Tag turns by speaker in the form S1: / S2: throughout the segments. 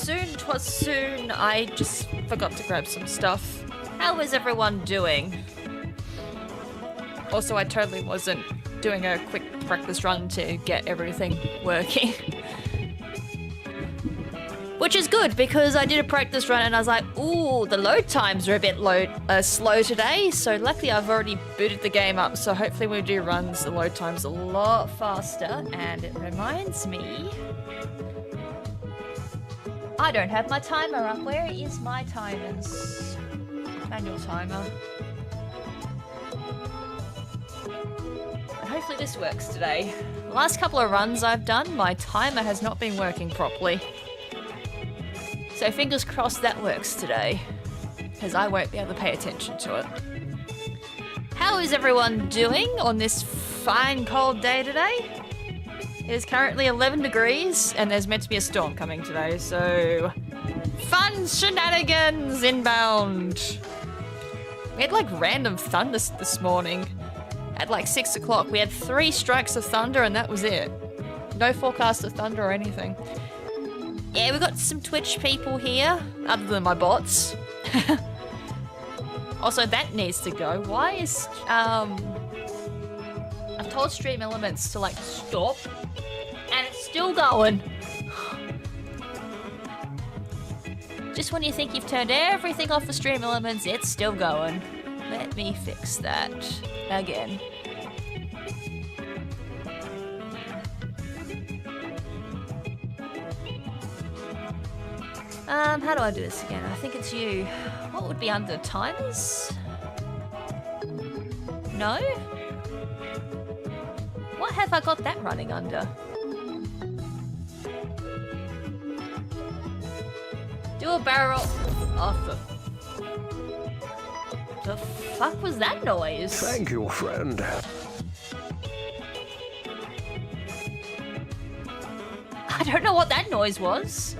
S1: 'twas soon. I just forgot to grab some stuff. How is everyone doing? Also, I totally wasn't doing a quick practice run to get everything working. Which is good, because I did a practice run and I was like, ooh, the load times are a bit slow today. So luckily I've already booted the game up, so hopefully when we do runs, the load time's a lot faster. And it reminds me, I don't have my timer up. Where is my timers? Manual timer. But hopefully this works today. The last couple of runs I've done, my timer has not been working properly. So fingers crossed that works today, because I won't be able to pay attention to it. How is everyone doing on this fine cold day today? It is currently 11 degrees and there's meant to be a storm coming today, so fun shenanigans inbound. We had like random thunder this morning at like 6 o'clock. We had 3 strikes of thunder and that was it. No forecast of thunder or anything. Yeah, we've got some Twitch people here, other than my bots. Also, that needs to go. Why is, I've told Stream Elements to, like, stop, and it's still going. Just when you think you've turned everything off the Stream Elements, it's still going. Let me fix that again. How do I do this again? I think it's you. What would be under timers? No? What have I got that running under? Do a barrel off the fuck was that noise?
S2: Thank you, friend.
S1: I don't know what that noise was.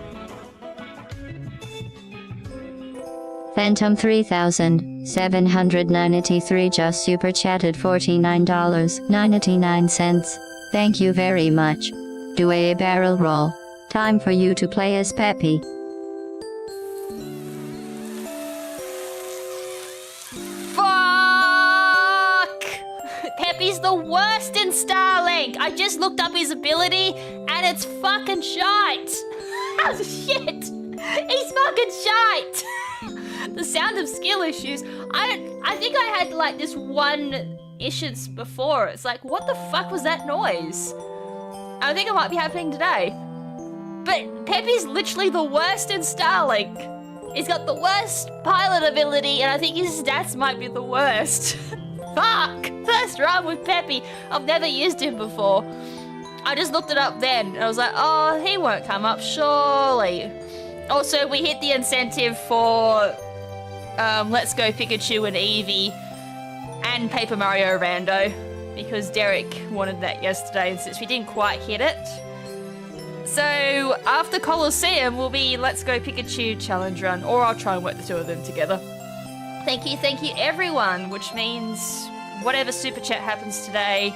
S3: Phantom 3793 just super chatted $49.99. Thank you very much. Do a barrel roll. Time for you to play as Peppy.
S1: Fuck! Peppy's the worst in Starlink. I just looked up his ability and it's fucking shite. Shit! He's fucking shite! The sound of skill issues. I think I had like this one issues before. It's like, what the fuck was that noise? I think it might be happening today. But Peppy's literally the worst in Starlink. He's got the worst pilot ability and I think his stats might be the worst. Fuck! First run with Peppy. I've never used him before. I just looked it up then and I was like, oh, he won't come up, surely. Also, we hit the incentive for Let's Go Pikachu and Eevee and Paper Mario Rando because Derek wanted that yesterday and since we didn't quite hit it. So after Colosseum will be Let's Go Pikachu Challenge Run, or I'll try and work the two of them together. Thank you everyone, which means whatever super chat happens today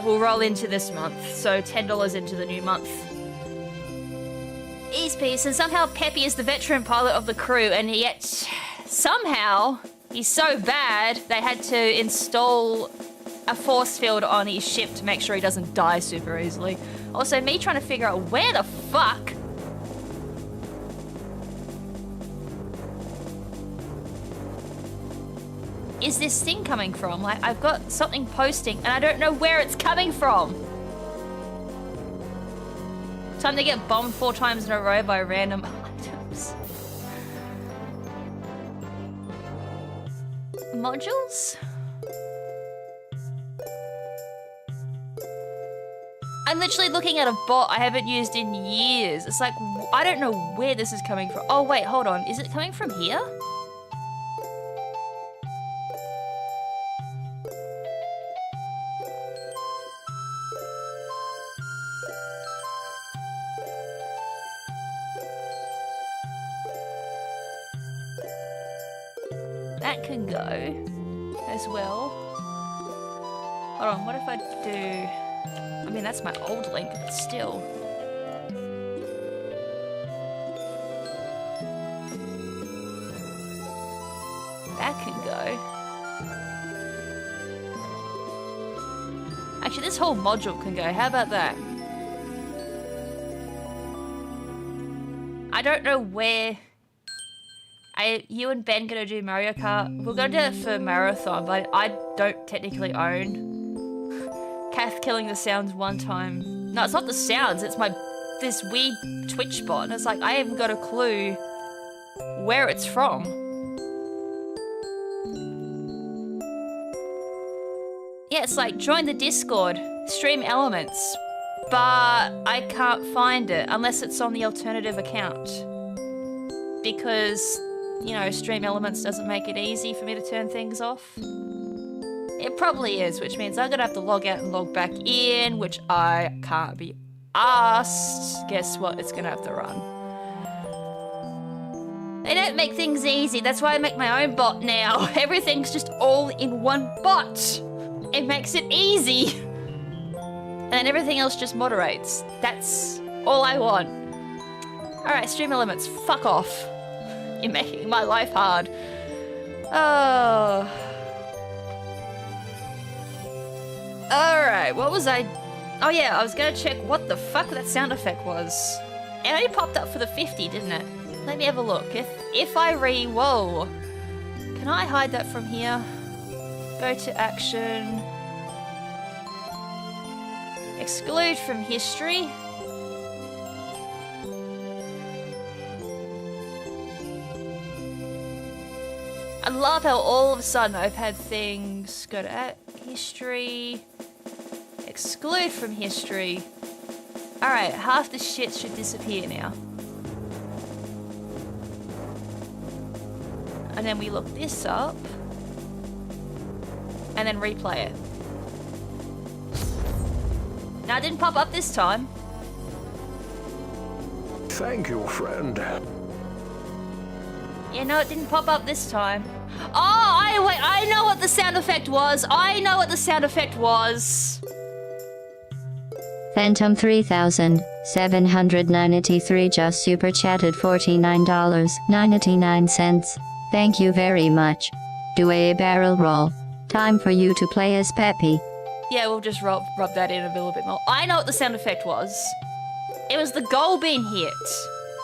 S1: will roll into this month. So $10 into the new month. Ease piece, and somehow Peppy is the veteran pilot of the crew, and yet somehow he's so bad they had to install a force field on his ship to make sure he doesn't die super easily. Also, me trying to figure out where the fuck is this thing coming from? Like, I've got something posting and I don't know where it's coming from. Time to get bombed 4 times in a row by random items. Modules? I'm literally looking at a bot I haven't used in years. It's like, I don't know where this is coming from. Oh wait, hold on. Is it coming from here? That can go as well. Hold on, what if I do... I mean, that's my old link, but still. That can go. Actually, this whole module can go. How about that? I don't know where... you and Ben gonna do Mario Kart? We're gonna do it for Marathon, but I don't technically own. Kath killing the sounds one time. No, it's not the sounds, it's this weird Twitch bot. And it's like, I haven't got a clue where it's from. Yeah, it's like, join the Discord, stream elements, but I can't find it unless it's on the alternative account. Because, you know, stream elements doesn't make it easy for me to turn things off. It probably is, which means I'm gonna have to log out and log back in, which I can't be asked. Guess what? It's gonna have to run. They don't make things easy. That's why I make my own bot now. Everything's just all in one bot. It makes it easy. And then everything else just moderates. That's all I want. Alright, stream elements, fuck off. You're making my life hard. Oh. Alright, what was I... Oh yeah, I was gonna check what the fuck that sound effect was. It only popped up for the 50, didn't it? Let me have a look. If I Whoa. Can I hide that from here? Go to action. Exclude from history. I love how all of a sudden I've had things go to history, exclude from history. Alright, half the shit should disappear now. And then we look this up, and then replay it. Now it didn't pop up this time.
S2: Thank you, friend.
S1: Yeah, no, it didn't pop up this time. Oh, I know what the sound effect was. I know what the sound effect was.
S3: Phantom 3793 just super chatted $49.99. Thank you very much. Do a barrel roll. Time for you to play as Peppy.
S1: Yeah, we'll just rub that in a little bit more. I know what the sound effect was. It was the goal being hit.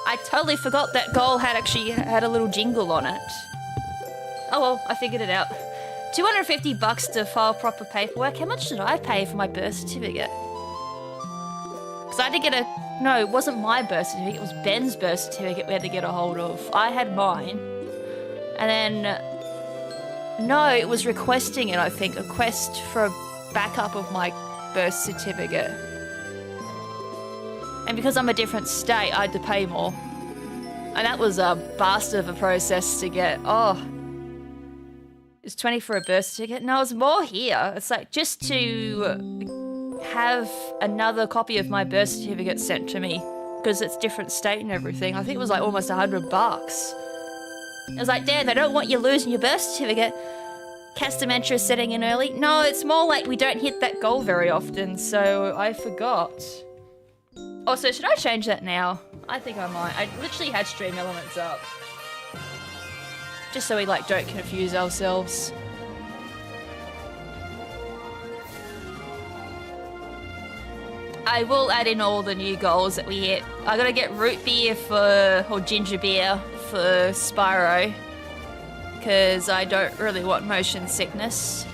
S1: I totally forgot that goal actually had a little jingle on it. Oh well, I figured it out. $250 to file proper paperwork. How much did I pay for my birth certificate? Because I had to get no, it wasn't my birth certificate, it was Ben's birth certificate we had to get a hold of. I had mine. And then, no, it was requesting it, I think. A request for a backup of my birth certificate. And because I'm a different state, I had to pay more. And that was a bastard of a process to get. Oh. It's 20 for a birth certificate? No, it's more here. It's like just to have another copy of my birth certificate sent to me. Because it's different state and everything. I think it was like almost $100. It was like, Dad, they don't want you losing your birth certificate. Castamentria is setting in early. No, it's more like we don't hit that goal very often, so I forgot. Also, should I change that now? I think I might. I literally had stream elements up. Just so we like don't confuse ourselves. I will add in all the new goals that we hit. I gotta get root beer or ginger beer for Spyro. Because I don't really want motion sickness.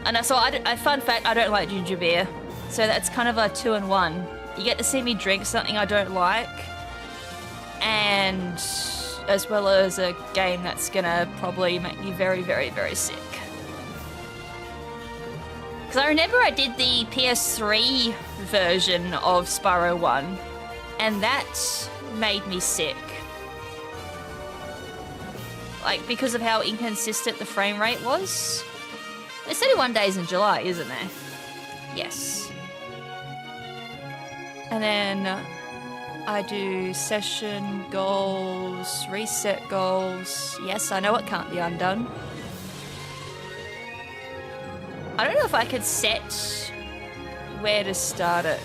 S1: And so, fun fact, I don't like ginger beer. So that's kind of a 2-in-1. You get to see me drink something I don't like. And as well as a game that's gonna probably make me very, very, very sick. Because I remember I did the PS3 version of Spyro 1. And that made me sick. Like, because of how inconsistent the frame rate was. There's 31 days in July, isn't there? Yes. And then I do session goals, reset goals. Yes, I know it can't be undone. I don't know if I could set where to start it.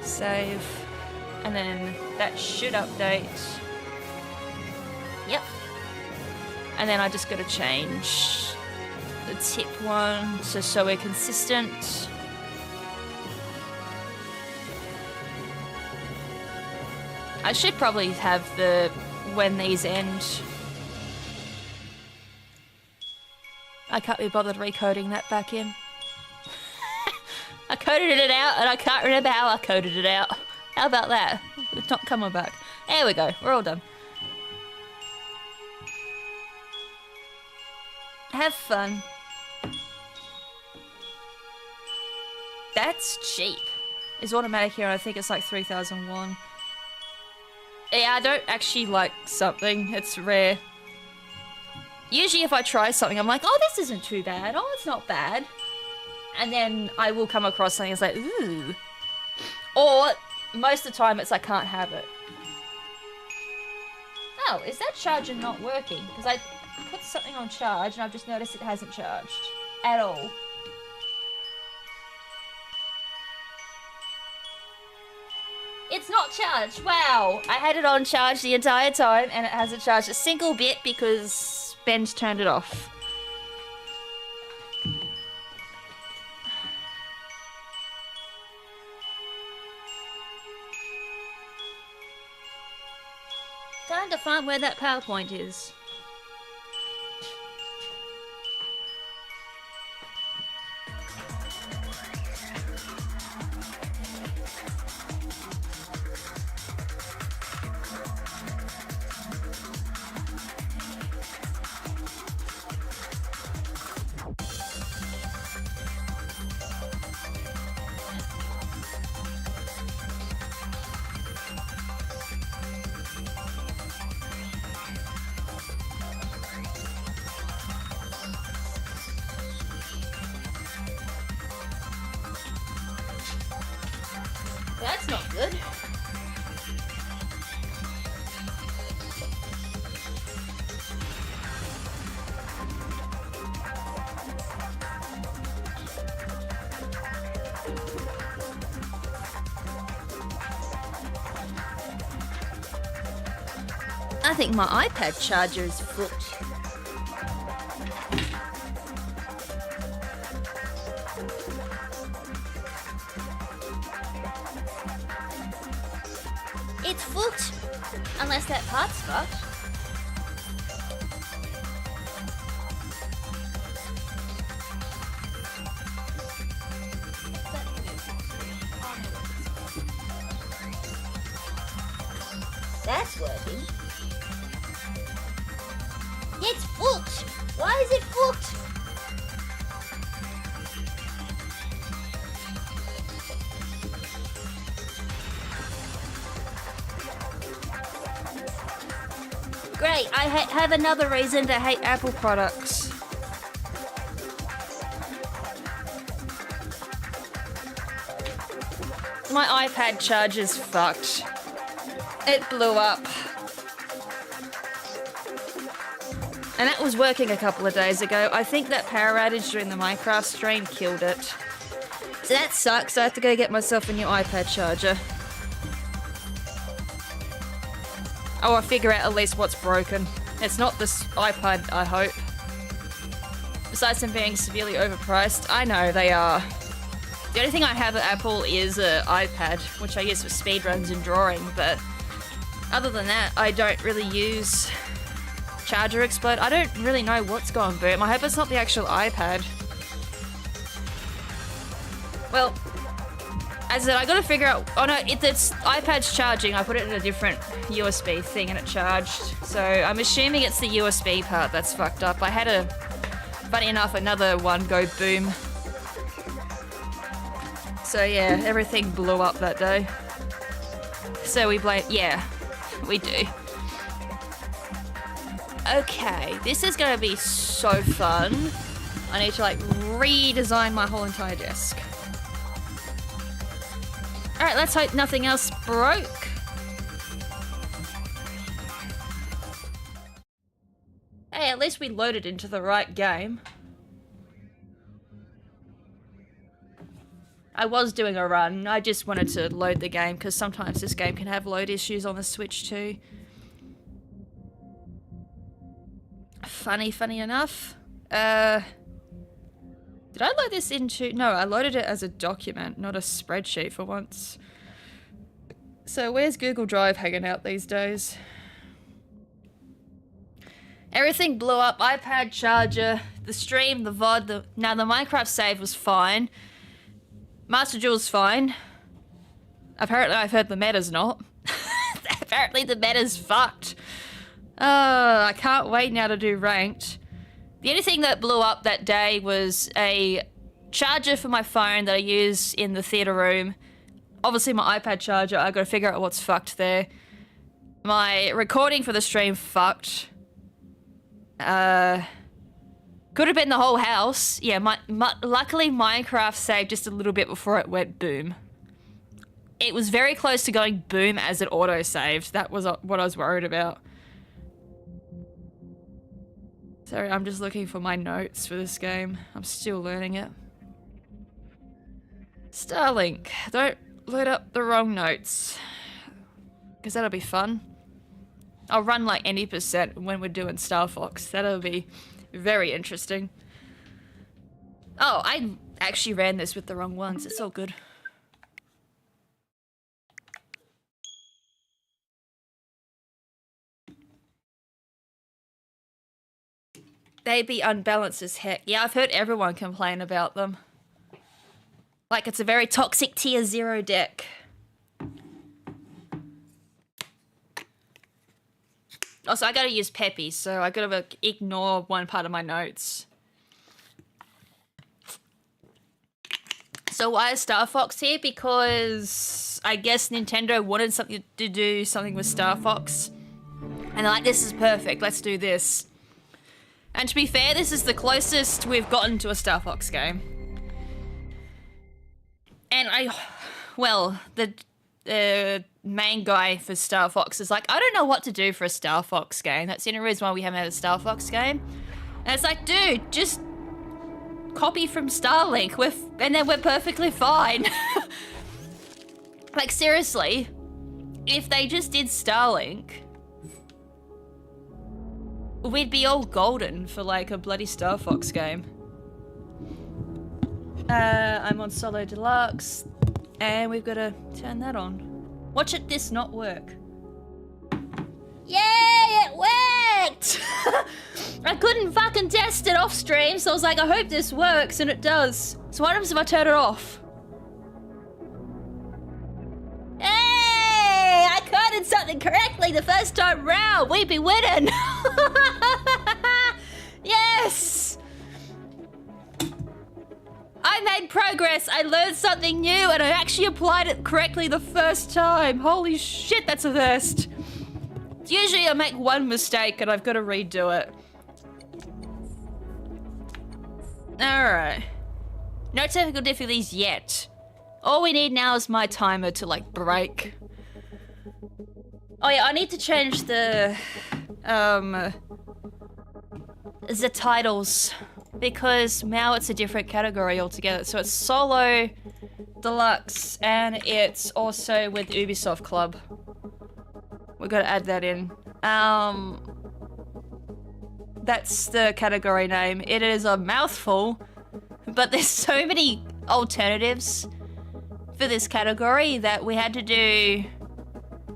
S1: Save. And then that should update. And then I just gotta change the tip one so we're consistent. I should probably have the when these end. I can't be bothered recoding that back in. I coded it out and I can't remember how I coded it out. How about that? It's not coming back. There we go, we're all done. Have fun. That's cheap. It's automatic here and I think it's like 3,001. Yeah, I don't actually like something. It's rare. Usually if I try something, I'm like, oh, this isn't too bad. Oh, it's not bad. And then I will come across something that's like, ooh. Or, most of the time, it's I can't have it. Oh, is that charger not working? Because I put something on charge and I've just noticed it hasn't charged. At all. It's not charged. Wow. I had it on charge the entire time and it hasn't charged a single bit because Ben's turned it off. Time to find where that PowerPoint is. That's not good. I think my iPad charger is fucked. It's fucked. Unless that part's fucked. That's working. It's fucked. Why is it fucked? Great, I have another reason to hate Apple products. My iPad charger's fucked. It blew up. And that was working a couple of days ago. I think that power outage during the Minecraft stream killed it. So that sucks, I have to go get myself a new iPad charger. Oh, I figure out at least what's broken. It's not this iPad, I hope. Besides them being severely overpriced, I know they are. The only thing I have at Apple is an iPad, which I use for speedruns and drawing, but other than that, I don't really use charger explode. I don't really know what's gone boom. I hope it's not the actual iPad. Well, as I said, I gotta figure out. Oh no, it's iPad's charging. I put it in a different USB thing and it charged. So I'm assuming it's the USB part that's fucked up. I had funny enough, another one go boom. So yeah, everything blew up that day. So we blame. Yeah, we do. Okay, this is gonna be so fun. I need to like redesign my whole entire desk. Alright, let's hope nothing else broke. Hey, at least we loaded into the right game. I was doing a run, I just wanted to load the game because sometimes this game can have load issues on the Switch too.
S4: Funny enough. Did I load this into... No, I loaded it as a document, not a spreadsheet for once. So where's Google Drive hanging out these days? Everything blew up. iPad charger, the stream, the VOD, Now the Minecraft save was fine. Master Duel's fine. Apparently I've heard the meta's not. Apparently the meta's fucked. I can't wait now to do ranked. The only thing that blew up that day was a charger for my phone that I use in the theatre room. Obviously my iPad charger, I gotta figure out what's fucked there. My recording for the stream fucked. Could have been the whole house. Yeah, luckily Minecraft saved just a little bit before it went boom. It was very close to going boom as it auto-saved. That was what I was worried about. Sorry, I'm just looking for my notes for this game. I'm still learning it. Starlink. Don't load up the wrong notes. Because that'll be fun. I'll run like any % when we're doing Star Fox. That'll be very interesting. Oh, I actually ran this with the wrong ones. It's all good. They'd be unbalanced as heck. Yeah, I've heard everyone complain about them. Like it's a very toxic tier 0 deck. Also, I gotta use Peppy, so I gotta ignore one part of my notes. So why is Star Fox here? Because I guess Nintendo wanted something to do something with Star Fox. And they're like, this is perfect, let's do this. And to be fair, this is the closest we've gotten to a Star Fox game. And the main guy for Star Fox is like, I don't know what to do for a Star Fox game. That's the only reason why we haven't had a Star Fox game. And it's like, dude, just copy from Starlink, and then we're perfectly fine. Like, seriously, if they just did Starlink, we'd be all golden for like a bloody Star Fox game. I'm on Solo Deluxe, and we've got to turn that on. Watch it this not work. Yay, it worked! I couldn't fucking test it off stream, so I was like, I hope this works, and it does. So what happens if I turn it off? Hey, I coded something correctly the first time round. We'd be winning. Yes! I made progress, I learned something new, and I actually applied it correctly the first time. Holy shit, that's a first. Usually I make one mistake and I've got to redo it. Alright. No technical difficulties yet. All we need now is my timer to like break. Oh yeah, I need to change the titles. Because now it's a different category altogether. So it's Solo Deluxe, and it's also with Ubisoft Club. We've got to add that in. That's the category name. It is a mouthful, but there's so many alternatives for this category that we had to do...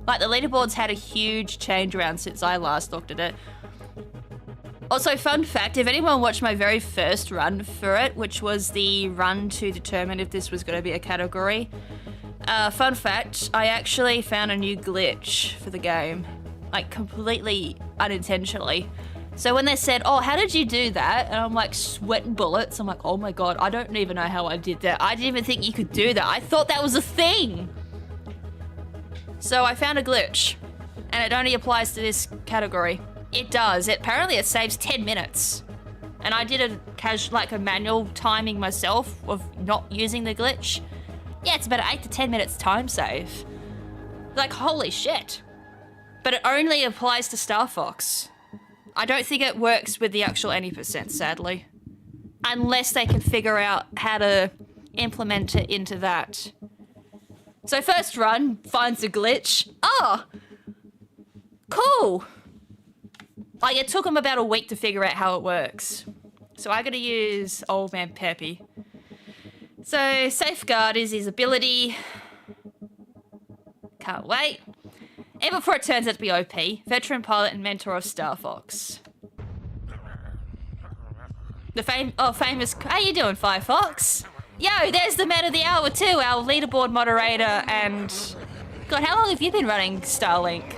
S4: Like, the leaderboard's had a huge change around since I last looked at it. Also, fun fact, if anyone watched my very first run for it, which was the run to determine if this was going to be a category, fun fact, I actually found a new glitch for the game. Like, completely unintentionally. So when they said, oh, how did you do that? And I'm like, sweating bullets. I'm like, oh my god, I don't even know how I did that. I didn't even think you could do that. I thought that was a thing. So I found a glitch. And it only applies to this category. It does. Apparently it saves 10 minutes. And I did a manual timing myself of not using the glitch. Yeah, it's about 8 to 10 minutes time save. Like, holy shit. But it only applies to Star Fox. I don't think it works with the actual any %, sadly. Unless they can figure out how to implement it into that. So first run, finds a glitch. Oh! Cool! Like, it took him about a week to figure out how it works. So I gotta use Old Man Peppy. So, Safeguard is his ability. Can't wait. Even before it turns out to be OP. Veteran pilot and mentor of Star Fox. The famous... How you doing, Firefox? Yo, there's the man of the hour too, our leaderboard moderator and... God, how long have you been running Starlink?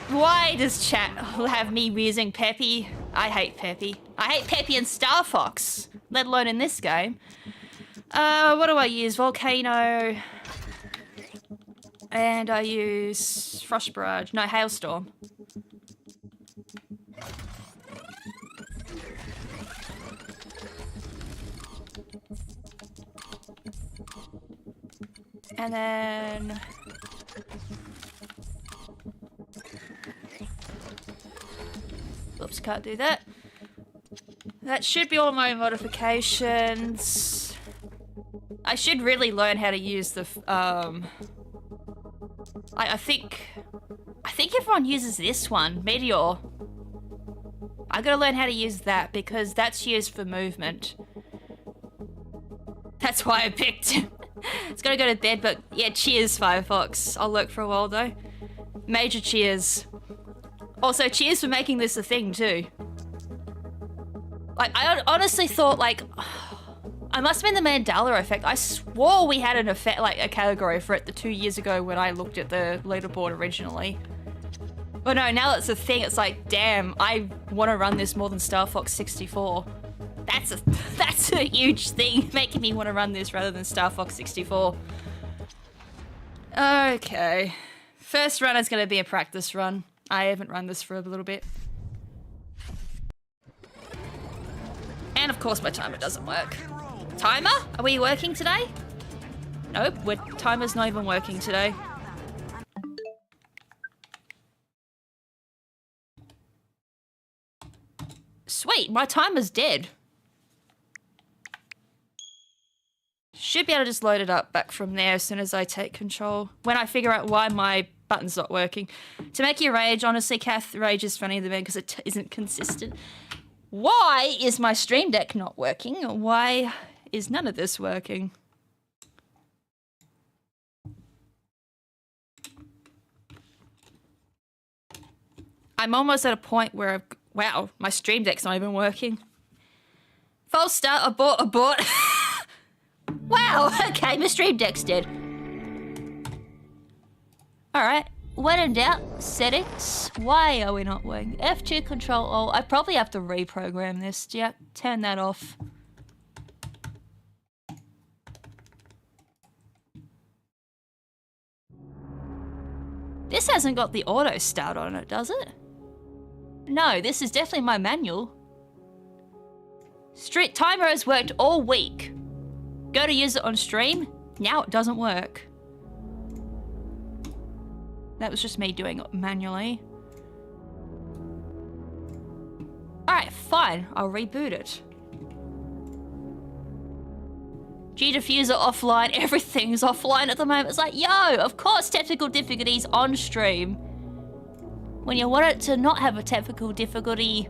S4: Why does chat have me using Peppy? I hate Peppy. I hate Peppy and Star Fox, let alone in this game. What do I use? Volcano. And I use Frost Barrage. No, Hailstorm. And then... Oops, can't do that. That should be all my modifications. I should really learn how to use the... I think everyone uses this one, Meteor. I gotta learn how to use that because that's used for movement. That's why I picked it. It's gotta go to bed, but yeah, cheers, Firefox. I'll lurk for a while though. Major cheers. Also, cheers for making this a thing too. Like, I honestly thought like... I must have been the Mandela effect. I swore we had an effect, like a category for it 2 years ago when I looked at the leaderboard originally. But no, now it's a thing. It's like, damn, I want to run this more than Star Fox 64. That's a huge thing, making me want to run this rather than Star Fox 64. Okay. First run is going to be a practice run. I haven't run this for a little bit. And of course my timer doesn't work. Timer? Are we working today? Nope, timer's not even working today. Sweet, my timer's dead. Should be able to just load it up back from there as soon as I take control. When I figure out why my button's not working. To make you rage, honestly, Kath, rage is funny to me because it isn't consistent. Why is my Stream Deck not working? Why is none of this working? I'm almost at a point where wow, my Stream Deck's not even working. False start, abort. Wow, okay, my Stream Deck's dead. Alright, when in doubt, settings. Why are we not working? F2 control all. I probably have to reprogram this. Yeah, turn that off. This hasn't got the auto start on it, does it? No, this is definitely my manual. Timer has worked all week. Go to use it on stream. Now it doesn't work. That was just me doing it manually. Alright, fine. I'll reboot it. G-diffuser offline. Everything's offline at the moment. It's like, yo, of course technical difficulties on stream. When you want it to not have a technical difficulty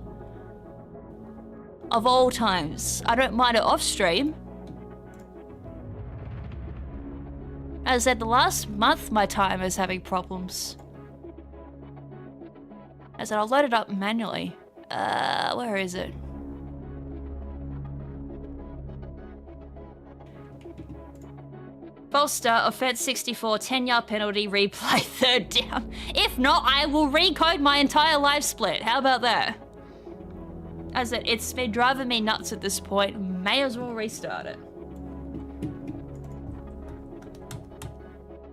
S4: of all times. I don't mind it off stream. As I said, the last month my timer's having problems. As I said, I'll load it up manually. Where is it? False start, offense 64, 10-yard penalty, replay, third down. If not, I will recode my entire live split. How about that? As I said, it's been driving me nuts at this point. May as well restart it.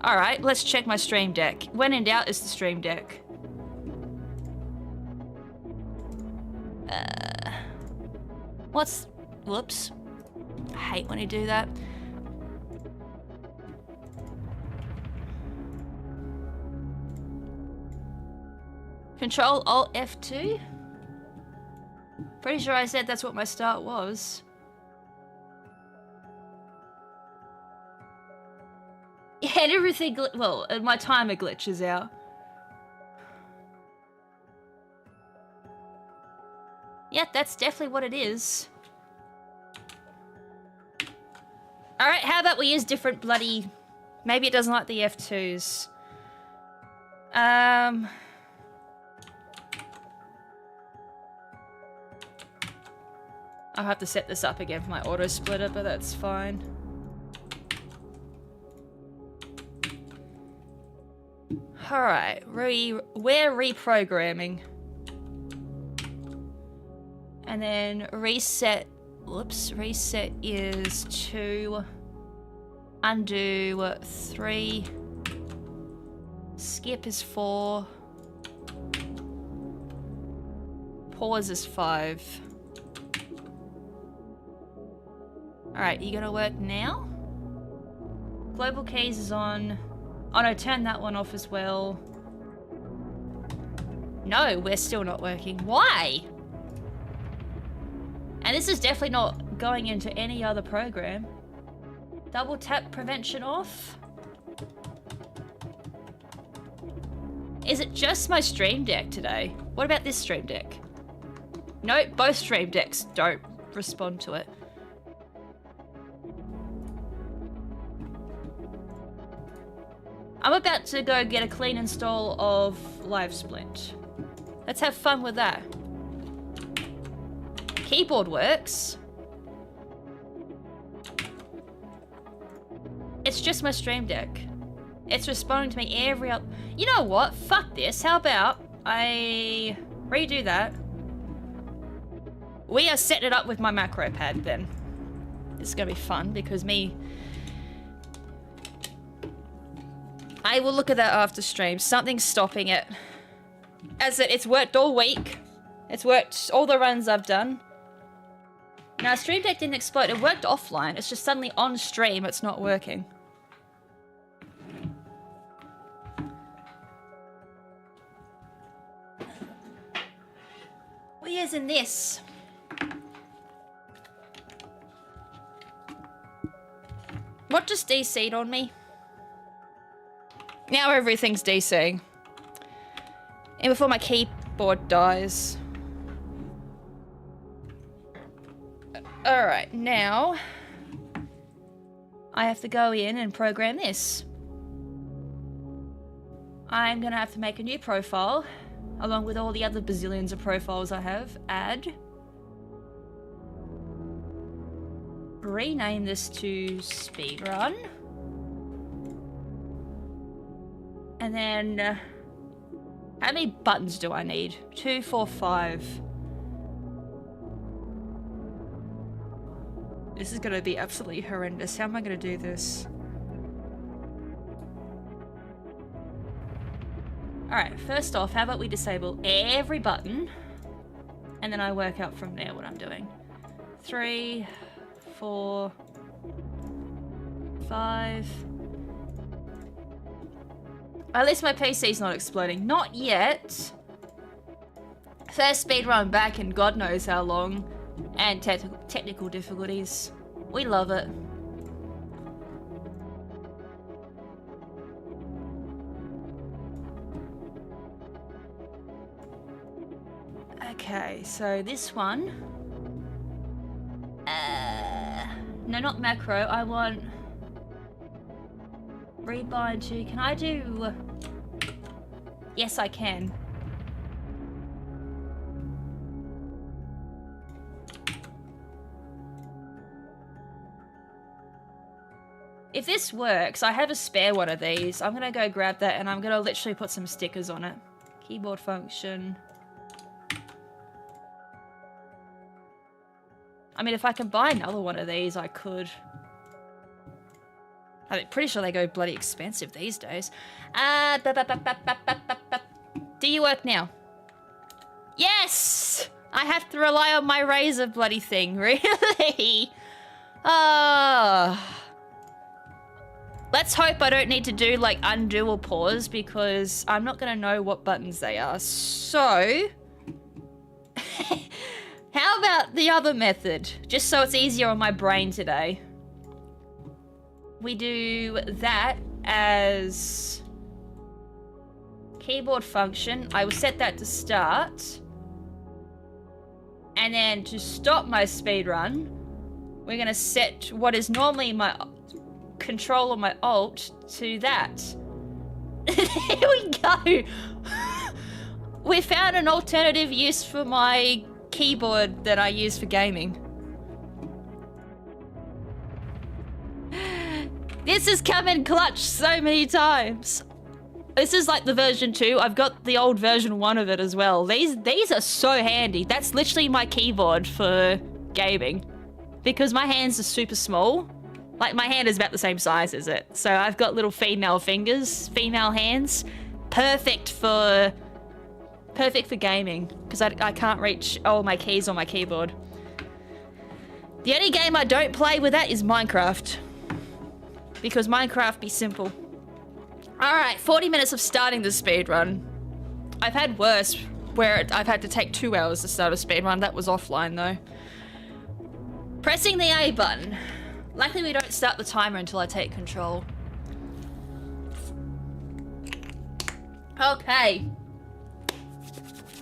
S4: Alright, let's check my Stream Deck. When in doubt, it's the Stream Deck. Whoops. I hate when you do that. Control Alt F2. Pretty sure I said that's what my start was. Yeah, and everything, well, my timer glitches out. Yeah, that's definitely what it is. Alright, how about we use different bloody... Maybe it doesn't like the F2s. I'll have to set this up again for my auto splitter, but that's fine. Alright, we're reprogramming. And then reset, whoops, reset is 2, undo 3, skip is 4, pause is 5. Alright, you gonna work now? Global keys is on. Oh no, turn that one off as well. No, we're still not working. Why? And this is definitely not going into any other program. Double tap prevention off. Is it just my Stream Deck today? What about this Stream Deck? Nope, both Stream Decks don't respond to it. I'm about to go get a clean install of LiveSplint. Let's have fun with that. Keyboard works. It's just my Stream Deck. It's responding to me every other... You know what? Fuck this. How about I redo that? We are setting it up with my macro pad then. This is gonna be fun because I will look at that after stream. Something's stopping it. As it's worked all week. It's worked all the runs I've done. Now, Stream Deck didn't explode. It worked offline. It's just suddenly on stream, it's not working. What is in this? What just DC'd on me? Now everything's DCing. And before my keyboard dies. Alright, now I have to go in and program this. I'm gonna have to make a new profile, along with all the other bazillions of profiles I have. Add. Rename this to Speedrun. And then, how many buttons do I need? 2, 4, 5. This is gonna be absolutely horrendous. How am I gonna do this? Alright, first off, how about we disable every button? And then I work out from there what I'm doing. 3, 4, 5. At least my PC's not exploding. Not yet. First speedrun back in God knows how long. And technical difficulties. We love it. Okay, so this one. No, not macro. I want rebind to. Can I do? Yes, I can. If this works, I have a spare one of these. I'm gonna go grab that and I'm gonna literally put some stickers on it. Keyboard function. I mean, if I can buy another one of these, I could. I'm pretty sure they go bloody expensive these days. Do you work now? Yes! I have to rely on my razor bloody thing, really? Let's hope I don't need to do, like, undo or pause, because I'm not gonna know what buttons they are. So... about the other method? Just so it's easier on my brain today. We do that as keyboard function. I will set that to start. And then to stop my speedrun, we're gonna set what is normally my control or my alt to that. Here we go. We found an alternative use for my keyboard that I use for gaming. This has come in clutch so many times. This is like the version 2. I've got the old version 1 of it as well. These are so handy. That's literally my keyboard for gaming. Because my hands are super small. Like, my hand is about the same size as it. So I've got little female fingers, female hands. Perfect for gaming. Because I can't reach all my keys on my keyboard. The only game I don't play with that is Minecraft. Because Minecraft be simple. Alright, 40 minutes of starting the speedrun. I've had worse, where I've had to take 2 hours to start a speedrun. That was offline though. Pressing the A button. Luckily we don't start the timer until I take control. Okay.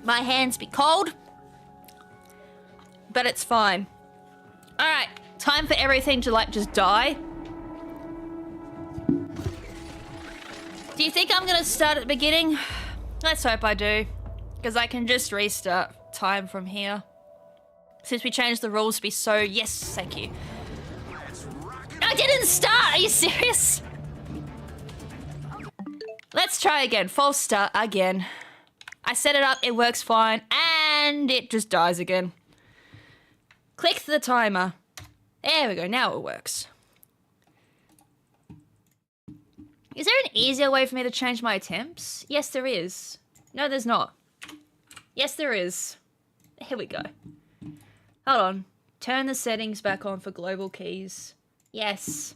S4: My hands be cold. But it's fine. Alright, time for everything to like just die. Do you think I'm gonna start at the beginning? Let's hope I do. Because I can just restart time from here. Since we changed the rules to be so... Yes, thank you. I didn't start! Are you serious? Let's try again. False start again. I set it up, it works fine, and it just dies again. Click the timer. There we go, now it works. Is there an easier way for me to change my attempts? Yes, there is. No, there's not. Yes, there is. Here we go. Hold on. Turn the settings back on for global keys. Yes.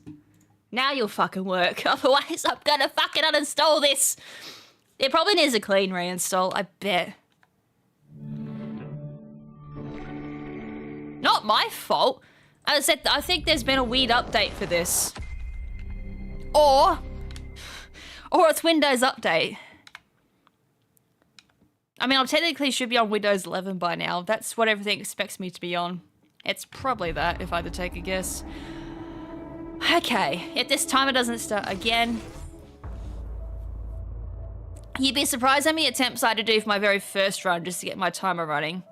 S4: Now you'll fucking work. Otherwise, I'm gonna fucking uninstall this. It probably needs a clean reinstall, I bet. Not my fault. As I said, I think there's been a weird update for this. Or it's Windows Update. I mean, I technically should be on Windows 11 by now. That's what everything expects me to be on. It's probably that, if I had to take a guess. Okay, if this timer doesn't start again... You'd be surprised how many attempts I had to do for my very first run just to get my timer running.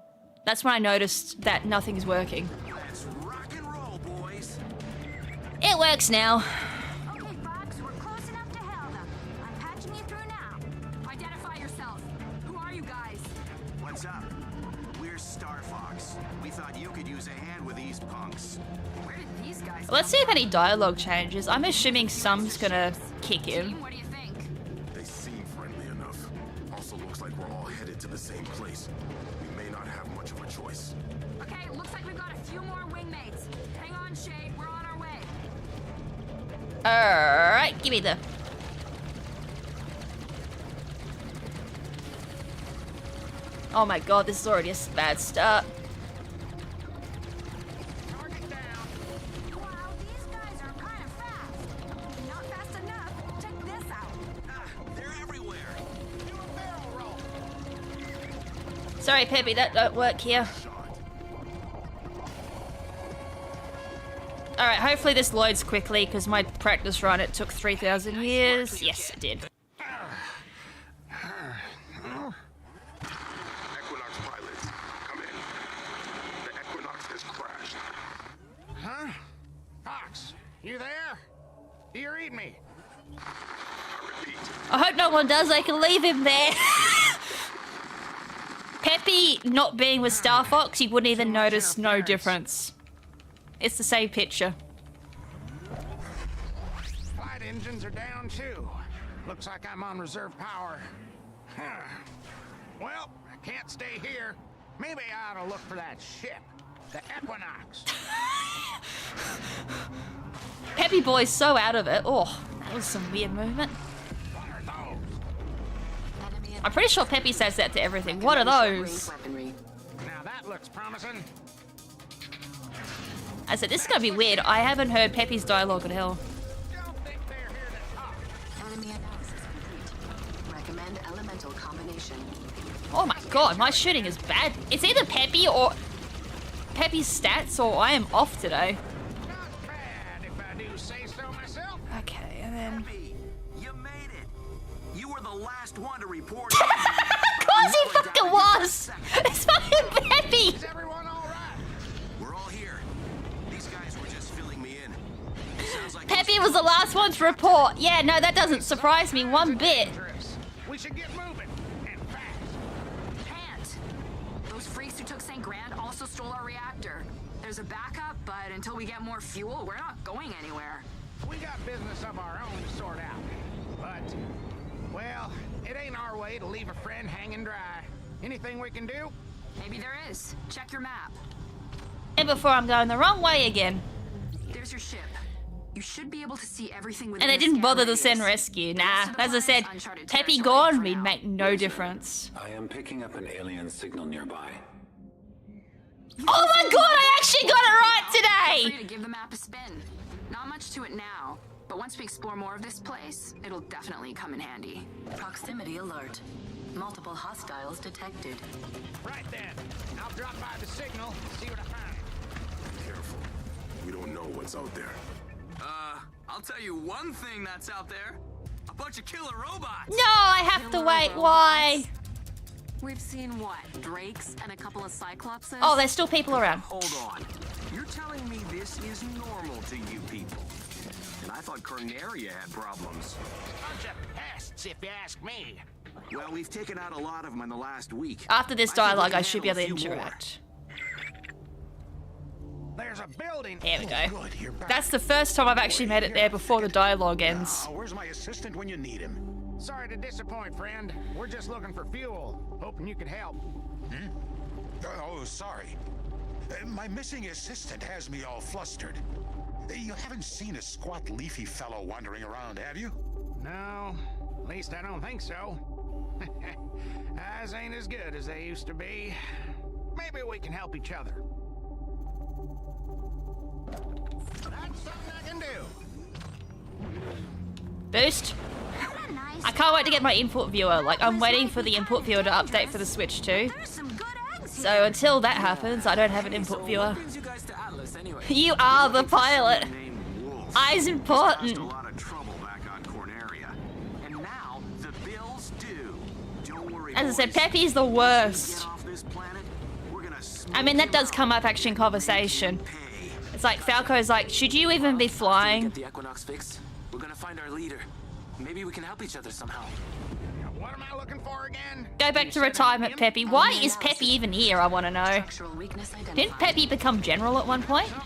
S4: That's when I noticed that nothing's working.
S2: Let's rock and roll, boys.
S4: It works now.
S5: Okay, Fox, we're close enough to hell them. I'm patching you through now. Identify yourself. Who are you guys?
S6: What's up? We're Star Fox. We thought you could use a hand with these punks.
S5: Where did these guys
S4: Let's see if any dialogue changes. I'm assuming some's gonna kick in.
S5: What do you think?
S2: They seem friendly enough. Also looks like we're all headed to the same place. We may not have much of a choice.
S5: Okay, looks like we've got a few more wingmates. Hang on, Shade. We're on our way.
S4: Alright, give me the... Oh my god, this is already a bad start.
S5: Target down. Wow, these guys are kind of fast. Not fast enough. Check this out.
S6: Ah, they're everywhere.
S5: Do a barrel roll.
S4: Sorry, Peppy, that don't work here. Alright, hopefully this loads quickly, because my practice run, it took 3,000 years. Yes, it did.
S2: Equinox pilots, come in. The Equinox has crashed.
S7: Huh? Fox, you there? Do you read me?
S2: I repeat,
S4: I hope no one does, I can leave him there. Peppy not being with Star Fox, you wouldn't even notice no difference. It's the same picture.
S7: Flight engines are down too. Looks like I'm on reserve power. Huh. Well, I can't stay here. Maybe I ought to look for that ship. The Equinox.
S4: Peppy boy's so out of it. Oh, that was some weird movement.
S7: What are those?
S4: I'm pretty sure Peppy says that to everything. What are those?
S7: Now that looks promising.
S4: I said, this is gonna be weird. I haven't heard Peppy's dialogue at all.
S7: Don't think they're here to talk.
S8: Enemy analysis complete. Recommend elemental combination.
S4: Oh my god, my shooting is bad. It's either Peppy or Peppy's stats, or I am off today.
S7: Not bad, if I do say so myself.
S4: Okay, and then...
S6: Peppy, you made it. You were the last one to report.
S4: Of course he fucking was! It's fucking Peppy!
S7: Is everyone all right?
S6: We're all here. These guys were just filling me in. Sounds like
S4: Peppy was the last one to report. Yeah, no, that doesn't surprise me one bit.
S7: Dangerous. We should get moving. And fast.
S5: Can't. Those freaks who took St. Grand also stole our reactor. There's a backup, but until we get more fuel, we're not going anywhere.
S7: We got business of our own to sort out. But, well, it ain't our way to leave a friend hanging dry. Anything we can do?
S5: Maybe there is. Check your map.
S4: And before I'm going the wrong way again.
S5: There's your ship. You should be able to see everything within
S4: And they
S5: the
S4: didn't
S5: scan
S4: bother to
S5: radius.
S4: send rescue. Nah,
S5: rest of the
S4: as I said,
S5: planet's uncharted
S4: Peppy
S5: territory
S4: gone,
S5: for
S4: we'd
S5: now.
S4: make no difference.
S9: I am picking up an alien signal nearby.
S4: Oh my god, I actually got it right
S5: Feel free
S4: today!
S5: to give the map a spin. Not much to it now, but once we explore more of this place, it'll definitely come in handy.
S8: Proximity alert. Multiple hostiles detected.
S7: Right then. I'll drop by the signal, see what I find.
S2: Careful. We don't know what's out there.
S6: I'll tell you one thing that's out there. A bunch of killer robots.
S4: No, I have to wait, why?
S5: We've seen what? Drakes and a couple of Cyclopses?
S4: Oh, there's still people around.
S6: Hold on. You're telling me this is normal to you people? And I thought Corneria had problems.
S7: Bunch of pests, if you ask me.
S6: Well, we've taken out a lot of them in the last week.
S4: After this
S6: I think we
S4: dialogue,
S6: can
S4: I should be able to
S6: handle a few more.
S4: interact.
S7: There's a building.
S4: There we go.
S10: Good, you're back.
S4: That's the first time I've actually made it there before the dialogue ends.
S10: Where's my assistant when you need him?
S7: Sorry to disappoint, friend. We're just looking for fuel. Hoping you could help.
S10: Oh, sorry. My missing assistant has me all flustered. You haven't seen a squat, leafy fellow wandering around, have you?
S7: No, at least I don't think so. Eyes ain't as good as they used to be. Maybe we can help each other. That's something I can do.
S4: Boost. I can't wait to get my input viewer. Like, I'm waiting for the input viewer to update for the Switch too.
S5: There's some good eggs
S4: So until that happens, I don't have an input viewer.
S6: Brings you guys to Atlas anyway.
S4: You are the pilot.
S6: Named Wolf.
S4: Eyes important.
S6: Caused a lot of trouble back on Corneria. And now the bill's due. Don't worry.
S4: As I said,
S6: boys.
S4: Peppy's the
S6: Get
S4: worst.
S6: off this planet, we're gonna
S4: I mean, that
S6: smoke
S4: does
S6: you
S4: come
S6: out
S4: up actually in conversation.
S6: and pay.
S4: It's like Falco's like, should you even be flying?
S11: Get the Equinox fixed. We're gonna find our leader. Maybe we can help each other somehow.
S7: What am I looking for again?
S4: Go back to retirement, Peppy. Why is Peppy even here, I want to know.
S8: Structural weakness identified.
S4: Didn't Peppy become general at one point?
S7: Not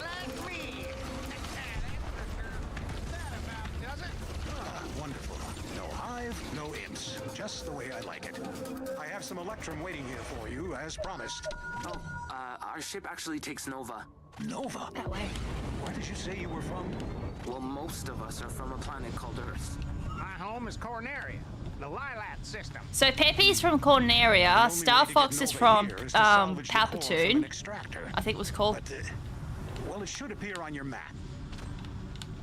S7: like me. That about does it.
S10: Wonderful. No hive, no imps. Just the way I like it. I have some electrum waiting here for you, as promised.
S11: Oh, our ship actually takes Nova.
S10: Nova?
S4: That way.
S10: Where did you say you were from?
S11: Well, most of us are from a planet called Earth.
S7: My home is Corneria, the Lilat system.
S4: So Peppy's from Corneria, Star Fox is from Palpatoon, I think it was called.
S10: But, well, it should appear on your map.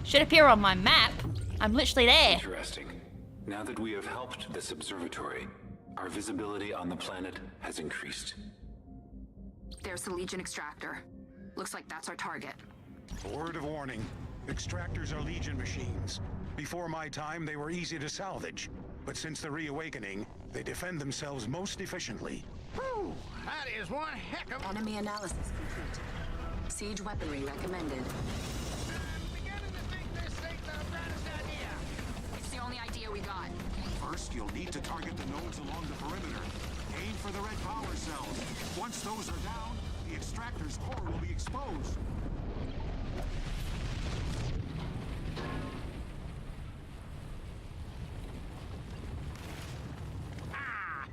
S4: Should appear on my map. I'm literally there.
S9: Interesting. Now that we have helped this observatory, our visibility on the planet has increased.
S5: There's the Legion extractor. Looks like that's our target.
S10: Word of warning. Extractors are Legion machines. Before my time, they were easy to salvage. But since the reawakening, they defend themselves most efficiently.
S7: Whew, that is one heck of a...
S8: Enemy analysis complete. Siege weaponry recommended.
S7: I'm beginning to think this ain't the brightest idea.
S5: It's the only idea we got.
S6: First, you'll need to target the nodes along the perimeter. Aim for the red power cells. Once those are down, the extractor's core will be exposed.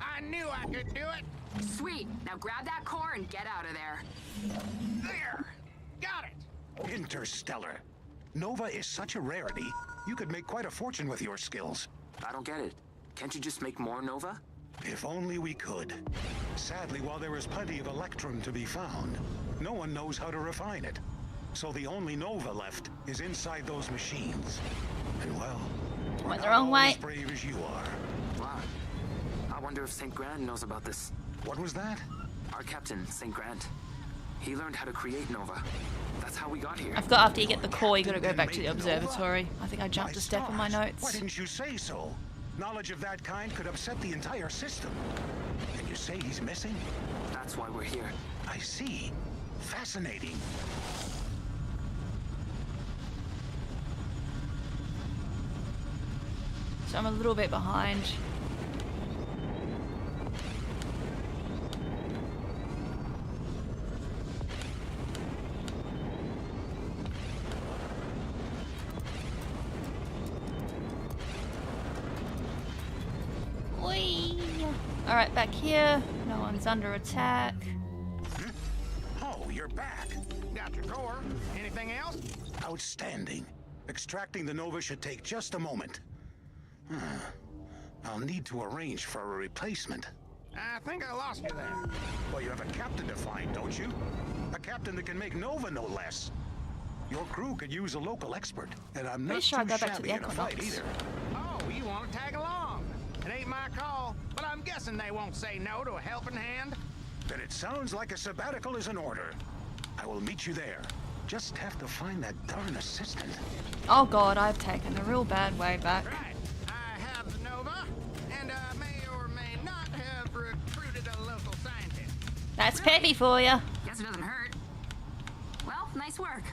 S7: I knew I could do it.
S5: Sweet. Now grab that core and get out of there.
S7: There. Got it.
S10: Interstellar. Nova is such a rarity, you could make quite a fortune with your skills.
S11: I don't get it. Can't you just make more Nova?
S10: If only we could. Sadly, while there is plenty of electrum to be found, no one knows how to refine it. So the only Nova left is inside those machines. And well,
S1: Went the wrong way.
S10: as brave as you are.
S11: Wow. I wonder if St. Grand knows about this.
S10: What was that?
S11: Our captain, St. Grand. He learned how to create Nova. That's how we got here.
S4: I've got, after you get the core, you gotta go back to the observatory. I think I jumped a step in my
S10: Why
S4: notes.
S10: didn't you say so? Knowledge of that kind could upset the entire system. And you say he's missing?
S11: That's why we're here.
S10: I see. Fascinating.
S4: So I'm a little bit behind.
S1: Whee!
S4: Alright, back here. No one's under attack.
S10: Oh, you're back.
S7: Got your core. Anything else?
S10: Outstanding. Extracting the Nova should take just a moment. I'll need to arrange for a replacement.
S7: I think I lost you there.
S10: Well, you have a captain to find, don't you? A captain that can make Nova, no less. Your crew could use a local expert, and I'm not
S4: sure I'll
S10: too
S4: go back to
S10: shabby
S4: the
S10: in a fight
S4: Equinox.
S10: either.
S7: Oh, you want to tag along? It ain't my call, but I'm guessing they won't say no to a helping hand.
S10: Then it sounds like a sabbatical is in order. I will meet you there. Just have to find that darn assistant.
S4: Oh god, I've taken a real bad way back.
S7: Right. I have the Nova, and I may or may not have recruited a local scientist.
S4: That's Peppy for you.
S5: Guess it doesn't hurt. Well, nice work.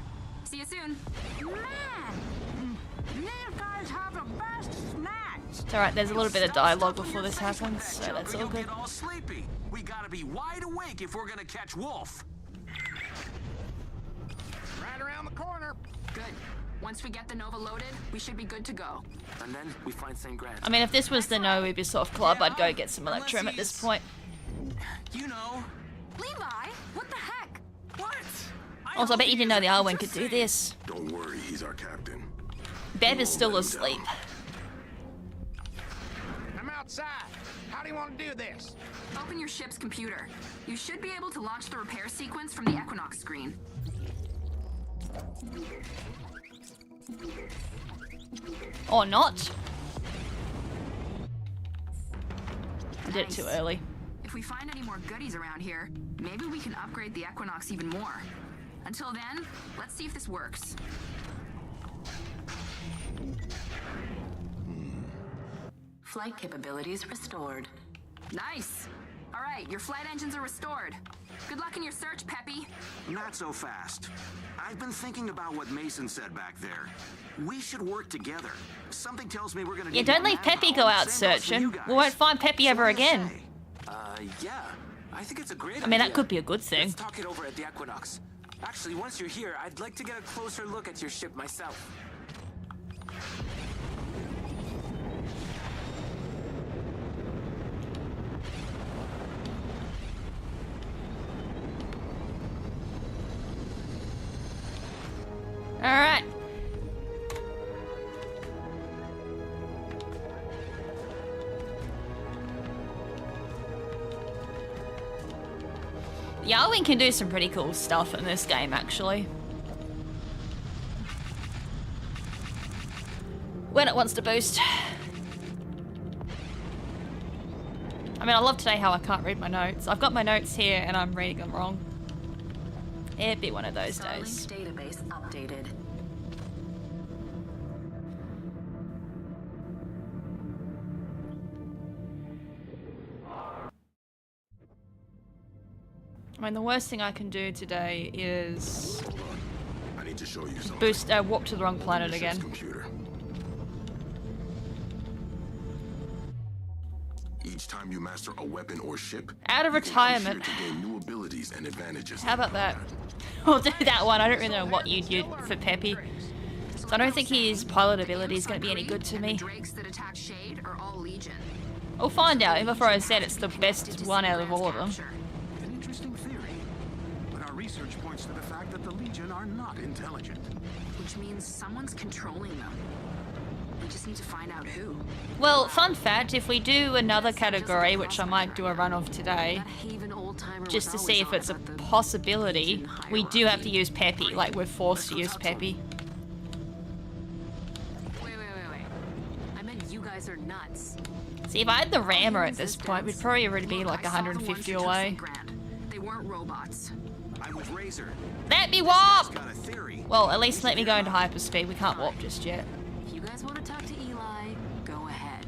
S5: See you soon.
S7: Man, these guys have the best snacks.
S4: It's alright, there's a little bit of dialogue before this happens, so that's all good.
S11: Get all sleepy. We gotta be wide awake if we're gonna catch Wolf.
S7: Right around the corner.
S5: Good. Once we get the Nova loaded, we should be good to go.
S11: And then we find St. Grand.
S4: I mean, if this was the no Ubisoft club, I'd go get some Electrum at this point.
S11: You know.
S5: Levi, what the heck?
S11: What?
S4: Also, I bet you didn't know the Arwen could do this.
S2: Don't worry, he's our captain.
S4: Bev is still asleep.
S7: I'm outside. How do you want to do this?
S5: Open your ship's computer. You should be able to launch the repair sequence from the Equinox screen.
S4: Or not. I did it too early.
S5: If we find any more goodies around here, maybe we can upgrade the Equinox even more. Until then, let's see if this works.
S8: Flight capabilities restored.
S5: Nice! Alright, your flight engines are restored. Good luck in your search, Peppy.
S6: Not so fast. I've been thinking about what Mason said back there. We should work together. Something tells me we're gonna
S4: Yeah,
S6: need
S4: don't
S6: more
S4: leave Peppy
S6: manpower,
S4: go out
S6: same goes for
S4: searching.
S6: you guys.
S4: We won't find Peppy ever
S6: What do you
S4: again.
S6: say?
S11: Yeah. I think it's a great idea.
S4: I mean, that could be a good thing.
S11: Let's talk it over at the Equinox. Actually, once you're here, I'd like to get a closer look at your ship myself.
S4: Alright. Yarwin can do some pretty cool stuff in this game, actually. When it wants to boost. I mean, I love today how I can't read my notes. I've got my notes here and I'm reading them wrong. It'd be one of those days.
S8: Starlink database updated.
S4: I mean, the worst thing I can do today is
S2: Hold on. I need to show you something.
S4: boost, warp to the wrong planet
S2: Your
S4: again.
S2: ship's computer. Each time you master a weapon or ship,
S4: Out of
S2: you can come
S4: retirement.
S2: here to gain new abilities and advantages.
S4: How about that? We'll do that one. I don't really know what you do for Peppy. So I don't think his pilot ability is going to be any good to me.
S5: Drakes that attack Shade are all Legion.
S4: We'll find out. Before I said it's the best one out of all of them.
S6: An interesting theory. But our research points to the fact that the Legion are not intelligent.
S5: Which means someone's controlling them. And just need to find out who.
S4: Well, fun fact, if we do another category, which I might do a run of today,
S5: That Haven old-timer
S4: just to
S5: was
S4: see
S5: always
S4: if
S5: on
S4: it's a
S5: about the
S4: possibility,
S5: Legion
S4: we do have to
S5: hierarchy.
S4: use Peppy. Like, we're forced to use Peppy.
S5: Wait. I meant you guys are nuts.
S4: See, if I had the rammer at this point, we'd probably already be like
S5: Look, I saw the ones
S4: 150
S5: who took
S4: away.
S5: St. Grand. They weren't robots.
S11: I'm with Razor.
S4: Let me warp!
S11: Got a theory.
S4: Well, at least let me go into hyperspeed. We can't warp just yet.
S5: If you guys want to talk to Eli, go ahead.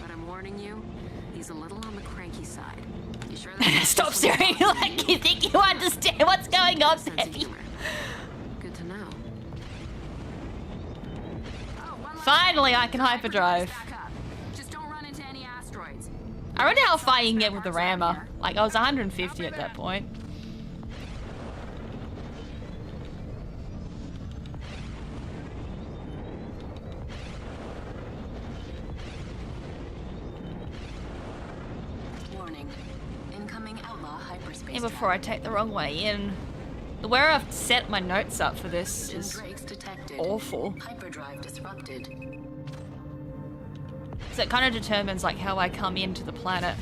S5: But I'm warning you, he's a little on the cranky side. You sure that's
S4: Stop staring like you think you understand what's going on,
S5: sense of
S4: Peppy.
S5: humor? Good to know. Oh, one last
S4: Finally,
S5: thing.
S4: I can
S5: The
S4: hyperdrive.
S5: back up. Just don't run into any asteroids.
S4: I wonder how far you can get with the rammer. Like, I was 150 at that point.
S8: Warning. Incoming outlaw hyperspace.
S4: And before I take the wrong way in. Where I've set my notes up for this
S8: Engine
S4: is
S8: brakes detected.
S4: awful.
S8: Hyperdrive disrupted.
S4: So it kind of determines like how I come into the planet.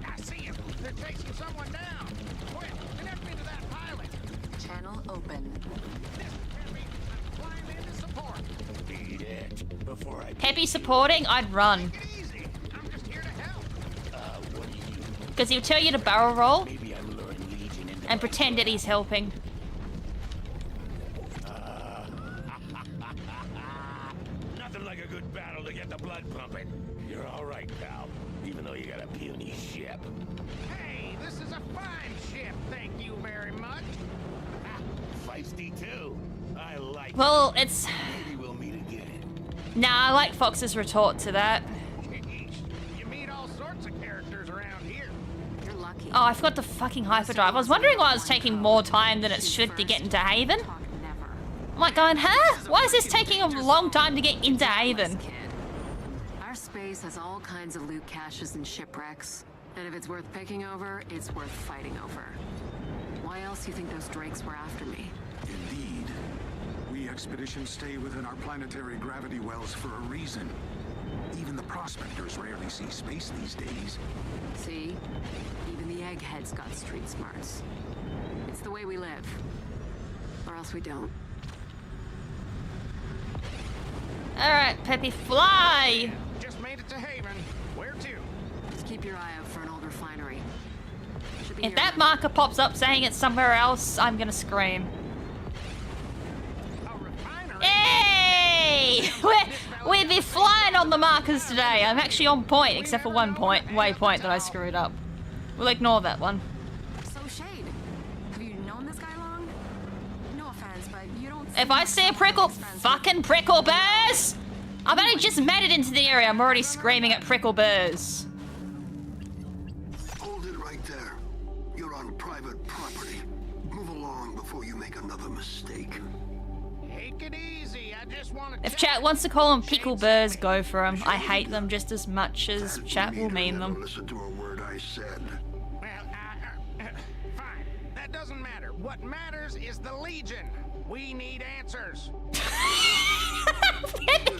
S7: I see him. They're chasing someone down. Quick, connect me to that pilot.
S8: Channel open.
S7: Climb in to support.
S6: Beat it. Before I
S4: Peppy supporting, I'd run.
S7: Easy. I'm just here to help.
S6: what do you
S4: Because he'll tell you to barrel roll
S6: maybe I'm luring Legion into
S4: and pretend that he's helping.
S6: Nothing like a good battle to get the blood pumping. You're all right, pal. Even though you got a puny ship.
S7: Hey, this is a fine ship. Thank you very much.
S6: Feisty too. I like
S4: Well, it's...
S6: it. Maybe we'll meet again.
S4: Nah, I like Fox's retort to that.
S7: You meet all sorts of characters around here.
S5: You're lucky.
S4: Oh, I forgot the fucking hyperdrive. I was wondering why it was taking more time than it should to get into Haven.
S5: Talk never.
S4: I'm like going, huh? Why is this taking a long time to get into Haven?
S5: Kid. Our space has all kinds of loot caches and shipwrecks. And if it's worth picking over, it's worth fighting over. Why else do you think those drakes were after me?
S10: Indeed. We expeditions stay within our planetary gravity wells for a reason. Even the prospectors rarely see space these days.
S5: See? Even the eggheads got street smarts. It's the way we live. Or else we don't.
S4: Alright, Peppy, fly!
S7: Just made it to Haven. Where to?
S5: Just keep your eye out for an old refinery. Should be
S4: If
S5: near
S4: that
S5: them.
S4: marker pops up saying it's somewhere else, I'm gonna scream.
S7: A refinery?
S4: Hey! We've been flying on the markers today. I'm actually on point, except for one point, waypoint that I screwed up. We'll ignore that one.
S5: So, Shade, have you known this guy long? No offense, but you don't...
S4: If I see a prickle, fucking prickle bears! I've only just made it into the area. I'm already screaming at prickle bears.
S12: Hold it right there. You're on private property. Move along before you make another mistake.
S7: Take it easy. I just want to.
S4: If chat wants to call them pickle bears, go for them. I hate them just as much as chat will meme them.
S12: Listen to a word I said.
S7: Well, fine. That doesn't matter. What matters is the Legion. We need answers.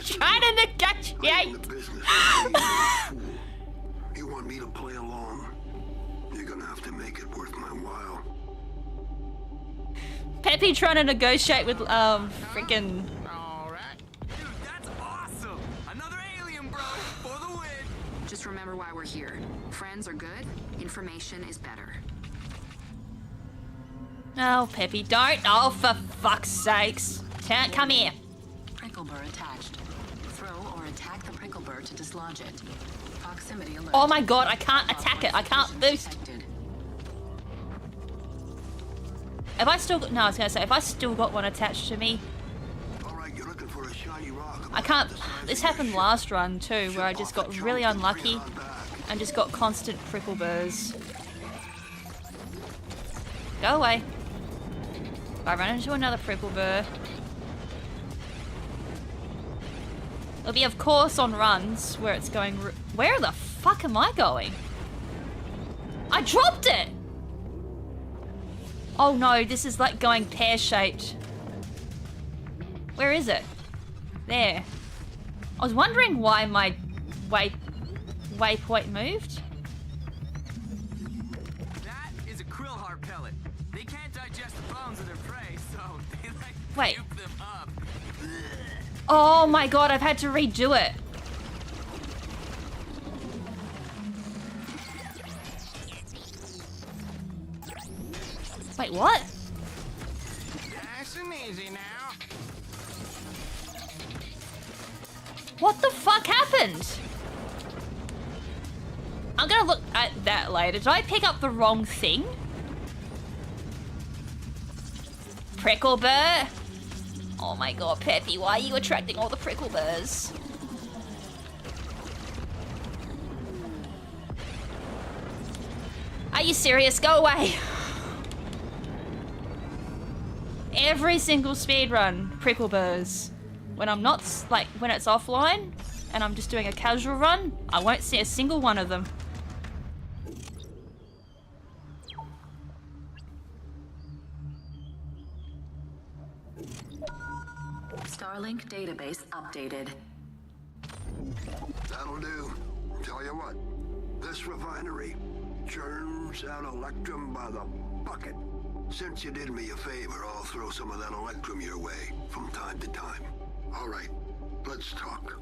S4: Trying to negotiate.
S12: You want me to play along? You're gonna have to make it worth my while.
S4: Peppy trying to negotiate with freaking.
S7: All right.
S11: Dude, that's awesome. Another alien, bro. For the win.
S5: Just remember why we're here. Friends are good. Information is better.
S4: Oh, Peppy, don't. Oh, for fuck's sakes. Come here.
S8: Prickle burr attached. Throw or attack the prickle burr to dislodge it. Proximity alert.
S4: Oh my god, I can't attack it. I can't boost.
S8: Detected.
S4: Have I still got... No, I was going to say, if I still got one attached to me...
S12: All right, you're looking for a shiny rock.
S4: I can't... This happened last run too, where I just got really unlucky and just got constant prickle burrs. Go away. If I run into another prickle burr... It'll be, of course, on runs where it's going... Where the fuck am I going? I dropped it! Oh no, this is like going pear-shaped. Where is it? There. I was wondering why my waypoint moved.
S11: That is a krill heart pellet. They can't digest the bones of their prey, so they like
S4: Wait.
S11: puke them up.
S4: Oh my god, I've had to redo it. Wait, what?
S7: Nice and easy now.
S4: What the fuck happened? I'm gonna look at that later. Did I pick up the wrong thing? Prickle burr? Oh my god, Peppy, why are you attracting all the prickle burrs? Are you serious? Go away. Every single speedrun, prickle burrs. When I'm not, like, when it's offline and I'm just doing a casual run, I won't see a single one of them.
S8: Starlink database updated.
S12: That'll do. Tell you what, this refinery churns out electrum by the bucket. Since you did me a favor, I'll throw some of that electrum your way from time to time. All right, let's talk.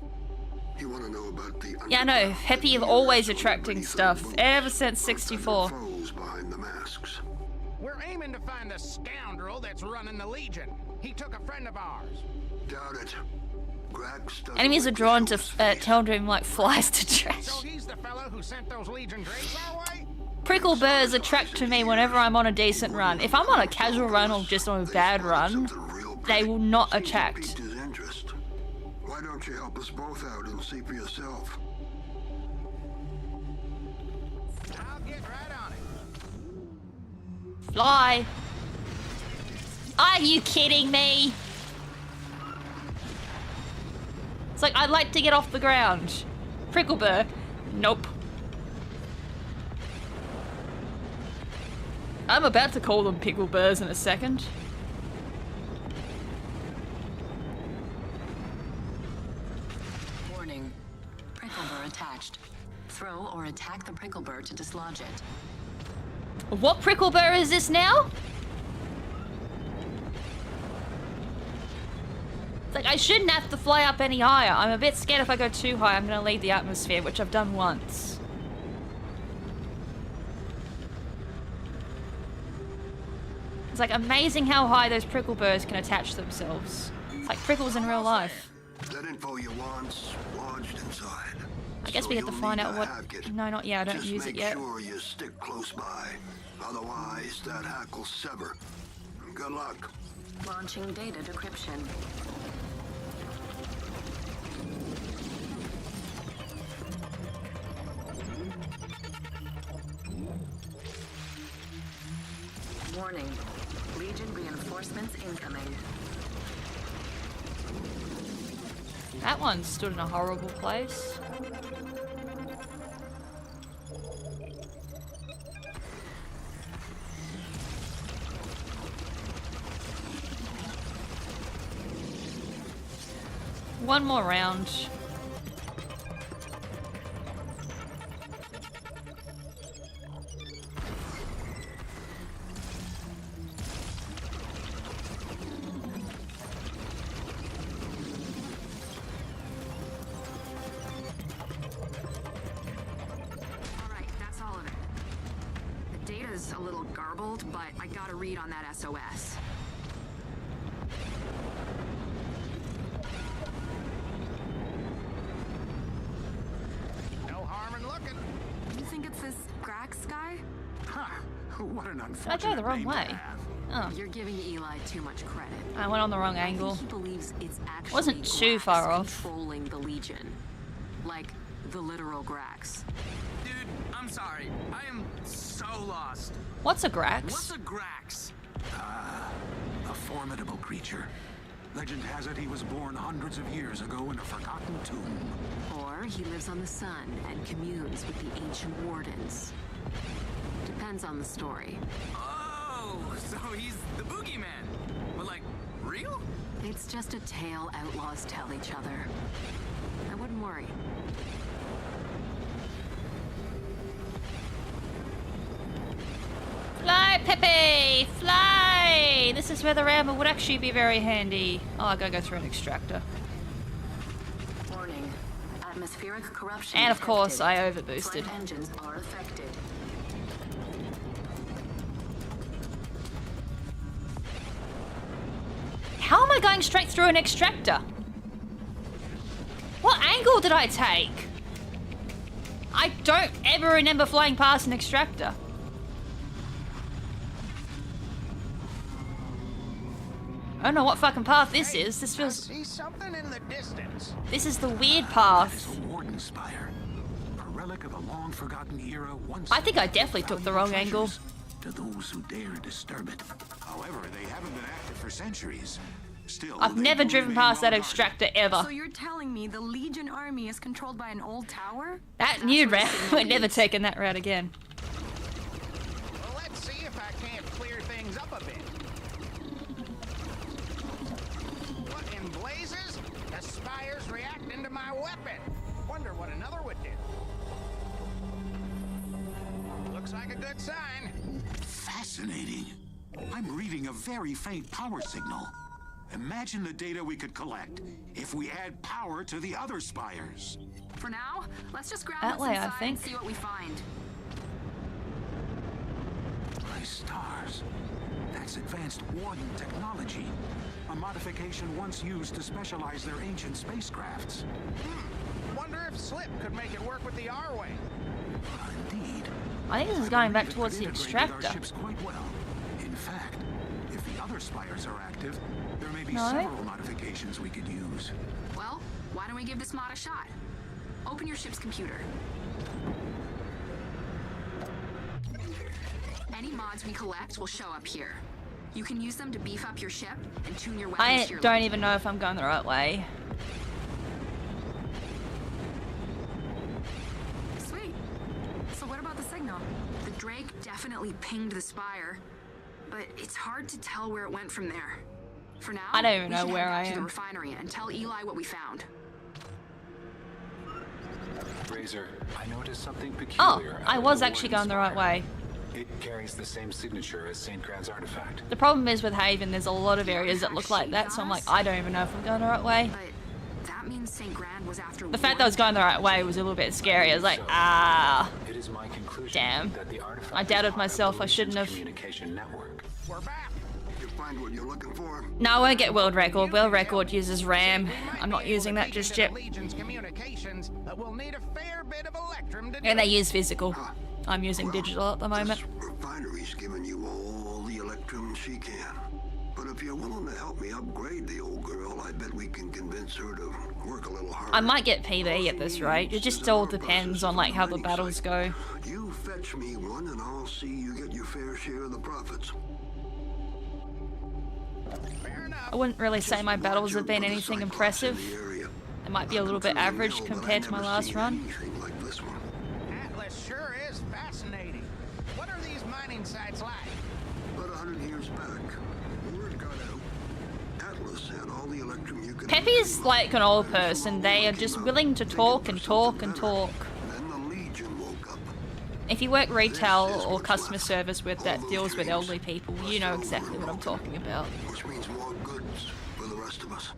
S12: You want to know about the...
S4: Yeah, I know. Peppy of always attracting stuff, ever since 64.
S12: Foes behind the masks.
S7: We're aiming to find the scoundrel that's running the Legion. He took a friend of ours.
S12: Doubt it.
S4: Enemies are drawn to Teldrim like flies to trash.
S7: So he's the fellow who sent those Legion drakes our way?
S4: Prickle burrs attract to me whenever I'm on a decent run. If I'm on a casual run or just on a bad run, they will not attract.
S12: Why don't you help us both out and see for yourself?
S7: I'll get right on it.
S4: Fly. Are you kidding me? It's like, I'd like to get off the ground. Prickle burr. Nope. I'm about to call them pickle burrs in a second.
S8: Warning. Prickle burr attached. Throw or attack the prickle burr to dislodge it.
S4: What prickle burr is this now? It's like, I shouldn't have to fly up any higher. I'm a bit scared if I go too high, I'm gonna leave the atmosphere, which I've done once. It's like amazing how high those prickle burrs can attach themselves. It's like prickles in real life.
S12: That info you want's lodged inside.
S4: I guess we get to find out what... No, not yet. I don't use it yet.
S12: Just make sure you stick close by. Otherwise, that hack will sever. Good luck.
S8: Launching data decryption. Warning. Legion reinforcements incoming.
S4: That one stood in a horrible place. One more round.
S5: A little garbled, but I got a read on that SOS.
S7: No harm in looking.
S5: You think it's this Grax guy?
S6: Ha! What an
S4: Did I
S6: unfortunate
S4: go the wrong
S6: name to
S4: way?
S6: have.
S4: Oh.
S5: You're giving Eli too much credit.
S4: I went on the wrong angle.
S5: I think he believes it's actually
S4: Wasn't too
S5: Grax
S4: far off.
S5: controlling the Legion. Like the literal Grax.
S11: Dude, I'm sorry. I am so lost.
S4: What's a Grax?
S11: What's a Grax?
S6: A formidable creature. Legend has it he was born hundreds of years ago in a forgotten tomb.
S5: Or he lives on the sun and communes with the ancient wardens. Depends on the story.
S11: Oh, so he's the boogeyman. But like, real?
S5: It's just a tale outlaws tell each other. I story.
S4: Fly, Pepe! Fly! This is where the rammer would actually be very handy. Oh, I gotta go through an extractor.
S8: Warning. Atmospheric corruption
S4: And of course,
S8: detected.
S4: I overboosted.
S8: Flight engines are affected.
S4: How am I going straight through an extractor? What angle did I take? I don't ever remember flying past an extractor. I don't know what fucking path this is. This feels...
S7: I see something in the distance.
S4: This is the weird path.
S10: The Warden Spire, a relic of a long-forgotten era. Once
S4: I think I definitely took the wrong angle.
S10: to those who dare disturb it.
S6: However, they haven't been active for centuries. Still,
S4: I've
S6: they
S4: never
S6: do
S4: driven
S6: remain
S4: past that
S6: well
S4: extractor ever.
S13: So you're telling me the Legion army is controlled by an old tower?
S4: That new route, we're never taking that route again.
S7: Well, let's see if I can't clear things up a bit. What in blazes? The spire's reacting to my weapon. Wonder what another would do. Looks like a good sign.
S6: Fascinating. I'm reading a very faint power signal. Imagine the data we could collect if we add power to the other spires.
S5: For now, let's just grab
S4: That
S5: what's
S4: way, I
S5: inside and
S4: think.
S5: see what we find.
S10: My stars. That's advanced Warden technology. A modification once used to specialize their ancient spacecrafts.
S7: Wonder if Slip could make it work with the R-Wing.
S10: Indeed.
S4: I think this is going back towards the
S10: Integrate with our
S4: extractor.
S10: ships quite well. In fact, if the other spires are active, there may be
S4: No.
S10: several modifications we could use.
S5: Well, why don't we give this mod a shot? Open your ship's computer. Any mods we collect will show up here. You can use them to beef up your ship and tune your weapons
S4: I
S5: to your
S4: don't even know if I'm going the right way.
S5: Sweet. So what about the signal? The Drake definitely pinged the spire, but it's hard to tell where it went from there. For now,
S4: I don't even
S5: we
S4: know
S5: should
S4: where
S5: head
S4: I
S5: back to the
S4: am.
S5: refinery and tell Eli what we found.
S9: Razor, I noticed something
S4: Oh,
S9: peculiar.
S4: I
S9: about
S4: was
S9: the
S4: actually
S9: Warden
S4: going the right
S9: Spire.
S4: way.
S9: It carries the same signature as St. Grand's artifact.
S4: The problem is with Haven, there's a lot of areas that look like that, so I'm like, I don't even know if I'm going the right way.
S5: But that means St. Grand was after
S4: The fact that I was going the right way was a little bit scary. I was like, ah,
S9: It is my conclusion
S4: damn.
S9: that the artifact
S4: I doubted
S9: is part
S4: myself.
S9: of
S4: I
S9: the
S4: shouldn't
S9: Legion's
S4: have.
S9: communication network.
S7: We're back.
S12: You find what you're looking for?
S4: No, I won't get world record. World record uses RAM. I'm not using that just yet.
S7: Legion's communications, but we'll need a fair bit of electrum to do
S4: And they
S7: it.
S4: use physical. I'm using digital at the moment.
S12: This refinery's giving you all the electrum she can. But if you're willing to help me upgrade the old girl, I bet we can convince her to work a little harder.
S4: I might get PB at this rate. It just all depends on like how the battles go.
S12: You fetch me one and I'll see you get your fair share of the profits.
S7: Fair enough.
S4: I wouldn't really say my battles have been anything impressive. They might be a little bit average compared to my last run.
S12: Anything like this one.
S7: Atlas sure is fascinating. What are these mining sites like?
S12: About 100 years back, word got out. Atlas had all the electrum you could.
S4: Peppy's like an old person. They are just willing to talk and talk and talk.
S12: Then the Legion woke up.
S4: If you work retail or customer service with that deals with elderly people, you know exactly what I'm talking about.
S12: Which means more goods for the rest of us.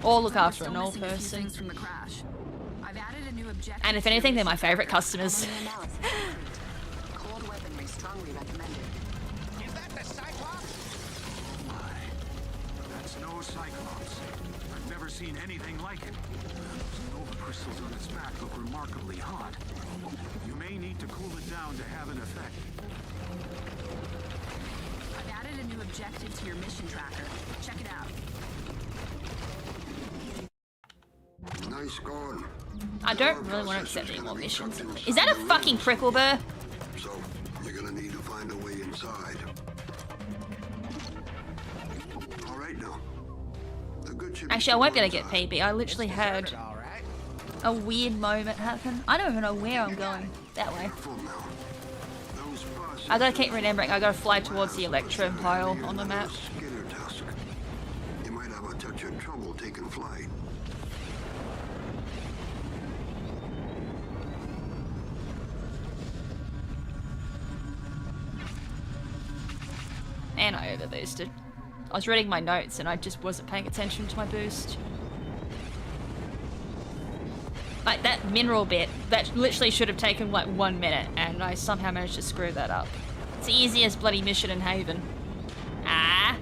S4: Or look
S5: We're
S4: after
S5: still
S4: an old
S5: missing a few
S4: person.
S5: things from the crash. I've added a new objective.
S4: And if
S5: to your
S4: anything, they're my
S5: mission
S4: favorite
S5: tracker.
S4: customers.
S8: Analysis complete. Cold weaponry strongly recommended.
S7: Is that the Cyclops?
S10: That's no Cyclops. I've never seen anything like it. Those nova crystals on its back look remarkably hot. You may need to cool it down to have an effect.
S5: I've added a new objective to your mission tracker. Check it out.
S12: Nice going.
S4: I don't really want to accept any more missions. Is that a fucking prickle burr?
S12: So you're gonna need to find a way inside. All right now. The good ship.
S4: Actually, I won't be able to get PB. I literally had
S7: All right.
S4: a weird moment happen. I don't even know where I'm going. That way.
S12: Careful now. Those processes
S4: I gotta keep remembering I gotta fly towards the Electrum pile on the map.
S12: Skitter tusk. You might have a touch of trouble taking flight.
S4: And I overboosted. I was reading my notes and I just wasn't paying attention to my boost. Like that mineral bit, that literally should have taken like 1 minute and I somehow managed to screw that up. It's the easiest bloody mission in Haven. Ah!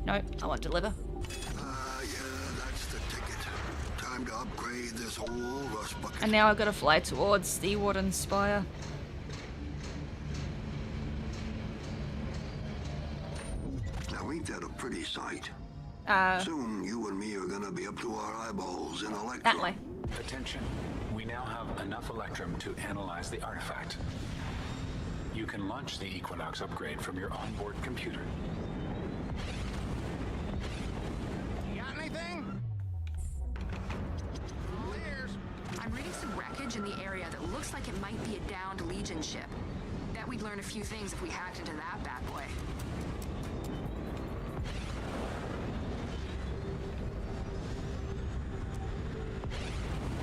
S4: No, I want to deliver.
S12: Yeah, that's the ticket. Time to upgrade this whole rust bucket.
S4: And now I've got to fly towards the Warden Spire.
S12: Now ain't that a pretty sight? Soon you and me are gonna be up to our eyeballs in electrum.
S4: That way.
S9: Attention. We now have enough electrum to analyze the artifact. You can launch the Equinox upgrade from your onboard computer.
S7: You got anything? Clears.
S13: I'm reading some wreckage in the area that looks like it might be a downed Legion ship. Bet we'd learn a few things if we hacked into that bad boy.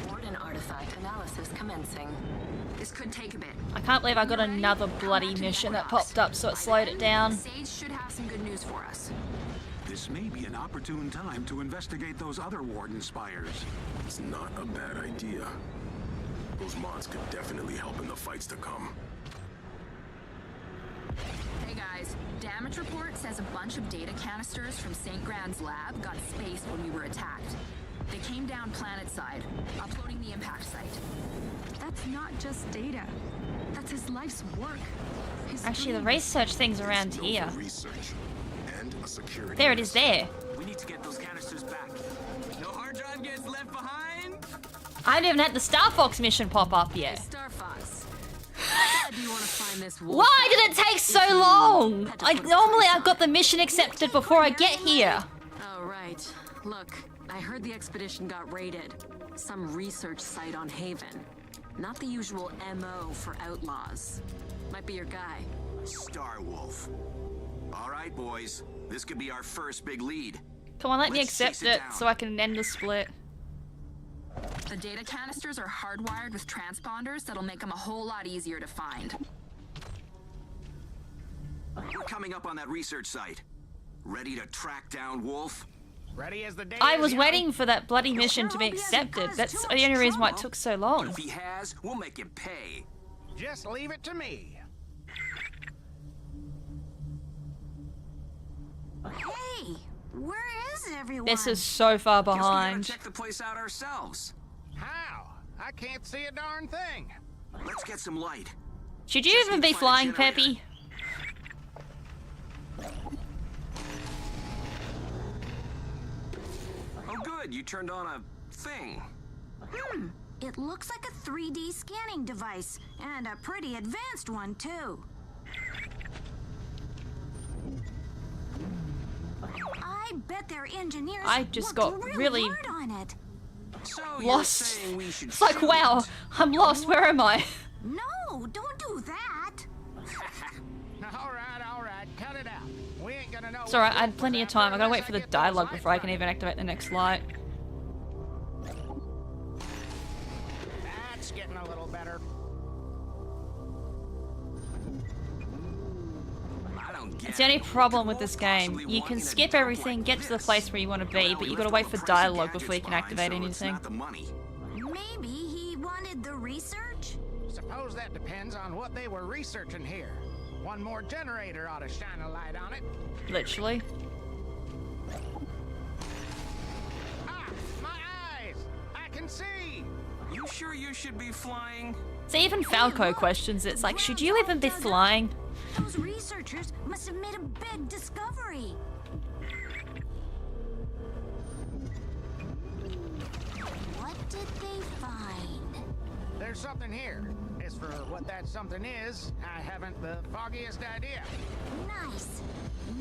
S8: Warden artifact analysis commencing.
S13: This could take a bit.
S4: I can't believe I got another bloody mission that popped up, so it slowed it down.
S13: Sage should have some good news for us.
S6: This may be an opportune time to investigate those other Warden spires.
S2: It's not a bad idea. Those mods could definitely help in the fights to come.
S13: Hey guys, damage report says a bunch of data canisters from St. Grand's lab got spaced when we were attacked. They came down planet side, uploading the impact site.
S14: That's not just data. That's his life's work.
S4: Actually, the research thing's around here.
S2: Research and a security.
S4: There it is there.
S11: We need to get those canisters back. No hard drive gets left behind.
S4: I haven't even had the Star Fox mission pop up yet.
S8: Star Fox. How bad do you want to find this wolf?
S4: Why did it take so long? Normally I've got the mission accepted before I get here.
S8: Oh, right. Look, I heard the expedition got raided. Some research site on Haven. Not the usual MO for outlaws. Might be your guy.
S15: Starwolf. All right, boys. This could be our first big lead.
S4: Come on, let me
S15: Let's
S4: accept
S15: chase it
S4: it
S15: down.
S4: so I can end the split.
S13: The data canisters are hardwired with transponders that'll make them a whole lot easier to find.
S15: We're coming up on that research site. Ready to track down Wolf?
S7: Ready as the day
S4: I
S7: is
S4: was
S7: young.
S4: waiting for that bloody mission to be accepted. That's the only reason why it took so
S15: But
S4: long.
S15: if he has, we'll make him pay.
S7: Just leave it to me.
S14: Hey, where is everyone?
S4: This is so far
S15: Guess we gotta
S4: behind.
S15: check the place out ourselves.
S7: How? I can't see a darn thing.
S15: Let's get some light.
S4: Should you even be flying, Peppy?
S15: Oh, good. You turned on a thing.
S14: It looks like a 3D scanning device, and a pretty advanced one, too. I bet their engineers
S4: I just
S14: worked
S4: got really
S14: hard on it.
S15: So
S4: lost.
S15: you're saying we should
S4: It's like,
S15: shoot
S4: wow,
S15: it?
S4: I'm lost. Where am I?
S14: No, don't do that.
S7: All right. Cut it out. We ain't gonna know.
S4: It's alright, I had plenty of time. I gotta wait for the dialogue before I can even activate the next light.
S7: That's getting a little better.
S15: I don't get
S4: It's the only
S15: it.
S4: problem
S15: What
S4: with
S15: could
S4: this
S15: Wolf
S4: game.
S15: possibly
S4: You
S15: want
S4: can
S15: in a
S4: skip
S15: dump
S4: everything,
S15: like
S4: get to the
S15: this?
S4: place where you want to be,
S15: Well,
S4: but
S15: we
S4: you gotta
S15: left
S4: wait
S15: all
S4: for
S15: the pricey
S4: dialogue
S15: gadgets
S4: before you can
S15: behind,
S4: activate
S15: so it's
S4: anything.
S15: not the money.
S14: Maybe he wanted the research?
S7: Suppose that depends on what they were researching here. One more generator ought to shine a light on it.
S4: Literally.
S7: Ah, my eyes! I can see!
S15: You sure you should be flying?
S4: So even Falco questions it's like, should you even be flying?
S14: Those researchers must have made a big discovery. What did they find?
S7: There's something here. As for what that something is, I haven't the foggiest idea.
S14: Nice.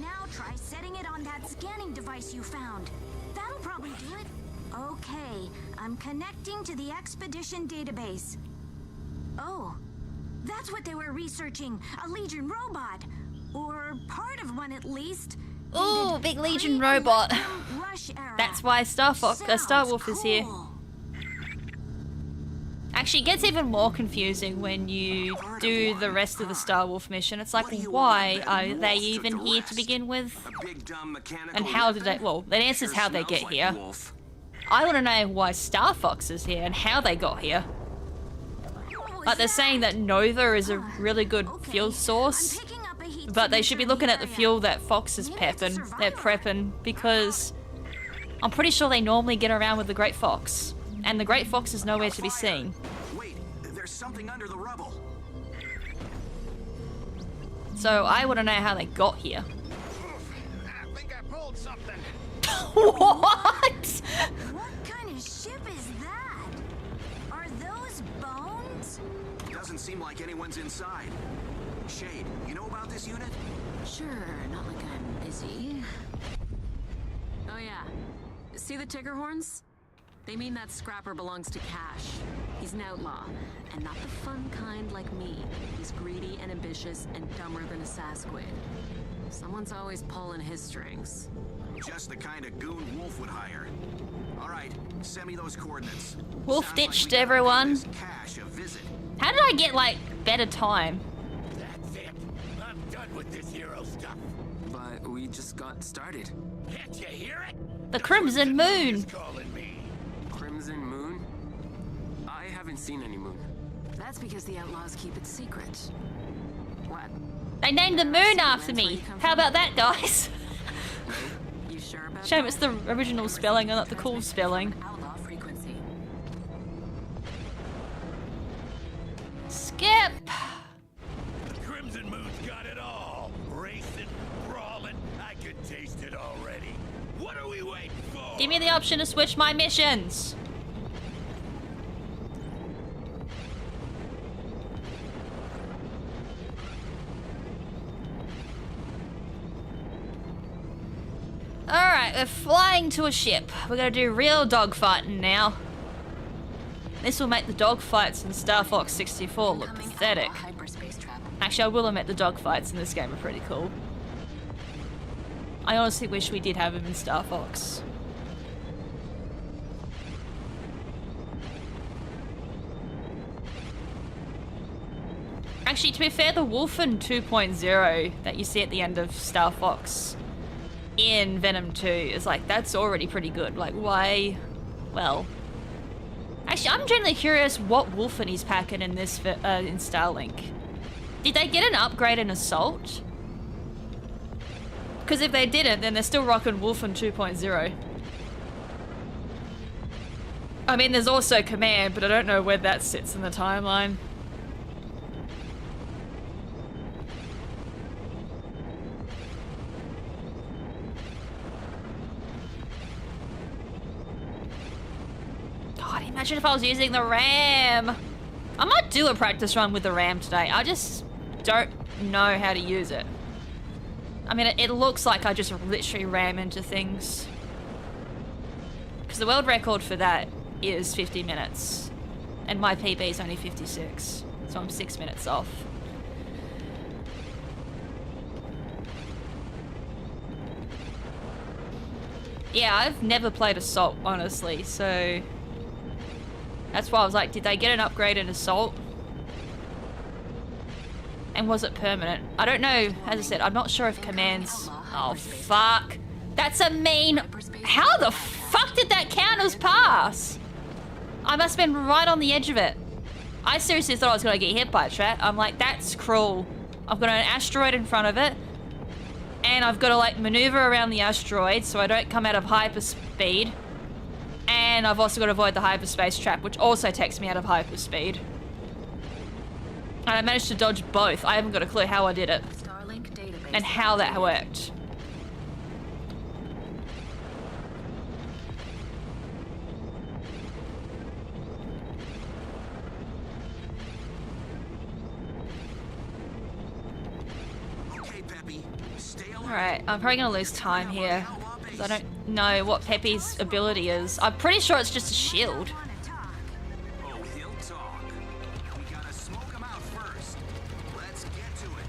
S14: Now try setting it on that scanning device you found. That'll probably do it. Okay, I'm connecting to the expedition database. Oh, that's what they were researching. A Legion robot. Or part of one at least.
S4: Ooh, big Legion robot.
S14: Rush era.
S4: That's why Starwolf is here.
S14: Cool.
S4: Actually, it gets even more confusing when you do the rest of the Star Wolf mission. It's like, why are they even here to begin with? And how did they... Well, that answers how they get here. I want to know why Star Fox is here and how they got here. Like, they're saying that Nova is a really good fuel source, but they should be looking at the fuel that Fox is prepping. They're prepping because I'm pretty sure they normally get around with the Great Fox. And the Great Fox is nowhere to be seen.
S15: Wait, there's something under the rubble.
S4: So I want to know how they got here.
S7: I think I pulled something.
S4: What?
S14: What kind of ship is that? Are those bones?
S15: Doesn't seem like anyone's inside. Shade, you know about this unit?
S8: Sure, not like I'm busy. Oh yeah. See the ticker horns? They mean that scrapper belongs to Cash. He's an outlaw, and not the fun kind like me. He's greedy and ambitious and dumber than a Sasquid. Someone's always pulling his strings.
S15: Just the kind of goon Wolf would hire. All right, send me those coordinates.
S4: Wolf ditched everyone.
S15: Cash a visit.
S4: How did I get, like, better time?
S7: That's it. I'm done with this hero stuff.
S11: But we just got started.
S7: Can't you hear it?
S4: The Crimson Moon.
S7: Calling me.
S11: Crimson Moon? I haven't seen any moon.
S5: That's because the outlaws keep it secret. What?
S4: They named the moon after me. How about that, guys?
S5: You sure about
S4: Shame it's the original spelling and not the cool spelling.
S5: outlaw frequency?
S4: Skip!
S7: The Crimson Moon's got it all. Racing, brawling. I could taste it already. What are we waiting for?
S4: Give me the option to switch my missions. Alright, we're flying to a ship. We're gonna do real dogfighting now. This will make the dogfights in Star Fox 64 look pathetic.
S5: Hyperspace trap.
S4: Actually, I will admit the dogfights in this game are pretty cool. I honestly wish we did have them in Star Fox. Actually, to be fair, the Wolfen 2.0 that you see at the end of Star Fox in Venom 2 is like, that's already pretty good. Like, why? Well, actually, I'm genuinely curious what Wolfen he's packing in this in Starlink. Did they get an upgrade in Assault? Because if they didn't, then they're still rocking Wolfen 2.0. I mean, there's also Command, but I don't know where that sits in the timeline. God, imagine if I was using the RAM. I might do a practice run with the RAM today. I just don't know how to use it. I mean, it looks like I just literally ram into things. Because the world record for that is 50 minutes. And my PB is only 56. So I'm 6 minutes off. Yeah, I've never played Assault, honestly, so... That's why I was like, did they get an upgrade in Assault? And was it permanent? I don't know, as I said, I'm not sure if Commands... Oh, fuck. That's a mean... How the fuck did that count as pass? I must have been right on the edge of it. I seriously thought I was going to get hit by a trap. I'm like, that's cruel. I've got an asteroid in front of it. And I've got to, like, maneuver around the asteroid so I don't come out of hyperspeed. And I've also got to avoid the hyperspace trap, which also takes me out of hyperspeed. And I managed to dodge both. I haven't got a clue how I did it.
S5: Starlink database.
S4: And how that worked. Alright, I'm probably gonna lose time here. Because I don't know what Peppy's ability is. I'm pretty sure it's just a shield.
S15: Oh, he'll talk. We gotta smoke him out first. Let's get to it.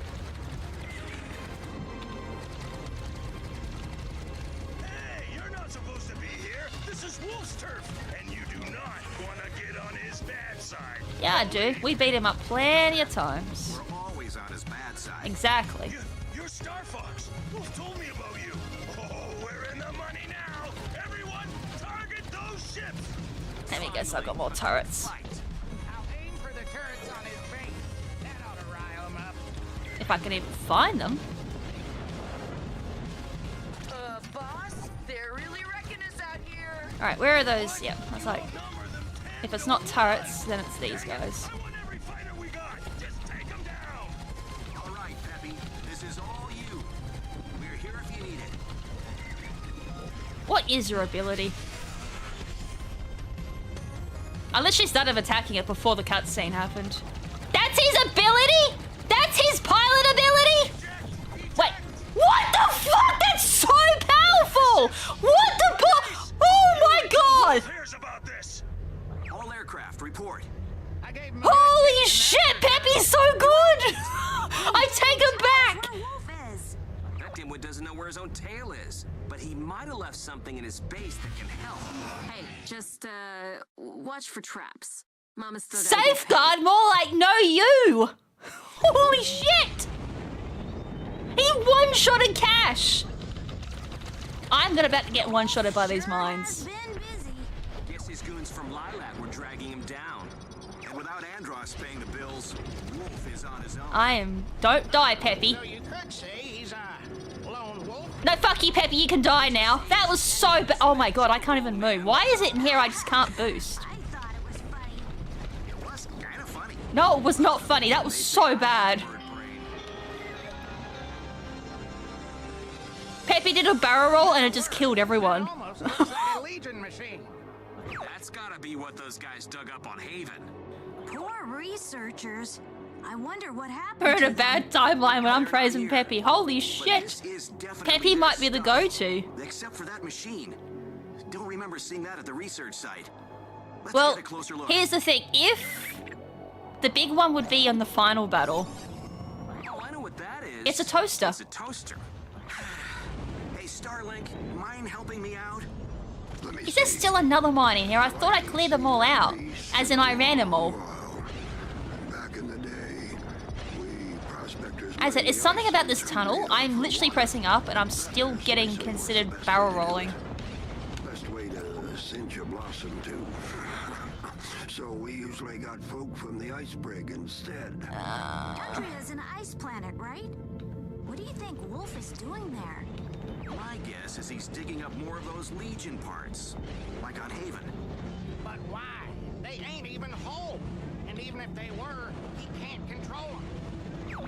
S7: Hey, you're not supposed to be here. This is Wolf's turf, and you do not want to get on his bad side.
S4: Yeah, I do. We beat him up plenty of times.
S15: We're always on his bad side.
S4: Exactly.
S10: You're Star Fox. Who told me about you? Oh, we're in the money now. Everyone, target those ships.
S4: Let me guess, I've got more turrets.
S7: I'll aim for the turrets on his base. That ought to rile him up.
S4: If I can even find them.
S8: Boss? They're really wrecking us out here.
S4: Alright, where are those? Yep, I was like, if it's not turrets, then it's these guys.
S15: All right, Peppy. This is all you. We're here if you need it.
S4: What is your ability? I literally started attacking it before the cutscene happened. That's his ability? That's his pilot ability? Wait, what the fuck? That's so powerful! What the oh my god!
S15: All aircraft, report.
S4: Holy shit, Peppy's so good! I take him back!
S15: That dimwit doesn't know where his own tail is, but he might have left something in his base that can help.
S8: Hey, just watch for traps. Mama's still got
S4: Safeguard? More like no you! Holy shit! He one-shotted Cash! I'm about to get one-shotted by these mines.
S15: Guess his goons from Lilac were dragging him down. And without Andros paying the bills, Wolf is on his own.
S4: Don't die, Peppy.
S7: So you could say he's a lone wolf.
S4: No, fuck you, Peppy, you can die now. That was so bad. Oh my god, I can't even move. Why is it in here I just can't boost?
S15: It was kind of funny.
S4: No, it was not funny. That was so bad. Peppy did a barrel roll and it just killed everyone.
S7: Almost looks like a Legion machine.
S15: That's gotta be what those guys dug up on Haven.
S14: Poor researchers. I wonder what happened.
S4: We're in
S14: to
S4: a bad timeline when I'm praising Peppy. Holy shit. Peppy might be the go-to.
S15: Except for that machine. Don't remember seeing that at the research site. Let's
S4: Well,
S15: get a closer look.
S4: here's the thing. If the big one would be on the final battle,
S15: Oh, I know what that is.
S4: it's a toaster.
S15: It's a toaster. Hey, Starlink, mind helping me out?
S4: Is there still another mine in here? I thought I cleared them all out. As in I ran them all.
S12: Back in the day, we prospectors.
S4: As it is something about this tunnel. I'm literally pressing up and I'm still getting considered barrel rolling.
S12: Best way to cinch a blossom too. So we usually got folk from the ice brig instead.
S14: Tundria is an ice planet, right? What do you think Wolf is doing there?
S15: My guess is he's digging up more of those Legion parts, like on Haven.
S7: But why? They ain't even whole. And even if they were, he can't control them.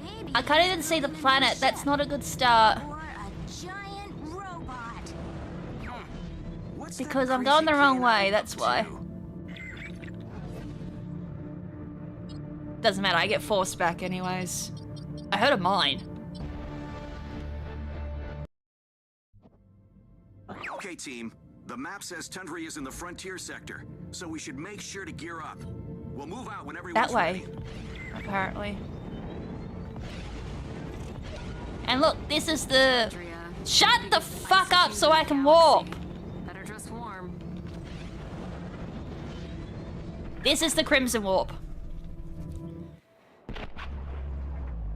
S14: Maybe
S4: I can't even see the planet. That's not a good start.
S14: or a giant robot.
S15: What's
S4: Because
S15: that
S4: I'm going the
S15: crazy
S4: wrong
S15: kid
S4: way,
S15: up
S4: that's why.
S15: to?
S4: Doesn't matter, I get forced back anyways. I heard a mine.
S15: Okay, team. The map says Tundra is in the frontier sector, so we should make sure to gear up. We'll move out when everyone's
S4: That way,
S15: ready.
S4: apparently. And look, this is the... Shut the fuck up so I can warp!
S8: Better dress warm.
S4: This is the KrimZen warp.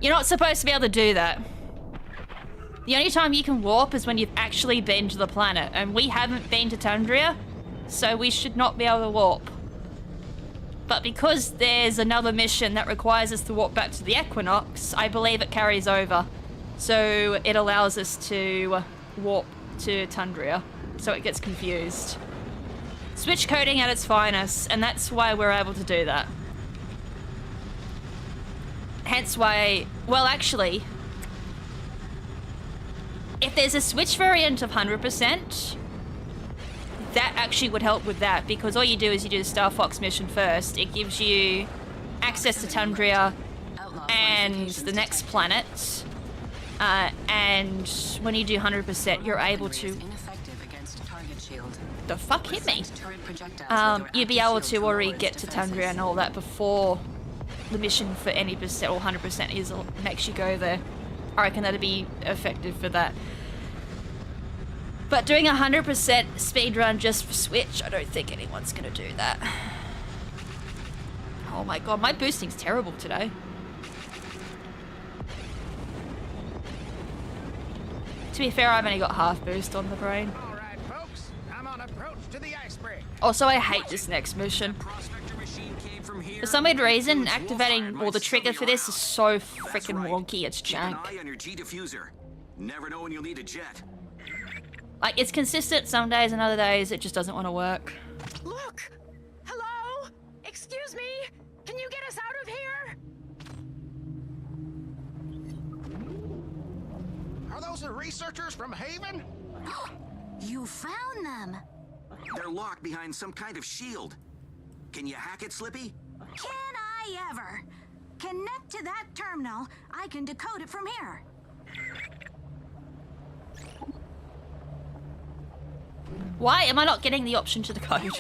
S4: You're not supposed to be able to do that. The only time you can warp is when you've actually been to the planet, and we haven't been to Tundra, so we should not be able to warp. But because there's another mission that requires us to warp back to the Equinox, I believe it carries over. So it allows us to warp to Tundra, so it gets confused. Switch coding at its finest, and that's why we're able to do that. Hence why, well actually, if there's a switch variant of 100%, that actually would help with that, because all you do is you do the Star Fox mission first. It gives you access to Tundra and the next planet, and when you do 100%, you're able to...
S8: Ineffective against target shield.
S4: The fuck hit me?
S8: Turret projectiles with their
S4: You'll be
S8: active
S4: able
S8: shield
S4: to already
S8: lowers
S4: get to
S8: defenses.
S4: Tundra and all that before the mission for any percent or 100% is makes you go there. I reckon that'd be effective for that. But doing 100% speedrun just for Switch, I don't think anyone's gonna do that. Oh my god, my boosting's terrible today. To be fair, I've only got half boost on the brain.
S7: Alright, folks, I'm on approach to the iceberg.
S4: Also, I hate this next mission. For some weird reason, activating the trigger for this is so freaking wonky, it's jank.
S15: Keep an eye on your G diffuser. Never know when you'll need a jet.
S4: Like, it's consistent some days and other days it just doesn't want to work.
S16: Look! Hello? Excuse me? Can you get us out of here?
S7: Are those the researchers from Haven?
S14: You found them.
S15: They're locked behind some kind of shield. Can you hack it, Slippy?
S14: Can I ever? Connect to that terminal. I can decode it from here.
S4: Why am I not getting the option to decode?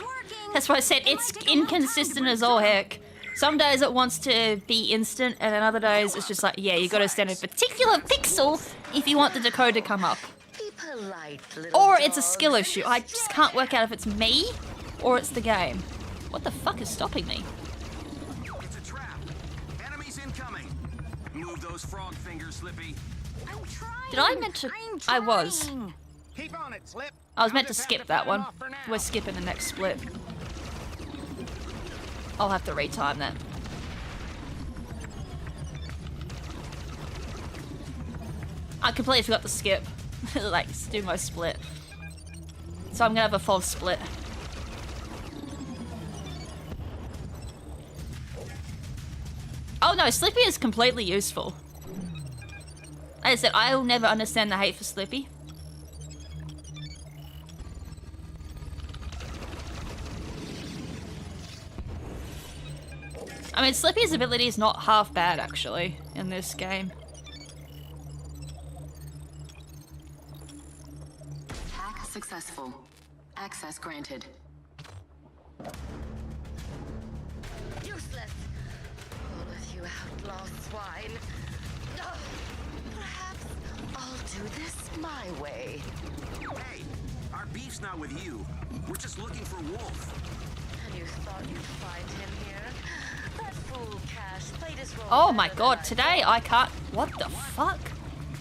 S4: That's why I said it's inconsistent as all heck. Some days it wants to be instant, and then other days it's just like, yeah, you gotta stand a particular pixel if you want the decode to come up. Or it's a skill issue. I just can't work out if it's me or it's the game. What the fuck is stopping me?
S15: It's a trap. Enemies incoming. Move those frog fingers, Slippy.
S4: Did I meant to? I was.
S7: Keep on it, Slip.
S4: I was meant to skip that one. We're skipping the next split. I'll have to retime that. I completely forgot to skip. Like, do my split. So I'm gonna have a false split. Oh no, Slippy is completely useful. Like I said, I'll never understand the hate for Slippy. I mean, Slippy's ability is not half bad, actually, in this game.
S5: Hack successful. Access granted.
S16: Useless. All of you outlaw swine. Oh, perhaps I'll do this my way.
S15: Hey, our beef's not with you. We're just looking for Wolf.
S16: And you thought you'd find him here? That fool Cash played his role.
S4: Oh my god, today I can't... What the fuck?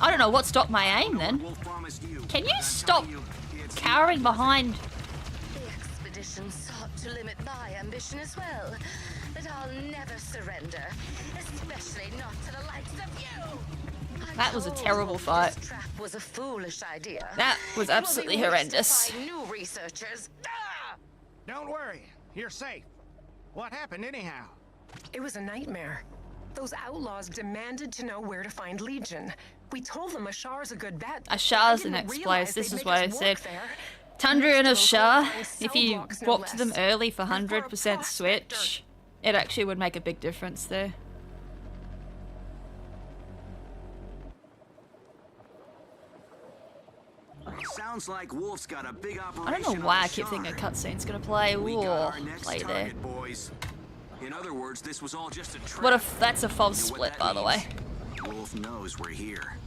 S4: I don't know what stopped my aim then. Can you stop cowering behind...
S16: The expedition sought to limit my ambition as well. But I'll never surrender. Especially not to the likes of you.
S4: That was a terrible fight.
S16: This trap was a foolish idea.
S4: That was absolutely horrendous.
S16: New researchers.
S7: Don't worry, you're safe. What happened anyhow?
S17: It was a nightmare. Those outlaws demanded to know where to find Legion. We told them Ashar's a good bet.
S4: Ashar's the next place. This is why I said Tundra and Ashar, if you walk to them early for 100% switch, it actually would make a big difference there.
S15: Sounds like Wolf's got a big operation.
S4: I don't know why I keep thinking a cutscene's gonna play. Ooh, play there.
S15: Boys. In other words, this was all just a trap.
S4: What if that's a false split, by the way?
S15: Wolf knows we're here.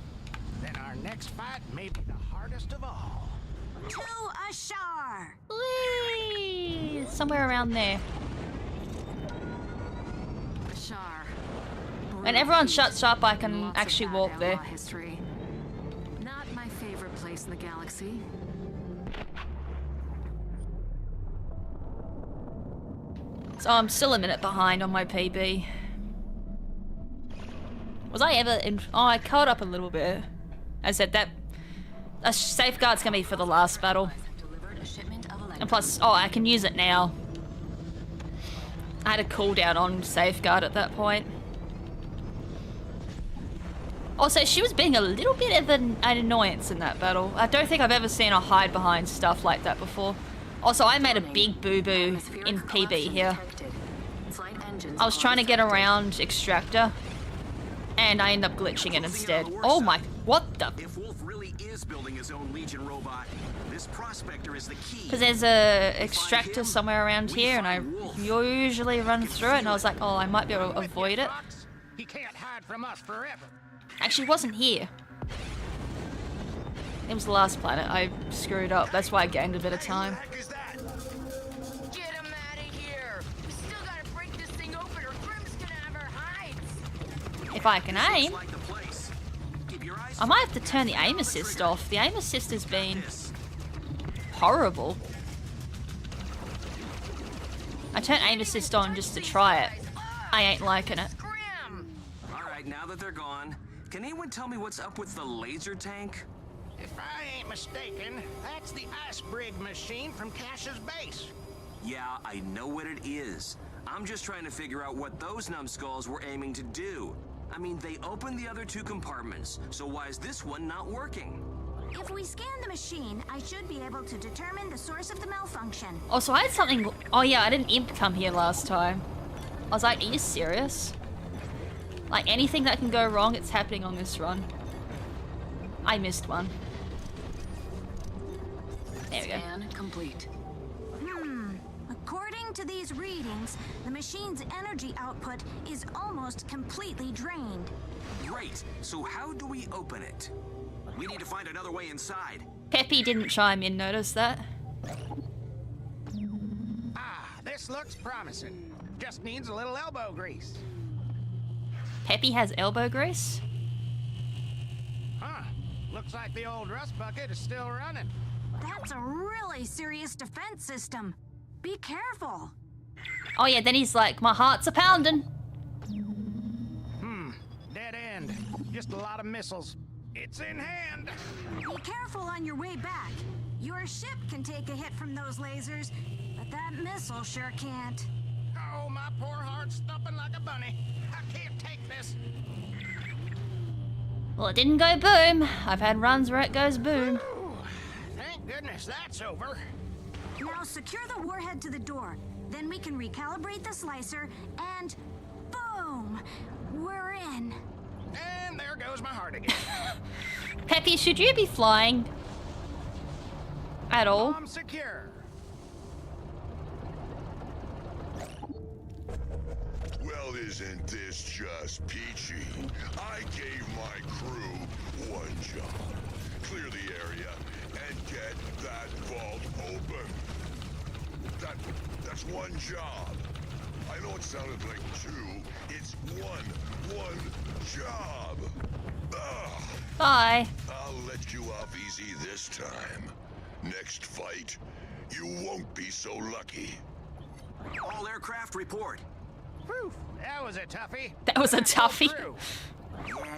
S7: Then our next fight may be the hardest of all.
S14: To Ashar.
S4: Whee! Somewhere around there.
S5: Ashar.
S4: When everyone shuts up, I can actually walk there.
S5: History. Not my favorite place in the galaxy.
S4: So I'm still a minute behind on my PB. Was I ever in... Oh, I caught up a little bit. I said that... A safeguard's gonna be for the last battle. And plus, oh, I can use it now. I had a cooldown on safeguard at that point. Also, she was being a little bit of an annoyance in that battle. I don't think I've ever seen her hide behind stuff like that before. Also, I made a big boo-boo in PB here. I was trying to get around Extractor, and I ended up glitching it instead. Oh my... What the...
S15: If Wolf really is building his own Legion robot, this prospector is the key.
S4: Because there's a Extractor somewhere around here, and I usually run through it, and I was like, oh, I might be able to avoid it.
S7: He can't hide from us forever.
S4: Actually, it wasn't here. It was the last planet. I screwed up. That's why I gained a bit of time.
S16: Get him out of here. We still gotta break this thing open or
S4: If I can aim. I might have to turn the aim assist off. The aim assist has been horrible. I turned aim assist on just to try it. I ain't liking it.
S15: Alright, now that they're gone, can anyone tell me what's up with the laser tank?
S7: If I ain't mistaken, that's the ice brig machine from Cash's base.
S15: Yeah, I know what it is. I'm just trying to figure out what those numbskulls were aiming to do. I mean, they opened the other two compartments, so why is this one not working?
S14: If we scan the machine, I should be able to determine the source of the malfunction.
S4: Oh, so I had something... Oh yeah, I didn't imp come here last time. I was like, are you serious? Like, anything that can go wrong, it's happening on this run. I missed one. There we go.
S8: Scan complete.
S14: According to these readings, the machine's energy output is almost completely drained.
S15: Great, so how do we open it? We need to find another way inside.
S4: Peppy didn't chime in, notice that?
S7: Ah, this looks promising. Just needs a little elbow grease.
S4: Peppy has elbow grease?
S7: Huh. Looks like the old rust bucket is still running.
S14: That's a really serious defense system. Be careful.
S4: Oh yeah, then he's like, my heart's a pounding.
S7: Dead end. Just a lot of missiles. It's in hand.
S14: Be careful on your way back. Your ship can take a hit from those lasers, but that missile sure can't.
S7: Oh, my poor heart's thumping like a bunny. I can't take this.
S4: Well, it didn't go boom. I've had runs where it goes boom.
S7: Ooh, thank goodness that's over.
S14: Now secure the warhead to the door. Then we can recalibrate the slicer and boom! We're in.
S7: And there goes my heart again.
S4: Peppy, should you be flying? At all?
S7: I'm secure.
S2: Well, isn't this just peachy? I gave my crew one job. Clear the area and get that vault open. That's one job. I know it sounded like two. It's one job. Ugh.
S4: Bye.
S2: I'll let you off easy this time. Next fight, you won't be so lucky.
S15: All aircraft report.
S7: Whew, that was a toughie.
S4: That was a toughie.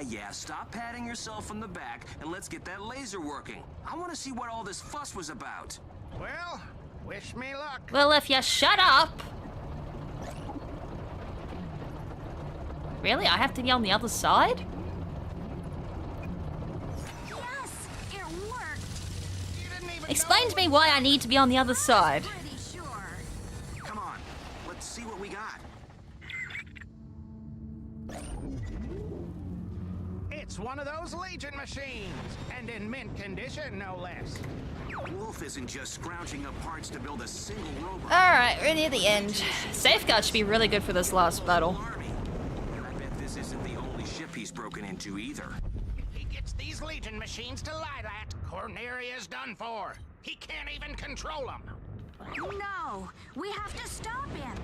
S15: Yeah, stop patting yourself on the back and let's get that laser working. I want to see what all this fuss was about.
S7: Well, wish me luck.
S4: Well, if you shut up. Really? I have to be on the other side?
S14: Yes, it worked.
S4: Explain to me why I need to be on the other side.
S14: Pretty sure.
S15: Come on, let's see what we got.
S7: It's one of those Legion machines, and in mint condition, no less.
S15: Wolf isn't just scrounging up parts to build a single robot.
S4: Alright, we're near the end. Safeguard should be really good for this last battle.
S15: And I bet this isn't the only ship he's broken into either.
S7: If he gets these Legion machines to Lilat, Corneria's done for. He can't even control them.
S14: No, we have to stop him.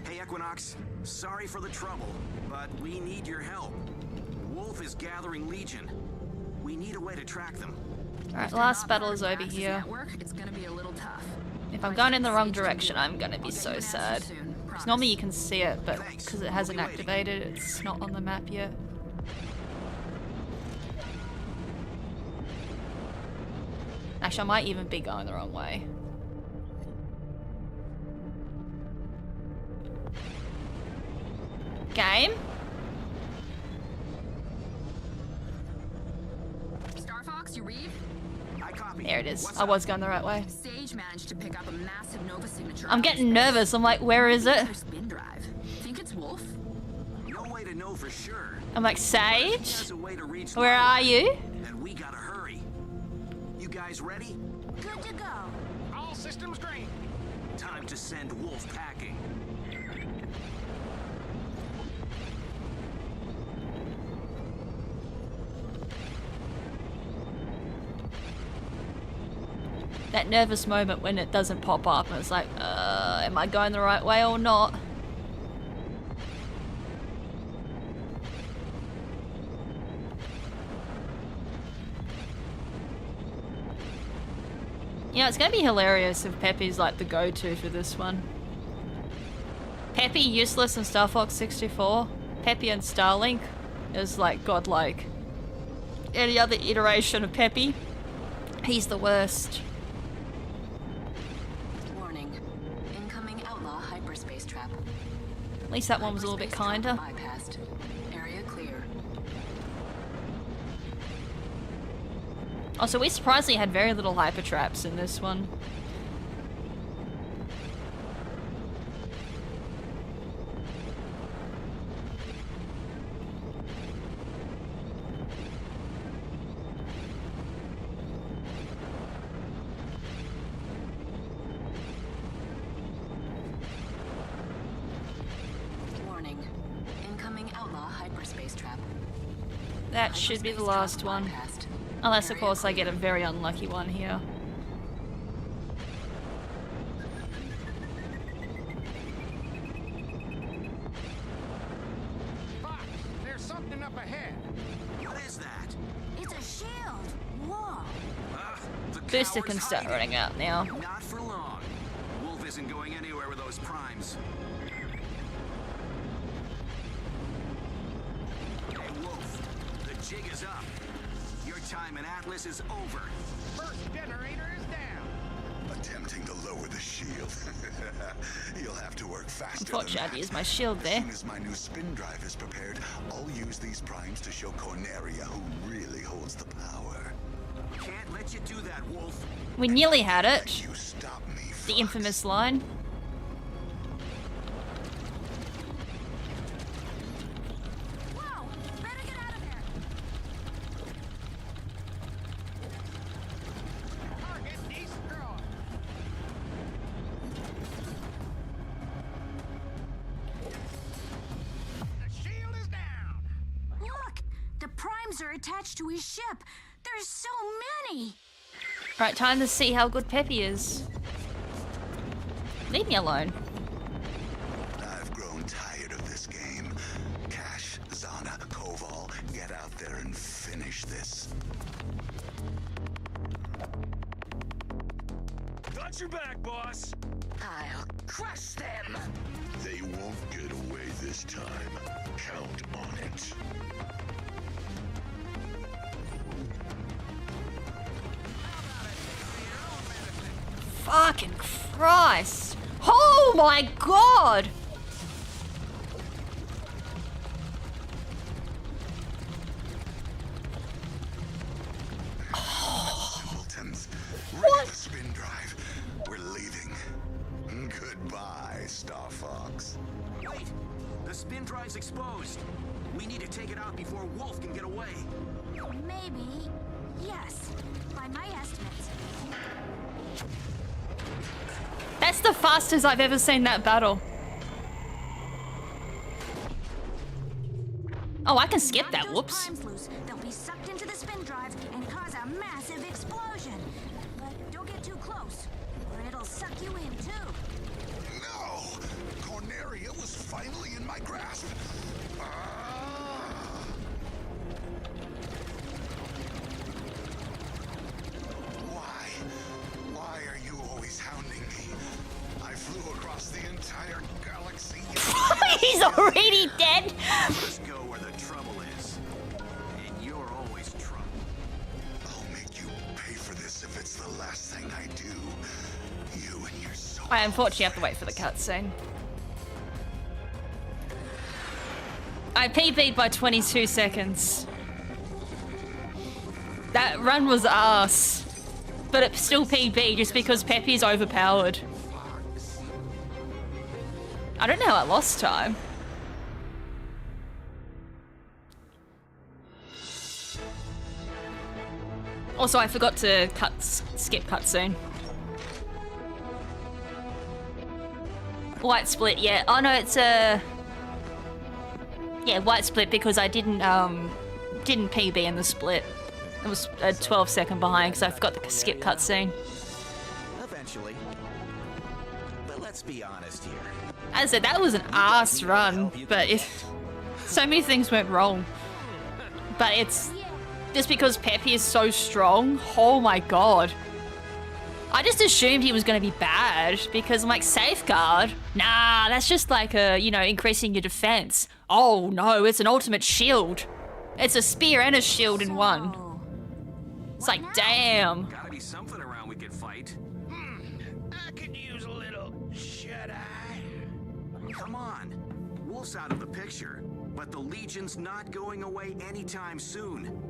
S15: Hey, Equinox, sorry for the trouble, but we need your help. Wolf is gathering Legion. We need a way to track them.
S4: Alright, last battle is over here.
S13: Network, it's gonna be a little tough.
S4: If I'm going in the wrong direction, I'm gonna be so sad. Because normally you can see it, but because it hasn't activated, it's not on the map yet. Actually, I might even be going the wrong way. Game?
S13: Star Fox, you read?
S15: I copy.
S4: There it is. I was going the right way.
S13: Sage managed to pick up a massive Nova signature.
S4: I'm getting nervous. I'm like, where is it?
S13: Spin drive. Think it's Wolf?
S15: No way to know for sure.
S4: I'm like, Sage?
S15: Has a way to reach
S4: Where are you?
S15: And we gotta hurry. You guys ready?
S14: Good to go.
S7: All systems green.
S15: Time to send Wolf packing.
S4: That nervous moment when it doesn't pop up and it's like, am I going the right way or not? Yeah, it's gonna be hilarious if Peppy's like the go-to for this one. Peppy, useless, and Star Fox 64. Peppy and Starlink is like godlike. Any other iteration of Peppy, he's the worst.
S8: Warning. Incoming outlaw hyperspace trap.
S4: At least that one was a little bit kinder.
S8: Bypassed. Area clear.
S4: Also, we surprisingly had very little hyper traps in this one.
S8: Warning. Incoming outlaw hyperspace trap.
S4: That should be the last one. Unless, of course, I get a very unlucky one here.
S7: Fox, there's something up ahead.
S15: What is that?
S14: It's a shield. Whoa.
S15: The
S4: Booster
S15: coward's
S4: can start
S15: hiding.
S4: running out now.
S15: Not for long. Wolf isn't going anywhere with those primes. Hey, Wolf, the jig is up. Your time in Atlas is over.
S7: First generator is down.
S2: Attempting to lower the shield. You'll have to work faster than
S4: Unfortunately, I had to
S2: that.
S4: use my shield there.
S2: As soon as my new spin drive is prepared, I'll use these primes to show Corneria who really holds the power.
S15: Can't let you do that, Wolf.
S4: We nearly had it.
S2: You stop me,
S4: The infamous line.
S14: Whoa! Better get out of there.
S7: Target destroyed. The shield is down.
S14: Look! The primes are attached to his ship. There's so many.
S4: Right, time to see how good Peppy is. Leave me alone.
S2: I've grown tired of this game. Cash, Zana, Koval, get out there and finish this.
S18: Got your back, boss.
S16: I'll crush them.
S2: They won't get away this time. Count on it.
S4: Fucking Christ. Oh my god!
S2: Simpletons. Ready the spin drive. We're leaving. Goodbye, Star Fox.
S15: Wait! The spin drive's exposed. We need to take it out before Wolf can get away.
S14: Maybe. Yes. By my estimates.
S4: That's the fastest I've ever seen that battle. Oh, I can skip that, whoops.
S14: Primes loose. They'll be sucked into the spin drive and cause a massive explosion. But don't get too close, or it'll suck you in too.
S2: No! Corneria was finally in my grasp. Why are you always hounding me? I flew across the entire galaxy.
S4: He's already dead.
S15: Just go where the trouble is. And you're always trouble.
S2: I'll make you pay for this if it's the last thing I do. You and your soul.
S4: I unfortunately have to wait for the cutscene. I PB'd by 22 seconds. That run was arse. But it's still PB just because Peppy's overpowered. I don't know how I lost time. Also, I forgot to skip cutscene. White split, yeah. Oh no, it's a... Yeah, white split because I didn't PB in the split. It was a 12-second behind because I forgot to skip cutscene.
S19: Eventually. But let's be honest here.
S4: As I said, that was an ass run, but so many things went wrong. But it's just because Peppy is so strong. Oh my god. I just assumed he was going to be bad because I'm like, safeguard? Nah, that's just like a, you know, increasing your defense. Oh no, it's an ultimate shield. It's a spear and a shield in one. It's like, damn.
S15: Gotta be something around we could fight.
S7: I could use a little shut-eye.
S15: Come on. Wolf's out of the picture, but the Legion's not going away anytime soon.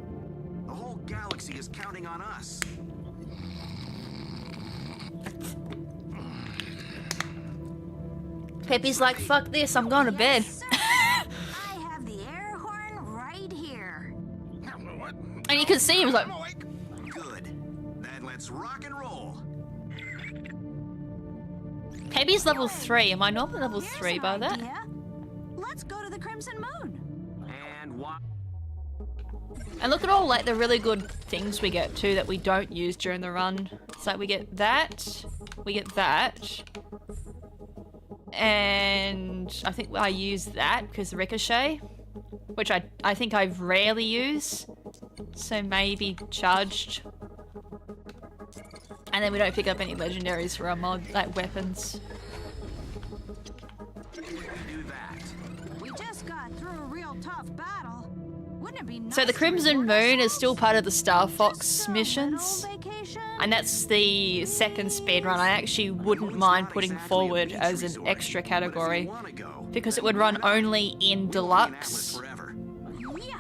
S15: The whole galaxy is counting on us.
S4: Peppy's like, fuck this, I'm going to bed.
S14: I have the air horn right here.
S4: And you can see him like,
S15: Good. Then let's rock and roll.
S4: Peppy's level 3. Am I not level 3 by that?
S14: Let's go to the Crimson Moon.
S15: And what?
S4: And look at all like the really good things we get too that we don't use during the run. It's like we get that, and I think I use that because ricochet, which I think I rarely use, so maybe charged. And then we don't pick up any legendaries for our mod, like weapons.
S14: We just got through a real tough battle. Wouldn't it be nice
S4: So the Crimson Moon is still part of the Star Fox missions, and that's the second speedrun I actually wouldn't mind putting forward as an extra category, because it would run only in Deluxe,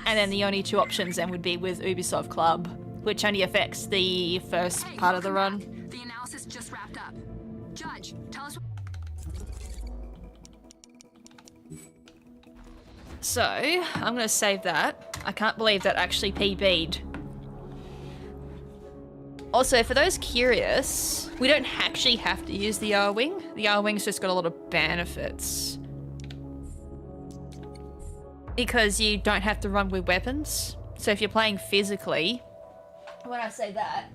S4: and then the only two options then would be with Ubisoft Club, which only affects the first part of the run.
S13: The analysis just wrapped up. Judge, tell us.
S4: So, I'm going to save that. I can't believe that actually PB'd. Also, for those curious, we don't actually have to use the R-Wing. The R-Wing's just got a lot of benefits. Because you don't have to run with weapons. So if you're playing physically... When I say that...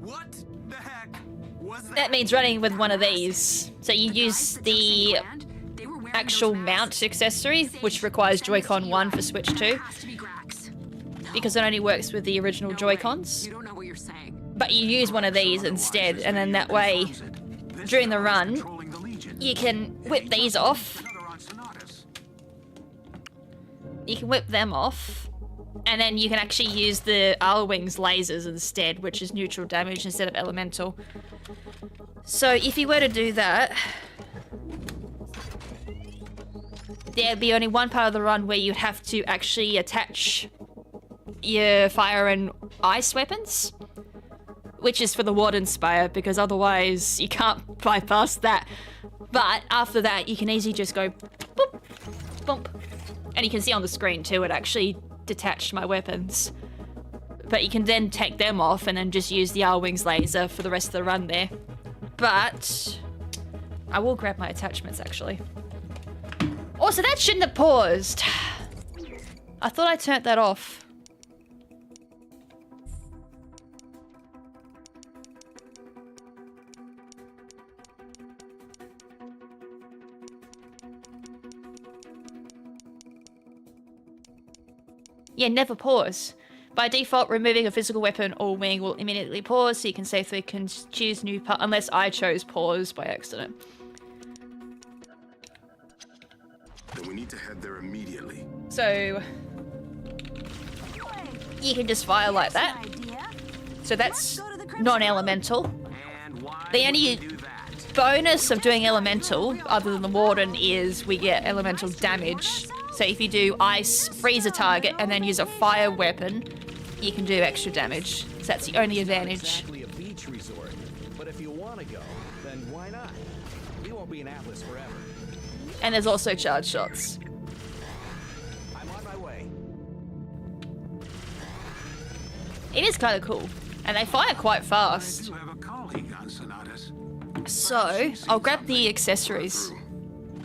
S15: What the heck was that?
S4: That means running with one of these. So you use the actual mount accessory, which requires Joy-Con 1 for Switch 2. Because it only works with the original Joy-Cons.
S8: You don't know what you're saying.
S4: But you use one of these instead, and then that way, during the run, you can whip these off. You can whip them off, and then you can actually use the R-Wing's lasers instead, which is neutral damage instead of elemental. So if you were to do that, there'd be only one part of the run where you'd have to actually attach your fire and ice weapons, which is for the Warden Spire, because otherwise you can't bypass that. But after that, you can easily just go boop, bump. And you can see on the screen too, it actually detached my weapons. But you can then take them off and then just use the R-Wing's laser for the rest of the run there. But I will grab my attachments actually. Also, that shouldn't have paused. I thought I turned that off. Yeah, never pause. By default, removing a physical weapon or wing will immediately pause, so you can safely choose new part, unless I chose pause by accident.
S2: Then we need to head there immediately.
S4: So you can just fire like that. So that's non-elemental. The only bonus of doing elemental, other than the Warden, is we get elemental damage. So if you do ice, freeze a target, and then use a fire weapon, you can do extra damage. So that's the only advantage.
S19: Exactly a beach resort, but if you want to go, then why not? We won't be in Atlas forever.
S4: And there's also charge shots.
S19: I'm on my way.
S4: It is kind of cool, and they fire quite fast. So I'll grab the accessories.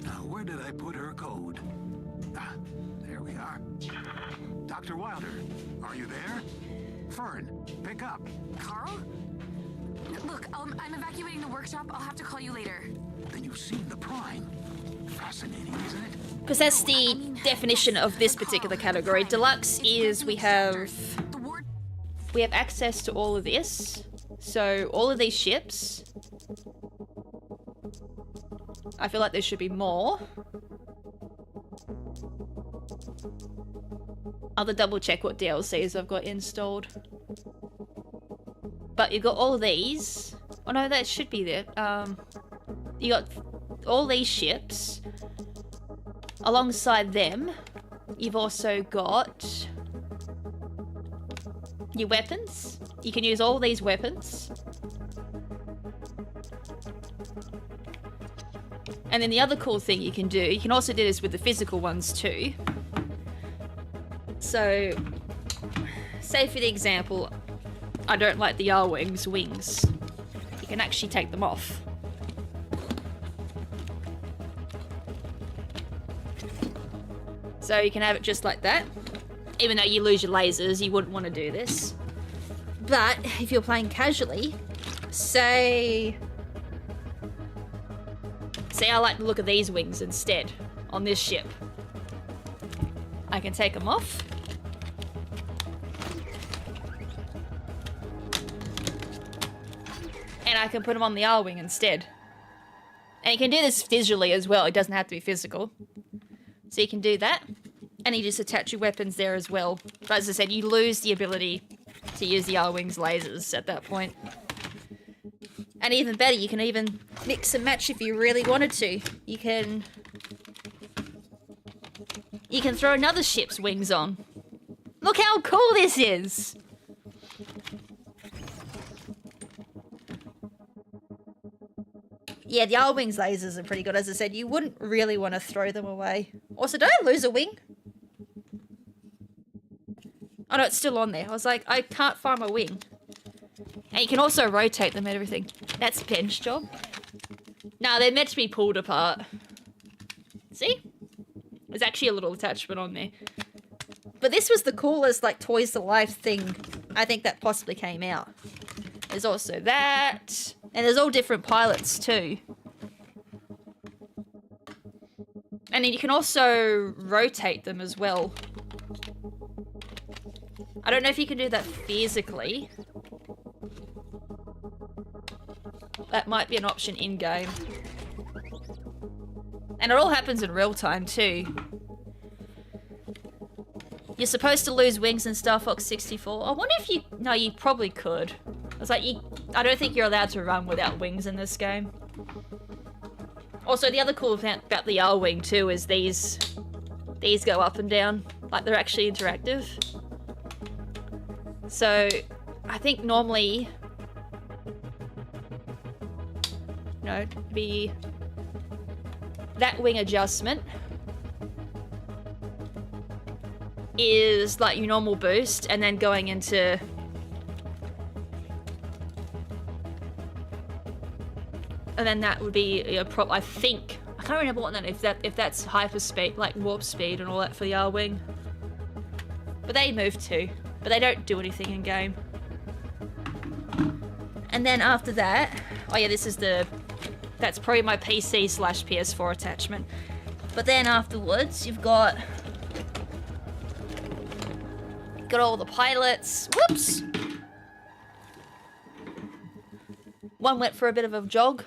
S6: Now, where did I put her code? Ah, there we are. Dr. Wilder, are you there? Fern, pick up.
S13: Carl? Look, I'm evacuating the workshop. I'll have to call you later.
S6: Then you've seen the Prime. Fascinating, isn't it?
S4: Because that's the definition of this particular category. Deluxe is we have we have access to all of this. So all of these ships. I feel like there should be more. I'll double check what DLCs I've got installed. But you've got all these. Oh no, that should be there. You got all these ships. Alongside them, you've also got your weapons. You can use all these weapons. And then the other cool thing you can do, you can also do this with the physical ones too. So, say for the example, I don't like the R-Wings wings. You can actually take them off. So you can have it just like that. Even though you lose your lasers, you wouldn't want to do this. But if you're playing casually, say I like the look of these wings instead on this ship. I can take them off. And I can put them on the R-Wing instead. And you can do this digitally as well, it doesn't have to be physical. So you can do that, and you just attach your weapons there as well. But as I said, you lose the ability to use the R-Wing's lasers at that point. And even better, you can even mix and match if you really wanted to. You can throw another ship's wings on. Look how cool this is! Yeah, the R-Wing's lasers are pretty good. As I said, you wouldn't really want to throw them away. Also, did I lose a wing? Oh no, it's still on there. I was like, I can't find my wing. And you can also rotate them and everything. That's Ben's job. No, they're meant to be pulled apart. See? There's actually a little attachment on there. But this was the coolest, like, Toys to Life thing I think that possibly came out. There's also that. And there's all different pilots too. And then you can also rotate them as well. I don't know if you can do that physically. That might be an option in-game. And it all happens in real time too. You're supposed to lose wings in Star Fox 64. I wonder if you... No, you probably could. I was like, I don't think you're allowed to run without wings in this game. Also, the other cool thing about the R-Wing too is these go up and down. Like, they're actually interactive. So, I think normally... No, it'd be... That wing adjustment is like your normal boost, and then going into... And then that would be a prop. I think I can't remember what that if that's hyperspeed, like warp speed and all that for the R-Wing. But they move too. But they don't do anything in game. And then after that, oh yeah, this is that's probably my PC/PS4 attachment. But then afterwards, you've got all the pilots. Whoops. One went for a bit of a jog.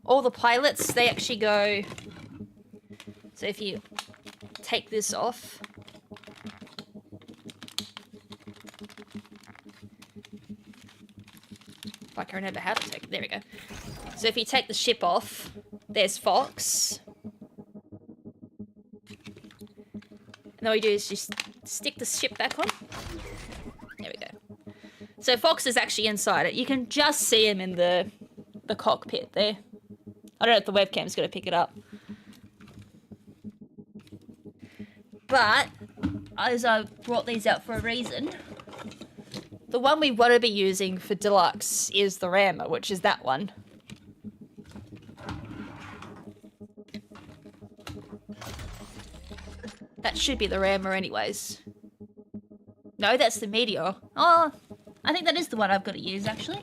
S4: All the pilots, they actually go... So if you take this off... If I can remember how to take it. There we go. So if you take the ship off, there's Fox. And all you do is just stick the ship back on. There we go. So Fox is actually inside it. You can just see him in the cockpit there. I don't know if the webcam's going to pick it up. But, as I brought these out for a reason, the one we want to be using for Deluxe is the rammer, which is that one. That should be the rammer anyways. No, that's the Meteor. Oh, I think that is the one I've got to use, actually.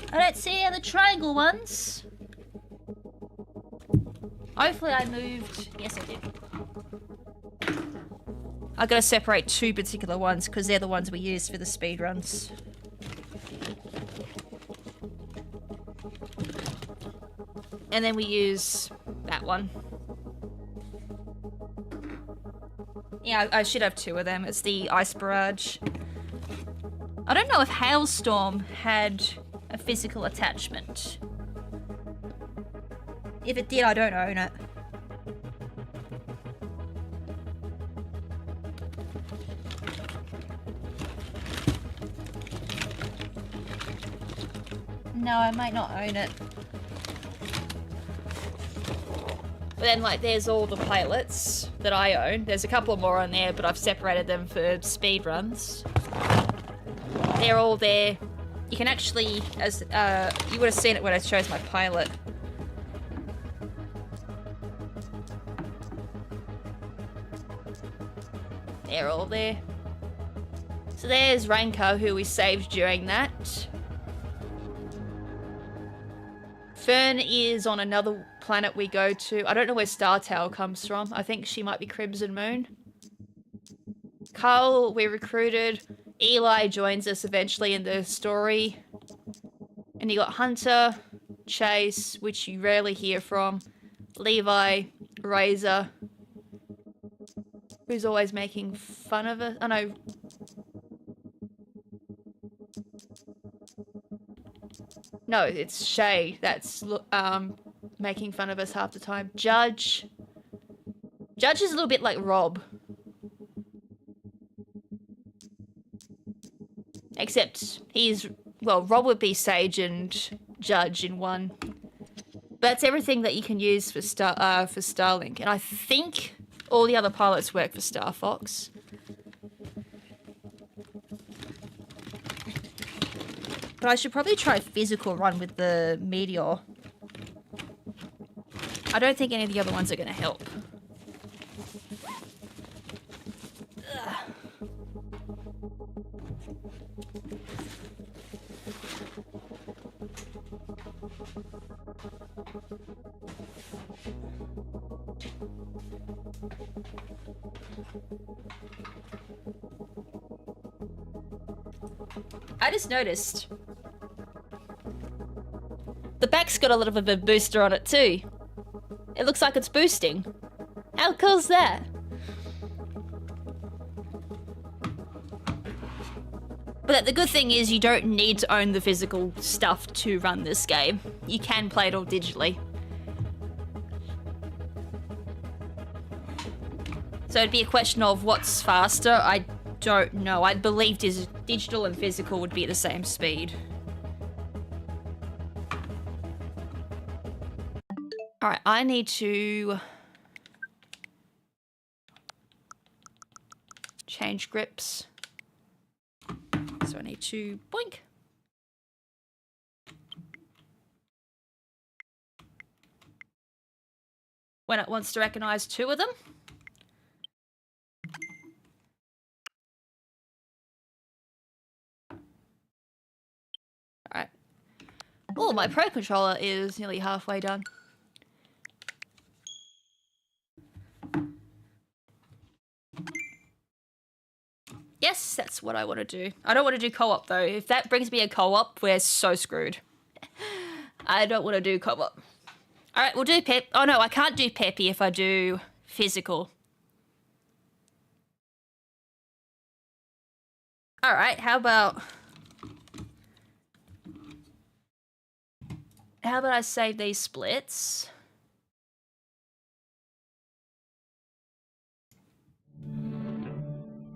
S4: I don't see any of the triangle ones. Hopefully I moved... Yes, I did. I gotta separate two particular ones because they're the ones we use for the speedruns. And then we use that one. Yeah, I should have two of them. It's the Ice Barrage. I don't know if Hailstorm had a physical attachment. If it did, I don't own it. No, I might not own it. But then, like, there's all the pilots that I own. There's a couple more on there, but I've separated them for speedruns. They're all there. You can actually, as you would have seen it when I chose my pilot. They're all there. So there's Ranko, who we saved during that. Fern is on another planet we go to. I don't know where Star Tower comes from. I think she might be Crimson Moon. Carl, we recruited. Eli joins us eventually in the story. And you got Hunter, Chase, which you rarely hear from. Levi, Razor, who's always making fun of us. I know. No, it's Shay that's making fun of us half the time. Judge. Judge is a little bit like Rob. Except he's, well, Rob would be Sage and Judge in one. But that's everything that you can use for Starlink. And I think all the other pilots work for Star Fox. But I should probably try a physical run with the Meteor. I don't think any of the other ones are going to help. Ugh. I just noticed the back's got a little bit of a booster on it too. It looks like it's boosting. How cool's that? But the good thing is you don't need to own the physical stuff to run this game. You can play it all digitally. So it'd be a question of what's faster. I don't know. I believe digital and physical would be at the same speed. Alright, I need to change grips. So I need to boink. When it wants to recognize two of them. Alright. Oh, my Pro Controller is nearly halfway done. Yes, that's what I want to do. I don't want to do co-op though. If that brings me a co-op, we're so screwed. I don't want to do co-op. Alright, we'll do Pep. Oh no, I can't do Peppy if I do physical. Alright, how about I save these splits?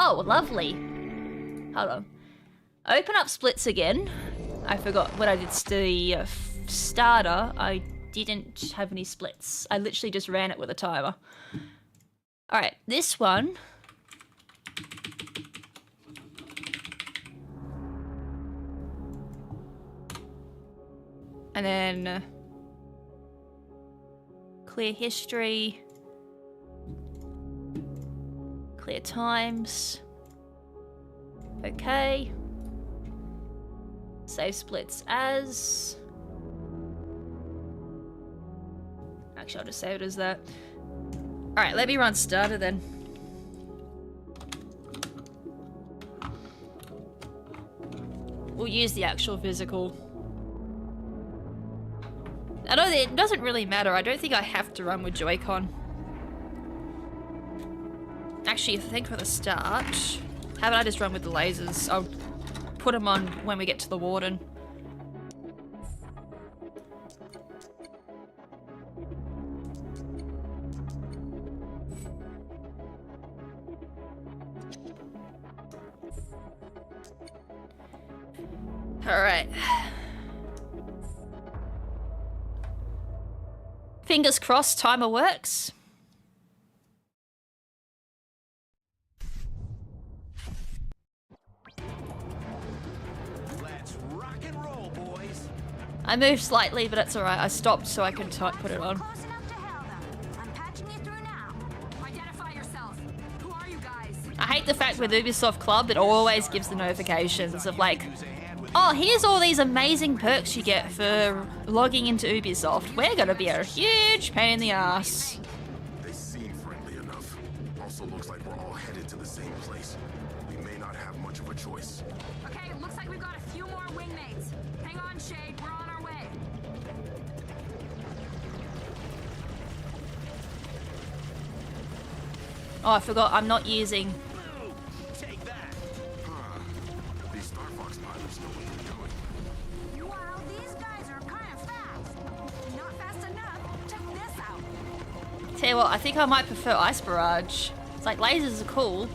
S4: Oh, lovely. Hold on. Open up splits again. I forgot when I did the starter, I didn't have any splits. I literally just ran it with a timer. Alright, this one. And then clear history. Clear times. Okay. Save splits as. Actually, I'll just save it as that. Alright, let me run starter then. we'll use the actual physical. I know it doesn't really matter. I don't think I have to run with Joy-Con. Actually, I think for the start, how about I just run with the lasers? I'll put them on when we get to the Warden. Alright. Fingers crossed timer works.
S19: Let's rock and roll, boys.
S4: I moved slightly, but that's alright. I stopped so I can put it on.
S13: Identify yourself. Who are you guys?
S4: I hate the fact with Ubisoft Club, it always gives the notifications of like, oh, here's all these amazing perks you get for logging into Ubisoft. We're gonna be a huge pain in the ass.
S2: They seem friendly enough. Also looks like we're all headed to the same place. We may not have much of a choice.
S13: Okay, looks like we've got a few more wingmates. Hang on, Shade. We're on our way.
S4: Oh, I forgot, I'm not using...
S2: These Star Fox pilots know what they're doing.
S14: Wow, these guys are kind of fast. Not fast enough. Check this out.
S4: Tell you what, I think I might prefer Ice Barrage. It's like, lasers are cool.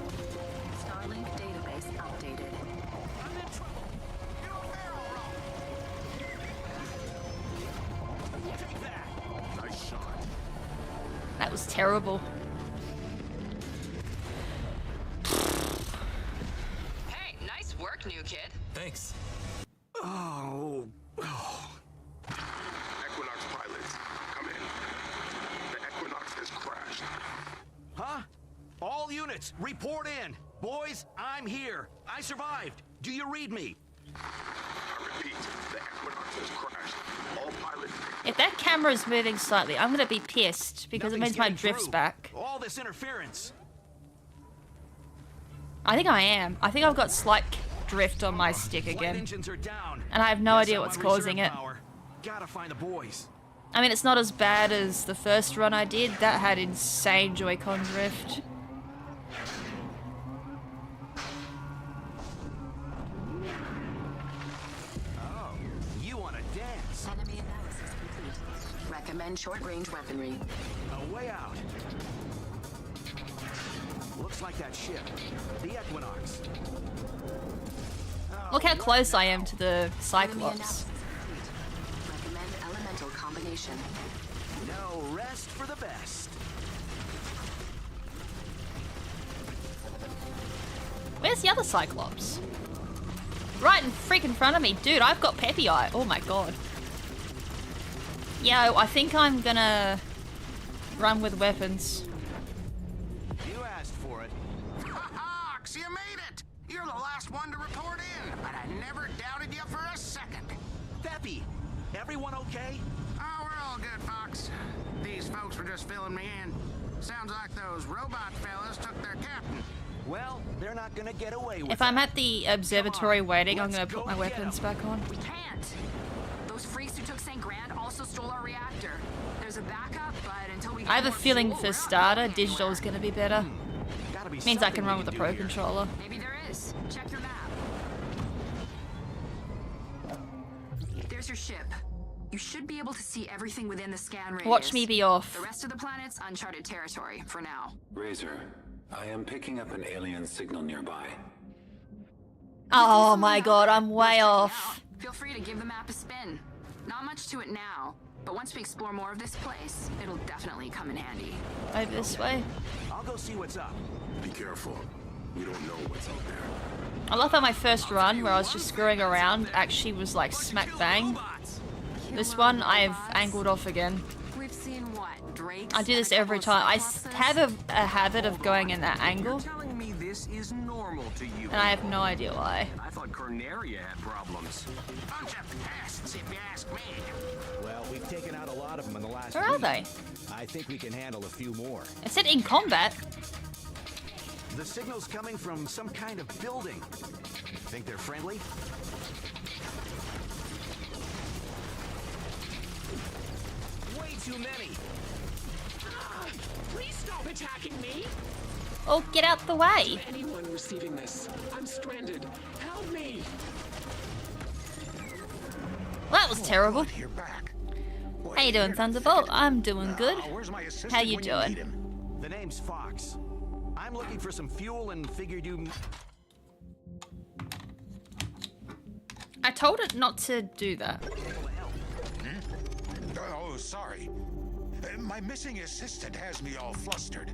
S8: Starlink database updated.
S2: Nice shot.
S4: That was terrible.
S20: Hey, nice work, new kid.
S11: Thanks.
S2: Oh. Equinox pilots, come in. The Equinox has crashed.
S19: Huh? All units, report in. Boys, I'm here. I survived. Do you read me?
S2: I repeat, the Equinox has crashed. All pilots...
S4: If that camera is moving slightly, I'm gonna be pissed because it means my
S19: Nothing's
S4: drift's
S19: getting
S4: back.
S19: through. All this interference.
S4: I think I am. I think I've got slight drift on my stick
S19: Flight
S4: again.
S19: engines are down.
S4: And I have no
S19: Guess
S4: idea
S19: I'm
S4: what's
S19: on
S4: causing
S19: reserve
S4: it.
S19: power. Gotta find the boys.
S4: I mean, it's not as bad as the first run I did. That had insane Joy-Con drift.
S19: Oh, you wanna dance?
S8: Enemy analysis complete. Recommend short-range weaponry.
S19: A way out. Looks like that ship. The Equinox.
S4: Look how close I am to the
S8: Enemy
S4: Cyclops.
S8: analysis complete. Recommend elemental combination.
S19: No rest for the best.
S4: Where's the other Cyclops? Right in freaking front of me. Dude, I've got Peppy Eye. Oh my god. Yo, I think I'm gonna run with weapons.
S19: You asked for it.
S7: Ox, you made it! You're the last one to report in, but I never doubted you for a second.
S19: Peppy, everyone okay?
S7: Oh, we're all good, Fox. These folks were just filling me in. Sounds like those robot fellas took their captain.
S19: Well, they're not gonna get away with
S4: If I'm at the observatory waiting, I'm gonna put my weapons back on.
S13: We can't. Those freaks who took St. Grand also stole our reactor. There's a backup, but until we
S4: I have a
S13: more
S4: feeling
S13: fuel,
S4: for
S13: we're not
S4: starter,
S13: going
S4: digital is gonna be better.
S19: Gotta be
S4: Means I can
S19: something
S4: run
S19: we
S4: with the
S19: do
S4: Pro
S19: here.
S4: Controller.
S13: Maybe there is. Check your map. There's your ship. You should be able to see everything within the scan radius.
S4: Watch me be off.
S13: The rest of the planet's uncharted territory for now.
S9: Razor, I am picking up an alien signal nearby.
S4: Oh my god, I'm way off.
S13: Feel free to give the map a spin. Not much to it now, but once we explore more of this place, it'll definitely come in handy.
S4: Over this way.
S19: I'll go see what's up.
S2: Be careful. We don't know what's out there.
S4: I love how my first run, where I was just screwing around, actually was like smack bang. This one, I've angled off again.
S8: We've seen what? Drake?
S4: I do this every time. I have a habit of going in that angle,
S15: Telling me this is normal to you.
S4: and I have no idea why.
S15: I thought Corneria had problems.
S7: Bunch of pests, if you ask me.
S19: Well, we've taken out a lot of them in the last
S4: Where are
S19: week.
S4: they?
S19: I think we can handle a few more.
S4: It said in combat.
S19: The signal's coming from some kind of building. Think they're friendly? too many.
S17: Please stop attacking me.
S1: Oh, get out the way.
S17: Anyone receiving this? I'm stranded. Help me.
S1: Well, that was terrible.
S10: You're back.
S1: How you doing, Thunderbolt? I'm doing good.
S10: Where's my assistant
S1: How you
S10: when you need
S1: doing?
S10: him?
S19: The name's Fox. I'm looking for some fuel and figured you...
S4: I told it not to do that.
S10: Oh, sorry. My missing assistant has me all flustered.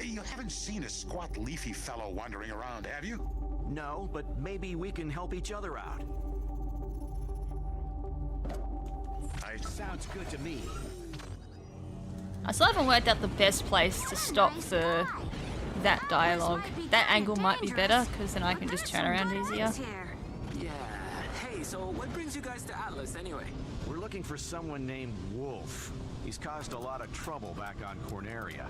S10: You haven't seen a squat, leafy fellow wandering around, have you?
S19: No, but maybe we can help each other out. Sounds good to me.
S4: I still haven't worked out the best place to stop for that dialogue. That angle might be better, because then I can just turn around easier.
S11: Yeah. Hey, so what brings you guys to Atlas anyway?
S19: We're looking for someone named Wolf. He's caused a lot of trouble back on Corneria.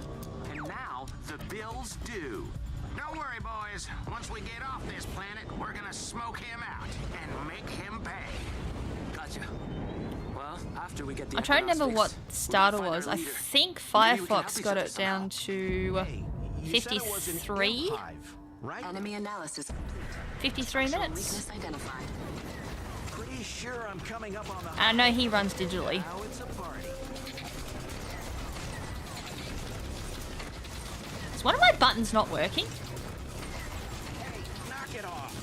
S11: And now the bill's due.
S7: Don't worry, boys. Once we get off this planet, we're gonna smoke him out and make him pay.
S11: Gotcha. Well, after we get the
S4: I'm trying to remember what
S11: fixed,
S4: starter
S11: we'll find
S4: was.
S11: our
S4: I
S11: leader.
S4: think
S11: Maybe we can help
S4: Firefox
S11: each
S4: got
S11: other
S4: it down to
S19: You said it was an
S4: 53.
S19: archive, right?
S8: Enemy analysis.
S4: 53 minutes.
S8: Weakness identified.
S19: Pretty sure I'm coming up on the...
S4: I know he runs digitally.
S19: Now it's a party.
S4: Is one of my buttons not working?
S19: Hey, knock it off.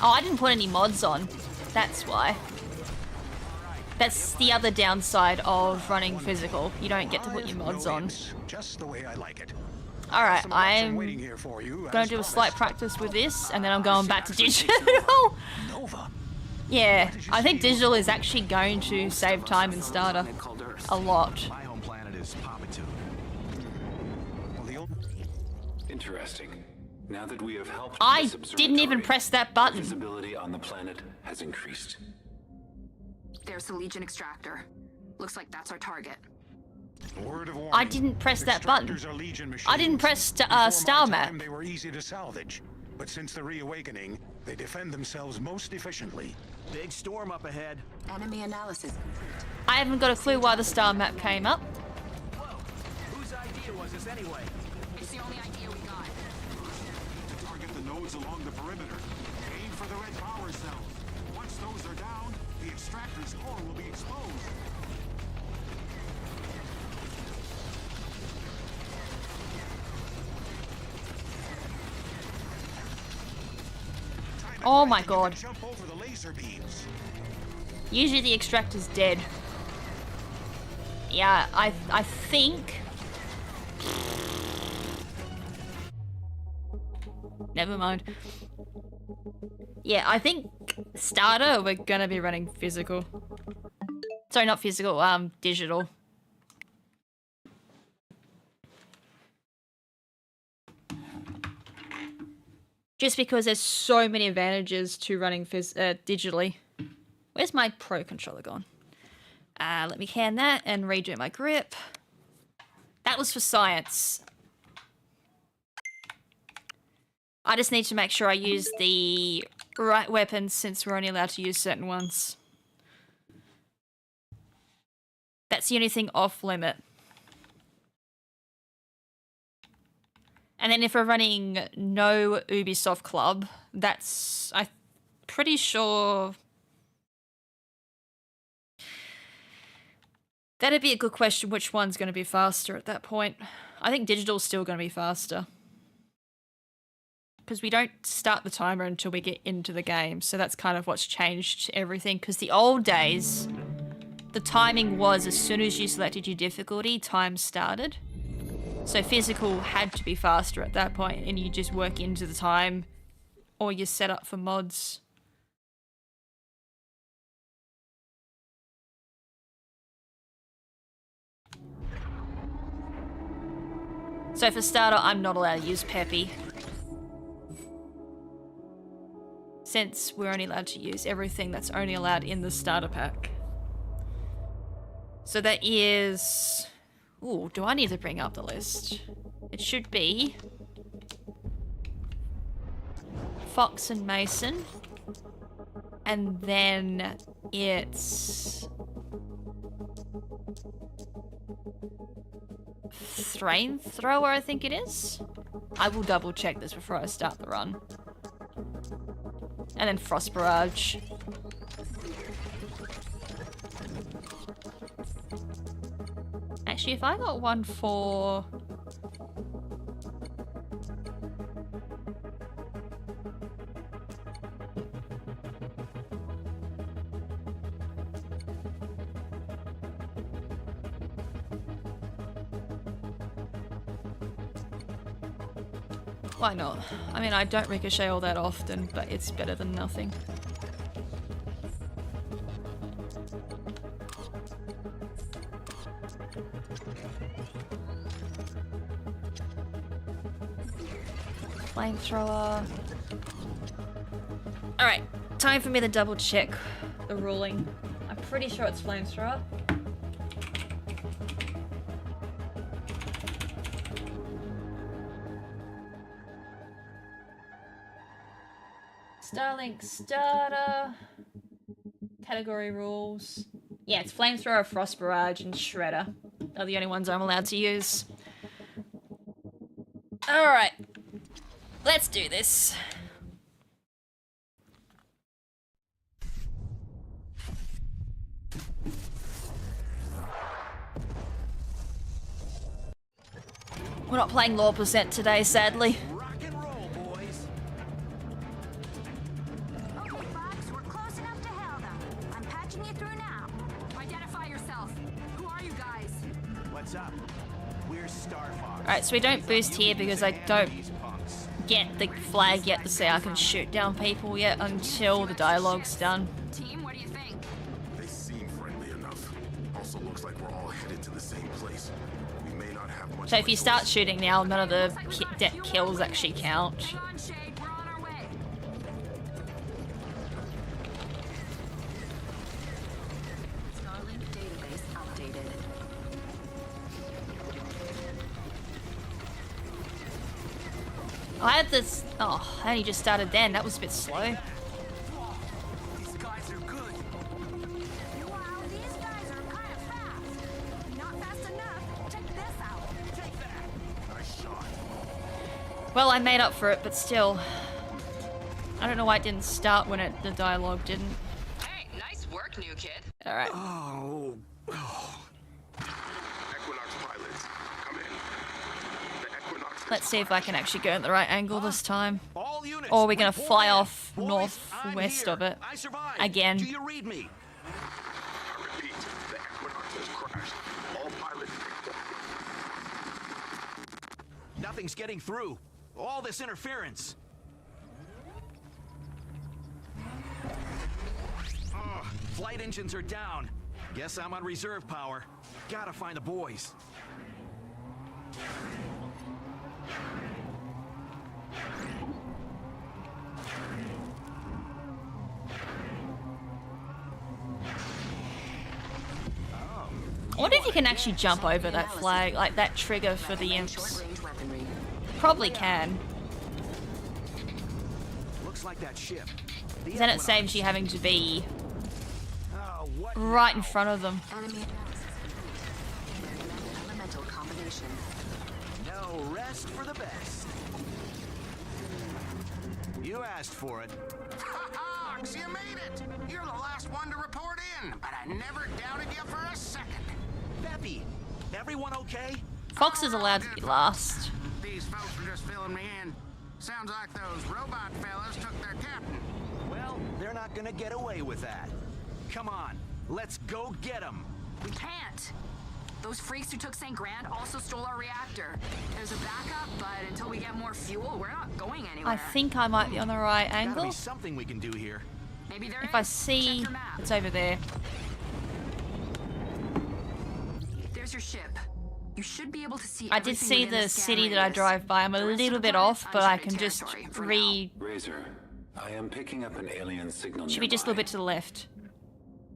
S4: Oh, I didn't put any mods on. That's why. That's the other downside of running physical. You don't get to put your mods on.
S10: Just the way I like it.
S4: Alright,
S10: Some lots
S4: I'm
S10: waiting here for you,
S4: gonna
S10: as
S4: do a slight
S10: promised.
S4: practice with this, and then I'm going back to digital.
S10: Nova.
S4: Yeah, I think digital is actually going to save time in starter. A lot.
S19: My home planet is Papatu.
S9: Interesting. Now that we have helped
S4: I
S9: this
S4: didn't even
S9: observatory,
S4: press that button.
S9: Visibility on the planet has increased.
S13: There's the Legion extractor. Looks like that's our target.
S10: Word of warning.
S4: I didn't press that button.
S10: Extractors are Legion
S4: I didn't
S10: machines.
S4: press
S10: Before
S4: star
S10: my
S4: map.
S10: time, they were easy to salvage, but since the reawakening, they defend themselves most efficiently.
S19: Big storm up ahead.
S8: Enemy analysis complete.
S4: I haven't got a clue why the star map came up.
S19: Whoa! Whose idea was this anyway?
S13: It's the only idea we got.
S6: To target the nodes along the perimeter. Aim for the red power cells. Once those are down, the extractor's core will be exposed.
S4: Oh my god.
S10: Jump over the laser beams.
S4: Usually the extractor's dead. Yeah, I think... Never mind. Yeah, I think starter we're gonna be running physical. Sorry, not physical, digital. Just because there's so many advantages to running digitally. Where's my Pro controller gone? Let me can that and redo my grip. That was for science. I just need to make sure I use the right weapons since we're only allowed to use certain ones. That's the only thing off limit. And then if we're running no Ubisoft Club, that's, I'm pretty sure... That'd be a good question, which one's going to be faster at that point. I think digital's still going to be faster. Because we don't start the timer until we get into the game, so that's kind of what's changed everything. Because the old days, the timing was as soon as you selected your difficulty, time started. So physical had to be faster at that point, and you just work into the time, or you set up for mods. So for starter, I'm not allowed to use Peppy. Since we're only allowed to use everything that's only allowed in the starter pack. So that is... Ooh, do I need to bring up the list? It should be... Fox and Mason. And then it's flamethrower, I think it is. I will double check this before I start the run. And then frost barrage. Actually, if I got one for... Why not? I mean, I don't ricochet all that often, but it's better than nothing. Flamethrower. Alright, time for me to double check the ruling. I'm pretty sure it's flamethrower. Starlink starter. Category rules. Yeah, it's flamethrower, frost barrage, and shredder. Are the only ones I'm allowed to use. Alright. Let's do this. We're not playing law percent today, sadly. Alright, so we don't boost here because I don't get the flag yet to say I can shoot down people yet until the dialogue's done.
S6: Team, what do you think? They seem friendly enough. Also looks like we're all headed to the same place. We may not have much.
S4: So if you start shooting now, none of the kills actually count.
S5: Starlink database updated.
S4: I had this. Oh, I only just started then. That was a bit slow.
S11: These guys are good.
S14: Wow, these guys are kind of fast. Not fast enough. Check this out.
S11: Take that.
S6: Nice shot.
S4: Well, I made up for it, but still. I don't know why it didn't start when the dialogue didn't.
S20: Hey, nice work, new kid.
S4: Alright.
S6: Oh. Equinox pilots, come in. The Equinox.
S4: Let's see if I can actually go in the right angle this time.
S19: All units,
S4: Or are we gonna
S19: report
S4: fly
S19: in.
S4: off
S19: Boys,
S4: northwest
S19: I'm
S4: of it?
S19: here. I survived.
S4: Again.
S19: Do you read me?
S6: I repeat, the Equinox has crashed. All pilots.
S19: Nothing's getting through. All this interference. Ugh, flight engines are down. Guess I'm on reserve power. Gotta find the boys.
S4: I wonder if you can actually jump over that flag, like that trigger for the imps. Probably can.
S19: Looks like that ship.
S4: Because then it saves you having to be right in front of them.
S5: Enemy elemental combination.
S19: No rest for the best. You asked for it.
S7: Fox, you made it! You're the last one to report in, but I never doubted you for a second.
S19: Peppy, everyone okay?
S4: Fox is allowed to be last.
S7: These folks were just filling me in. Sounds like those robot fellas took their captain.
S19: Well, they're not gonna get away with that. Come on, let's go get them.
S13: We can't. Those freaks who took St. Grand also stole our reactor. There's a backup, but until we get more fuel, we're not going anywhere.
S4: I think I might be on the right
S19: Gotta
S4: angle.
S19: be something we can do here.
S13: Maybe there
S4: If
S13: is.
S4: I see,
S13: Check your map.
S4: it's over there.
S13: There's your ship. You should be able to see.
S4: I did
S13: everything
S4: see
S13: within
S4: the
S13: scan
S4: city that I
S13: radius.
S4: drive by. I'm a
S13: The rest
S4: little
S13: of the
S4: bit
S13: planet's
S4: off, but I
S13: uncharted
S4: can just
S13: territory for now.
S9: Razor, I am picking up an alien signal.
S4: Should be just a little bit to the left.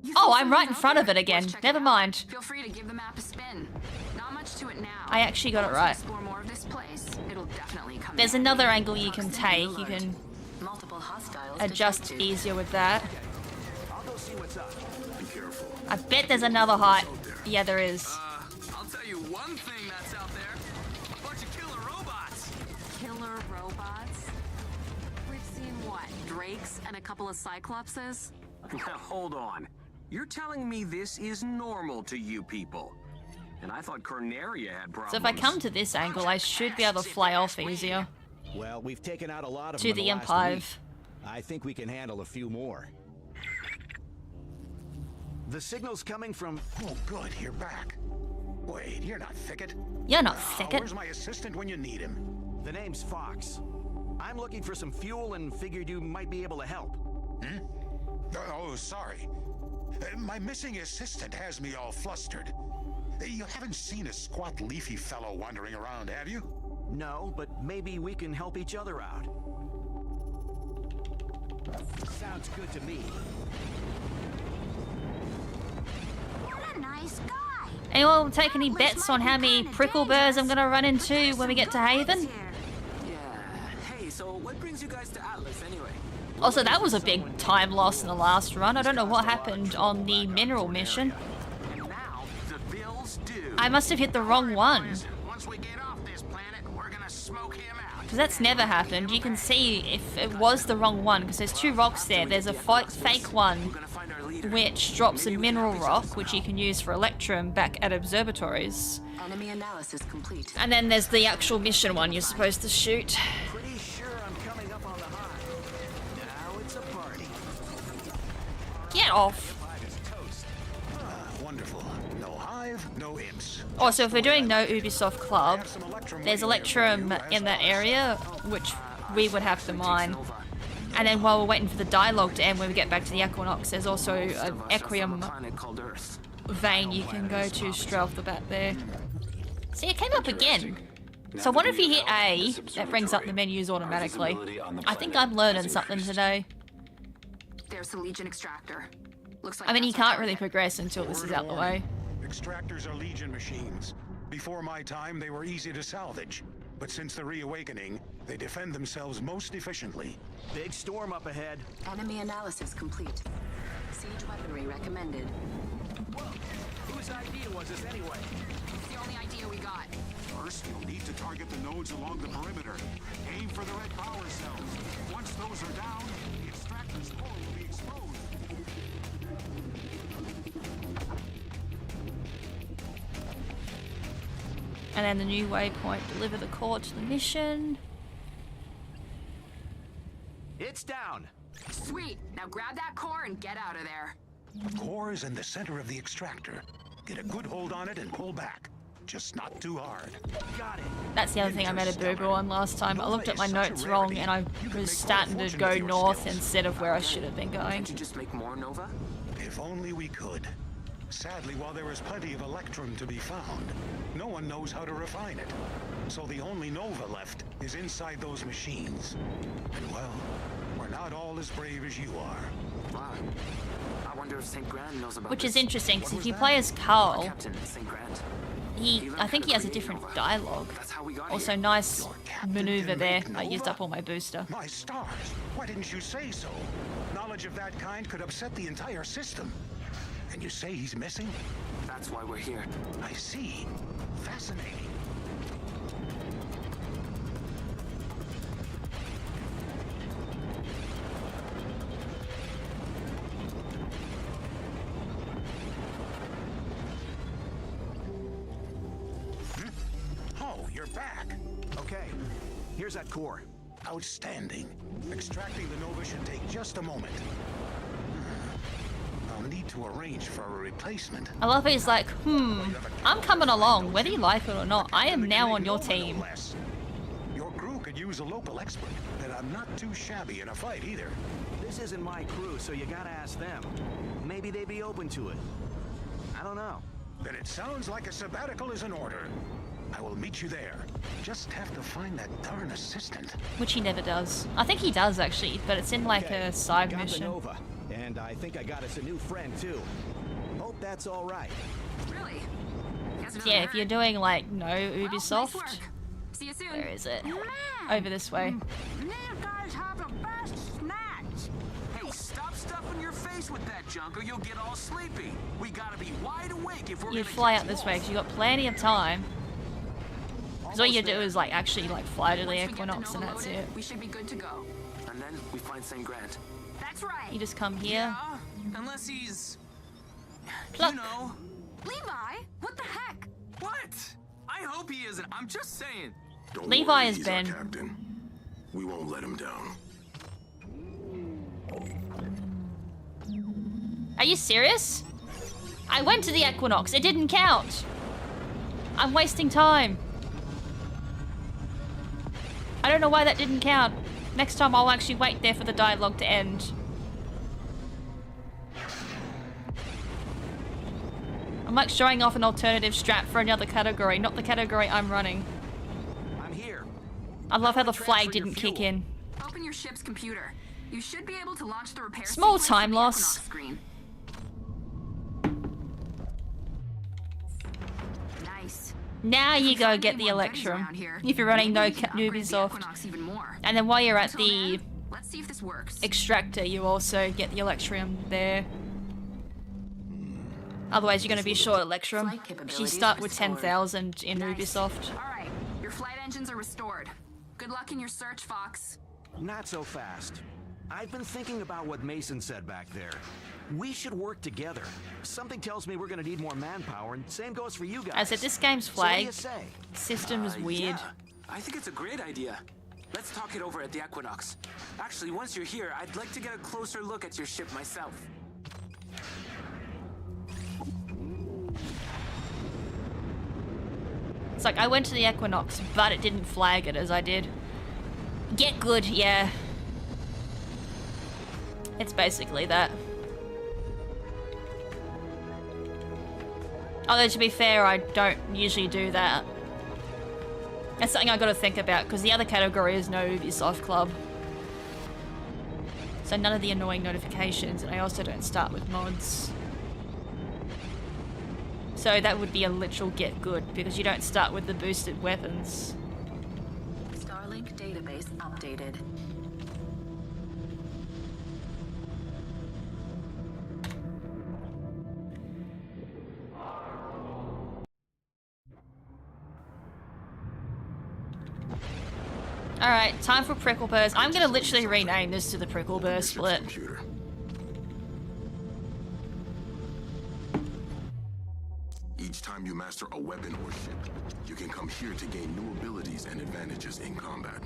S13: You
S4: Oh,
S13: see
S4: I'm right in
S13: something
S4: front
S13: out
S4: of it
S13: there?
S4: again.
S13: Let's check
S4: Never
S13: it out.
S4: mind.
S13: Feel free to give the map a spin. Not much to it now.
S4: I actually got it
S13: Once we
S4: right.
S13: explore more of this place, it'll definitely come
S4: There's
S13: in.
S4: another angle you can take. You can
S5: Multiple hostiles
S4: adjust
S5: detected.
S4: easier with that.
S19: what's up.
S12: Be careful.
S1: I bet there's another height. Yeah, there is.
S11: I'll tell you one thing that's out there. A bunch of killer robots.
S5: Killer robots? We've seen what? Drakes and a couple of Cyclopses?
S15: Now, hold on. You're telling me this is normal to you people? And I thought Corneria had problems.
S1: So if I come to this angle, I should be able to fly off easier.
S19: Well, we've taken out a lot of
S1: To
S19: them in
S1: the
S19: last
S1: M5.
S19: week. I think we can handle a few more. The signal's coming from...
S10: Oh, good, you're back. Wait, you're not Thicket.
S1: You're not Thicket.
S10: Where's my assistant when you need him?
S19: The name's Fox. I'm looking for some fuel and figured you might be able to help.
S10: Hmm? Oh, sorry. My missing assistant has me all flustered. You haven't seen a squat, leafy fellow wandering around, have you?
S19: No, but maybe we can help each other out. Sounds good to me.
S14: What a nice guy.
S1: Anyone take any bets on how many prickle burrs I'm gonna run into when we get to Haven?
S11: Yeah. Hey, so what brings you guys to Atlas anyway?
S1: Also, that was a big time loss in the last run. I don't know what happened on the mineral mission.
S11: And now the bills due.
S1: I must have hit the wrong one.
S7: Once we get off this planet, we're gonna smoke him out.
S1: Because that's never happened. You can see if it was the wrong one, because there's two rocks there. There's a fake one, which drops a mineral rock, which you can use for Electrum back at observatories.
S5: Enemy analysis complete.
S1: And then there's the actual mission one you're supposed to shoot.
S19: Pretty sure I'm coming up on the high. Now it's a party.
S1: Get off.
S10: Wonderful. No hive, no imps.
S1: Also, if we're doing no Ubisoft Club, there's Electrum in that area, which we would have to mine. And then while we're waiting for the dialogue to end when we get back to the Equinox, there's also an Equium vein you can go to straight off the bat there. See, it came up again. So I wonder if you hit A, that brings up the menus automatically. I think I'm learning something today.
S13: There's the Legion extractor. Looks like
S1: I mean, you can't really progress until this is out the way.
S10: Extractors are Legion machines. Before my time, they were easy to salvage. But since the reawakening, they defend themselves most efficiently.
S19: Big storm up ahead.
S5: Enemy analysis complete. Siege weaponry recommended.
S19: Whoa! Whose idea was this anyway?
S13: It's the only idea we got.
S6: First, you'll need to target the nodes along the perimeter. Aim for the red power cells. Once those are down, the extractor's core will be exposed.
S1: And then the new waypoint, deliver the core to the mission.
S19: It's down.
S13: Sweet. Now grab that core and get out of there.
S10: The core is in the center of the extractor. Get a good hold on it and pull back. Just not too hard.
S19: Got it.
S1: That's the other thing I made a boo-boo on last time. I looked at my notes wrong and I was starting to go north instead of where I should have been going.
S11: Can't you just make more Nova?
S10: If only we could. Sadly, while there is plenty of Electrum to be found, no one knows how to refine it. So the only Nova left is inside those machines. And well, we're not all as brave as you are.
S11: Wow. I wonder if St. Grant knows about
S1: Which
S11: this.
S1: is interesting, because if you play as Carl,
S11: Captain St. Grant.
S1: I think he has a different dialogue. Also, nice maneuver there. I used up all my booster.
S10: My stars, why didn't you say so? Knowledge of that kind could upset the entire system. And you say he's missing?
S11: That's why we're here.
S10: I see. Fascinating. Oh, you're back.
S19: Okay, here's that core.
S10: Outstanding. Extracting the Nova should take just a moment. I'll need to arrange for a replacement.
S1: I love it. He's like, I'm coming along, whether you like it or not. I am now on your team.
S10: Your crew could use a local expert, and I'm not too shabby in a fight either.
S19: This isn't my crew, so you gotta ask them. Maybe they'd be open to it. I don't know.
S10: Then it sounds like a sabbatical is in order. I will meet you there. Just have to find that darn assistant.
S1: Which he never does. I think he does, actually, but it's in like a side
S19: Got
S1: mission.
S19: the Nova, and I think I got us a new friend too. Hope that's all right.
S13: Really?
S1: Yeah, if you're doing like no Ubisoft,
S13: See you soon.
S1: where is it? Over this way.
S14: You guys have the best snacks.
S11: Hey, stop stuffing your face
S15: place with that junk or you'll get all sleepy. We gotta be wide awake if we're
S4: You
S15: gonna
S4: fly
S15: catch
S4: out this
S15: wolves.
S4: way because you got plenty of time. Because all you do is like actually like fly to the Equinox and that's it.
S13: We should be good to go.
S11: And then we find St. Grant.
S13: That's right.
S4: You just come here.
S11: Yeah, unless he's...
S4: Pluck.
S11: You know.
S13: Levi, what the heck?
S11: What? I hope he isn't. I'm just saying.
S2: Don't
S4: Levi
S2: worry,
S4: has
S2: he's our
S4: been.
S2: captain. We won't let him down.
S4: Are you serious? I went to the Equinox. It didn't count. I'm wasting time. I don't know why that didn't count. Next time I'll actually wait there for the dialogue to end. I'm like showing off an alternative strat for another category, not the category I'm running.
S19: I'm here.
S4: I love how the flag didn't kick in.
S13: Open your ship's computer. You should be able to launch the repair
S4: Small
S13: sequence
S4: time
S13: from the
S4: loss.
S13: Equinox screen. Nice.
S4: Now you go get the Electrum if you're running no Ubisoft. And then while you're at the
S13: Let's see if this works.
S4: extractor, you also get the Electrum there. Otherwise, you're going to be short Electrum. You start with 10,000 in Ubisoft.
S13: All right, your flight engines are restored. Good luck in your search, Fox.
S19: Not so fast. I've been thinking about what Mason said back there. We should work together. Something tells me we're gonna need more manpower, and same goes for you guys.
S4: I said this game's
S19: So what do
S4: flag
S19: you say?
S4: system is weird.
S11: Yeah, I think it's a great idea. Let's talk it over at the Equinox. Actually, once you're here, I'd like to get a closer look at your ship myself.
S4: It's like I went to the Equinox, but it didn't flag it as I did. Get good, yeah. It's basically that. Although to be fair, I don't usually do that. That's something I gotta think about, because the other category is no Ubisoft Club. So none of the annoying notifications, and I also don't start with mods. So that would be a literal get good, because you don't start with the boosted weapons.
S5: Starlink database updated.
S4: Alright, time for Prickle Burst. I'm gonna literally rename this to the Prickle Burst split.
S2: Each time you master a weapon or ship, you can come here to gain new abilities and advantages in combat.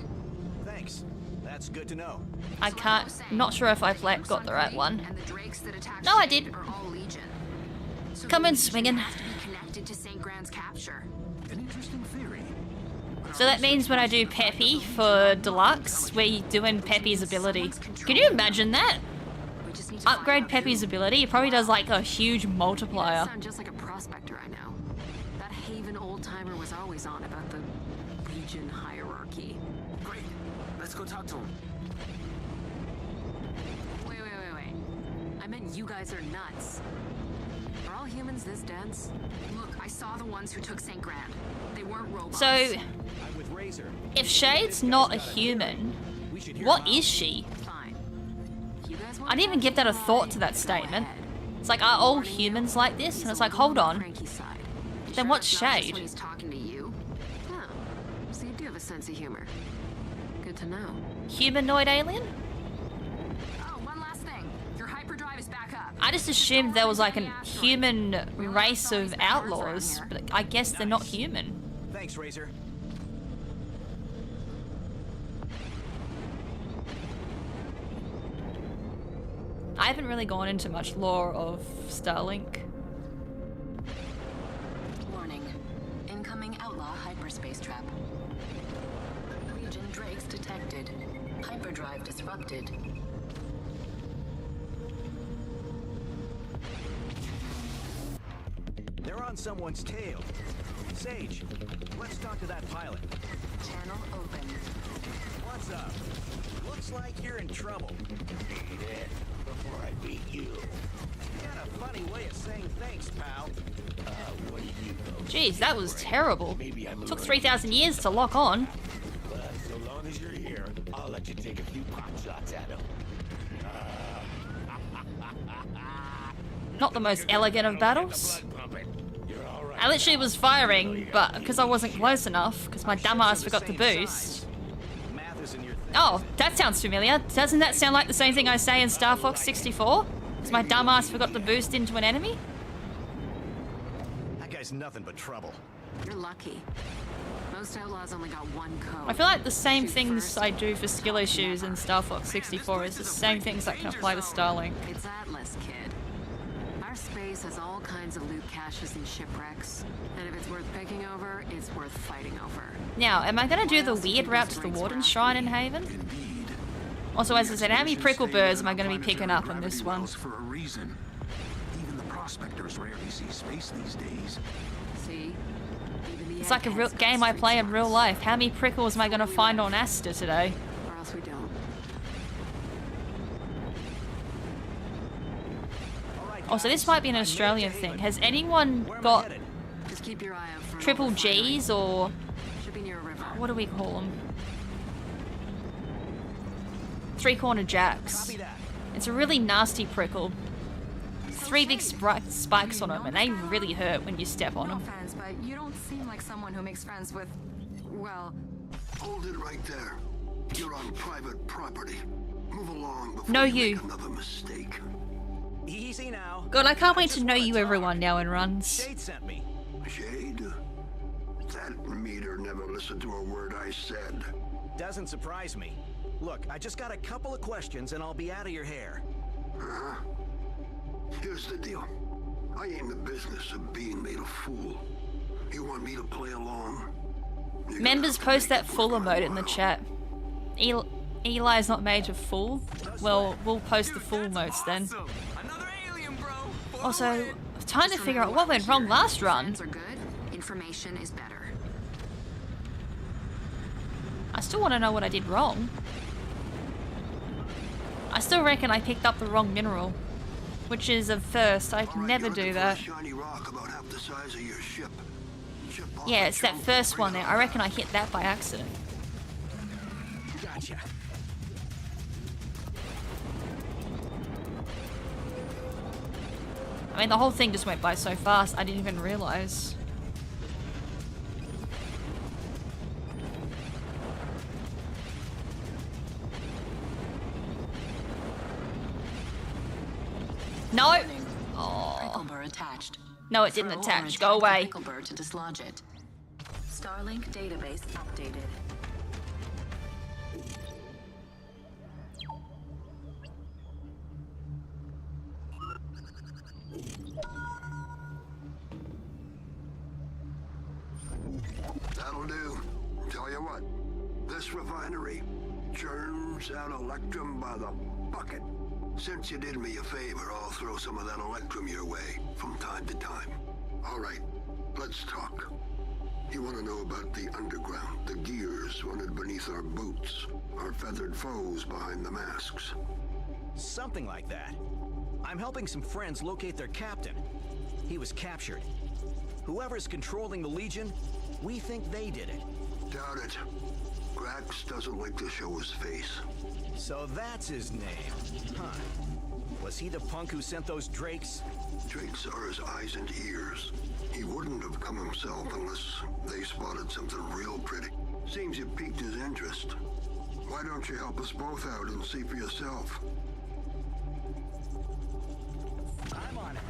S19: Thanks. That's good to know.
S4: I can't, not sure if I got the right one. No, I did. Come in swinging.
S13: Connected to St. Grand's capture.
S10: An interesting theory.
S4: So that means when I do Peppy for Deluxe, we're doing Peppy's ability. Can you imagine that? Upgrade Peppy's ability, it probably does like a huge multiplier.
S5: Sound just like a prospector I know. That Haven old-timer was always on about the Legion hierarchy.
S11: Great. Let's go talk to him.
S5: Wait. I meant you guys are nuts. Are all humans this dense?
S13: Look, I saw the ones who took St. Grand. They weren't robots.
S4: So,
S19: I'm with Razor.
S4: if Shade's not a human, what is she? I didn't even give that a thought to that statement. It's like, are all humans like this? And it's like, hold on. Then what's Shade?
S5: He's talking to you. Oh, so you do have a sense of humor. Good to know.
S4: Humanoid alien?
S13: Oh, one last thing. Your hyperdrive is back up.
S4: I just assumed there was like a human race of outlaws, but I guess they're not human.
S19: Thanks, Razor.
S4: I haven't really gone into much lore of Starlink.
S5: Warning. Incoming outlaw hyperspace trap. Legion Drakes detected. Hyperdrive disrupted.
S19: They're on someone's tail. Sage, let's talk to that pilot.
S5: Channel open.
S19: What's up? Looks like you're in trouble. Beat it before I beat you. You got a funny way of saying thanks, pal. What do you know?
S4: Jeez, that was terrible. Took 3,000 years to lock on.
S10: But so long as you're here, I'll let you take a few pot shots at him.
S4: not the most elegant of battles. I literally was firing, but because I wasn't close enough, because my dumbass forgot to boost. Oh, that sounds familiar. Doesn't that sound like the same thing I say in Star Fox 64? Because my dumbass forgot to boost into an enemy?
S19: That guy's nothing but trouble.
S5: You're lucky. Most outlaws only got one code.
S4: I feel like the same things I do for skill issues in Star Fox 64 is the same things that can apply to Starlink.
S5: It's Atlas, kid. Our space has all kinds of loot caches and shipwrecks. And if it's worth picking over, it's worth fighting over.
S4: Now, am I going to do the weird route to the Warden's Shrine in Haven? Also, as I said, how many prickle birds am I going to be picking up in this one?
S6: For a reason. Even the prospectors rarely see space these days.
S5: See?
S4: It's like a real game I play in real life. How many prickles am I going to find on Asta today?
S5: Or else we don't.
S4: Also, this might be an Australian thing. Has anyone got
S5: Just keep your eye out for
S4: triple G's or
S5: should be near a river.
S4: what do we call them? Three-corner jacks. It's a really nasty prickle. 3 big spikes on them, and they really hurt when you step on them.
S5: No offense, but you don't seem like someone who makes friends with, well...
S12: Hold it right there. You're on private property. Move along before
S4: Know
S12: you
S4: you.
S12: make another mistake.
S19: Easy now.
S4: God, I can't wait to know you everyone now in runs.
S19: Shade sent me.
S12: Shade? That meter never listened to a word I said.
S19: Doesn't surprise me. Look, I just got a couple of questions and I'll be out of your hair.
S12: Uh-huh. Here's the deal. I ain't in the business of being made a fool. You want me to play along?
S4: Members post that full emote in the chat. Eli's not made of fool. Well, we'll post the full emotes then. Also, time to figure out what went wrong last run.
S13: Are good. Information is better.
S4: I still want to know what I did wrong. I still reckon I picked up the wrong mineral. Which is a first. I'd never do that.
S12: Shiny rock about half the size of your ship.
S4: Yeah, it's that first one there. I reckon I hit that by accident.
S19: Gotcha.
S4: I mean, the whole thing just went by so fast, I didn't even realize. No! Oh.
S5: Attached.
S4: No, it didn't attach. Go away.
S5: Bird to dislodge it. Starlink database updated.
S12: That'll do. Tell you what, this refinery churns out electrum by the bucket. Since you did me a favor, I'll throw some of that electrum your way from time to time. All right, let's talk. You want to know about the underground, the gears running beneath our boots, our feathered foes behind the masks?
S19: Something like that. I'm helping some friends locate their captain. He was captured. Whoever's controlling the Legion, we think they did it.
S12: Doubt it. Grax doesn't like to show his face.
S19: So that's his name, huh? Was he the punk who sent those drakes?
S12: Drakes are his eyes and ears. He wouldn't have come himself unless they spotted something real pretty. Seems you piqued his interest. Why don't you help us both out and see for yourself?
S19: I'm on it.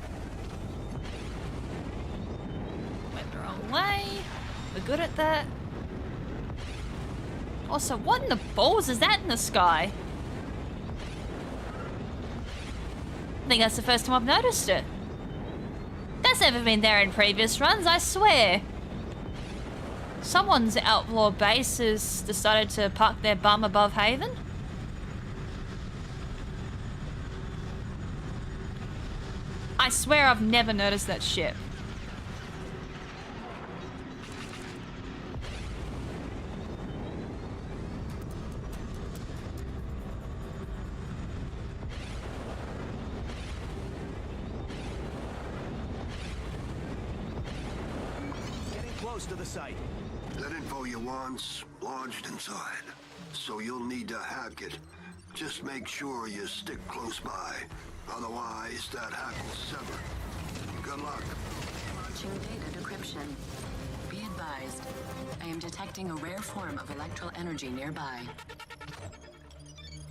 S4: Went the wrong way. We're good at that. Also, what in the balls is that in the sky? I think that's the first time I've noticed it. That's never been there in previous runs, I swear. Someone's outlaw base has decided to park their bum above Haven. I swear I've never noticed that ship.
S19: Close to the site.
S12: That info you want's lodged inside, so you'll need to hack it. Just make sure you stick close by. Otherwise, that hack will sever. Good luck.
S5: Launching data decryption. Be advised, I am detecting a rare form of electral energy nearby.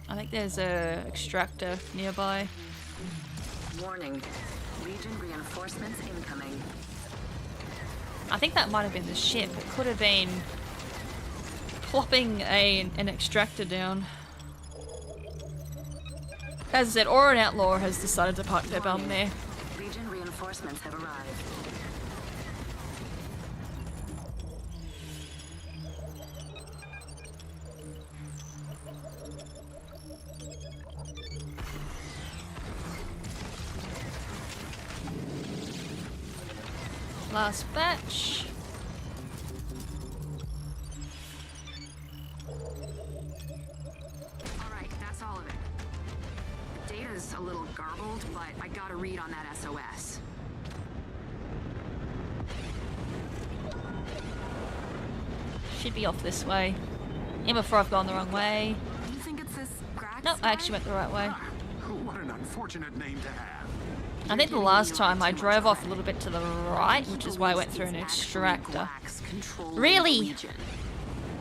S4: I think there's a extractor nearby.
S5: Warning. Legion reinforcements incoming.
S4: I think that might have been the ship. It could have been plopping an extractor down. As I said, or an outlaw has decided to park their bum there.
S5: Legion reinforcements have arrived.
S4: Last batch.
S13: Alright, that's all of it. The data's a little garbled, but I got a read on that SOS.
S4: Should be off this way. Even before I've gone the wrong way.
S5: Do you think it's this Grax?
S4: Nope, I actually went the right way.
S6: What an unfortunate name to have.
S4: I think the last time I drove off a little bit to the right, which is why I went through an extractor. Really?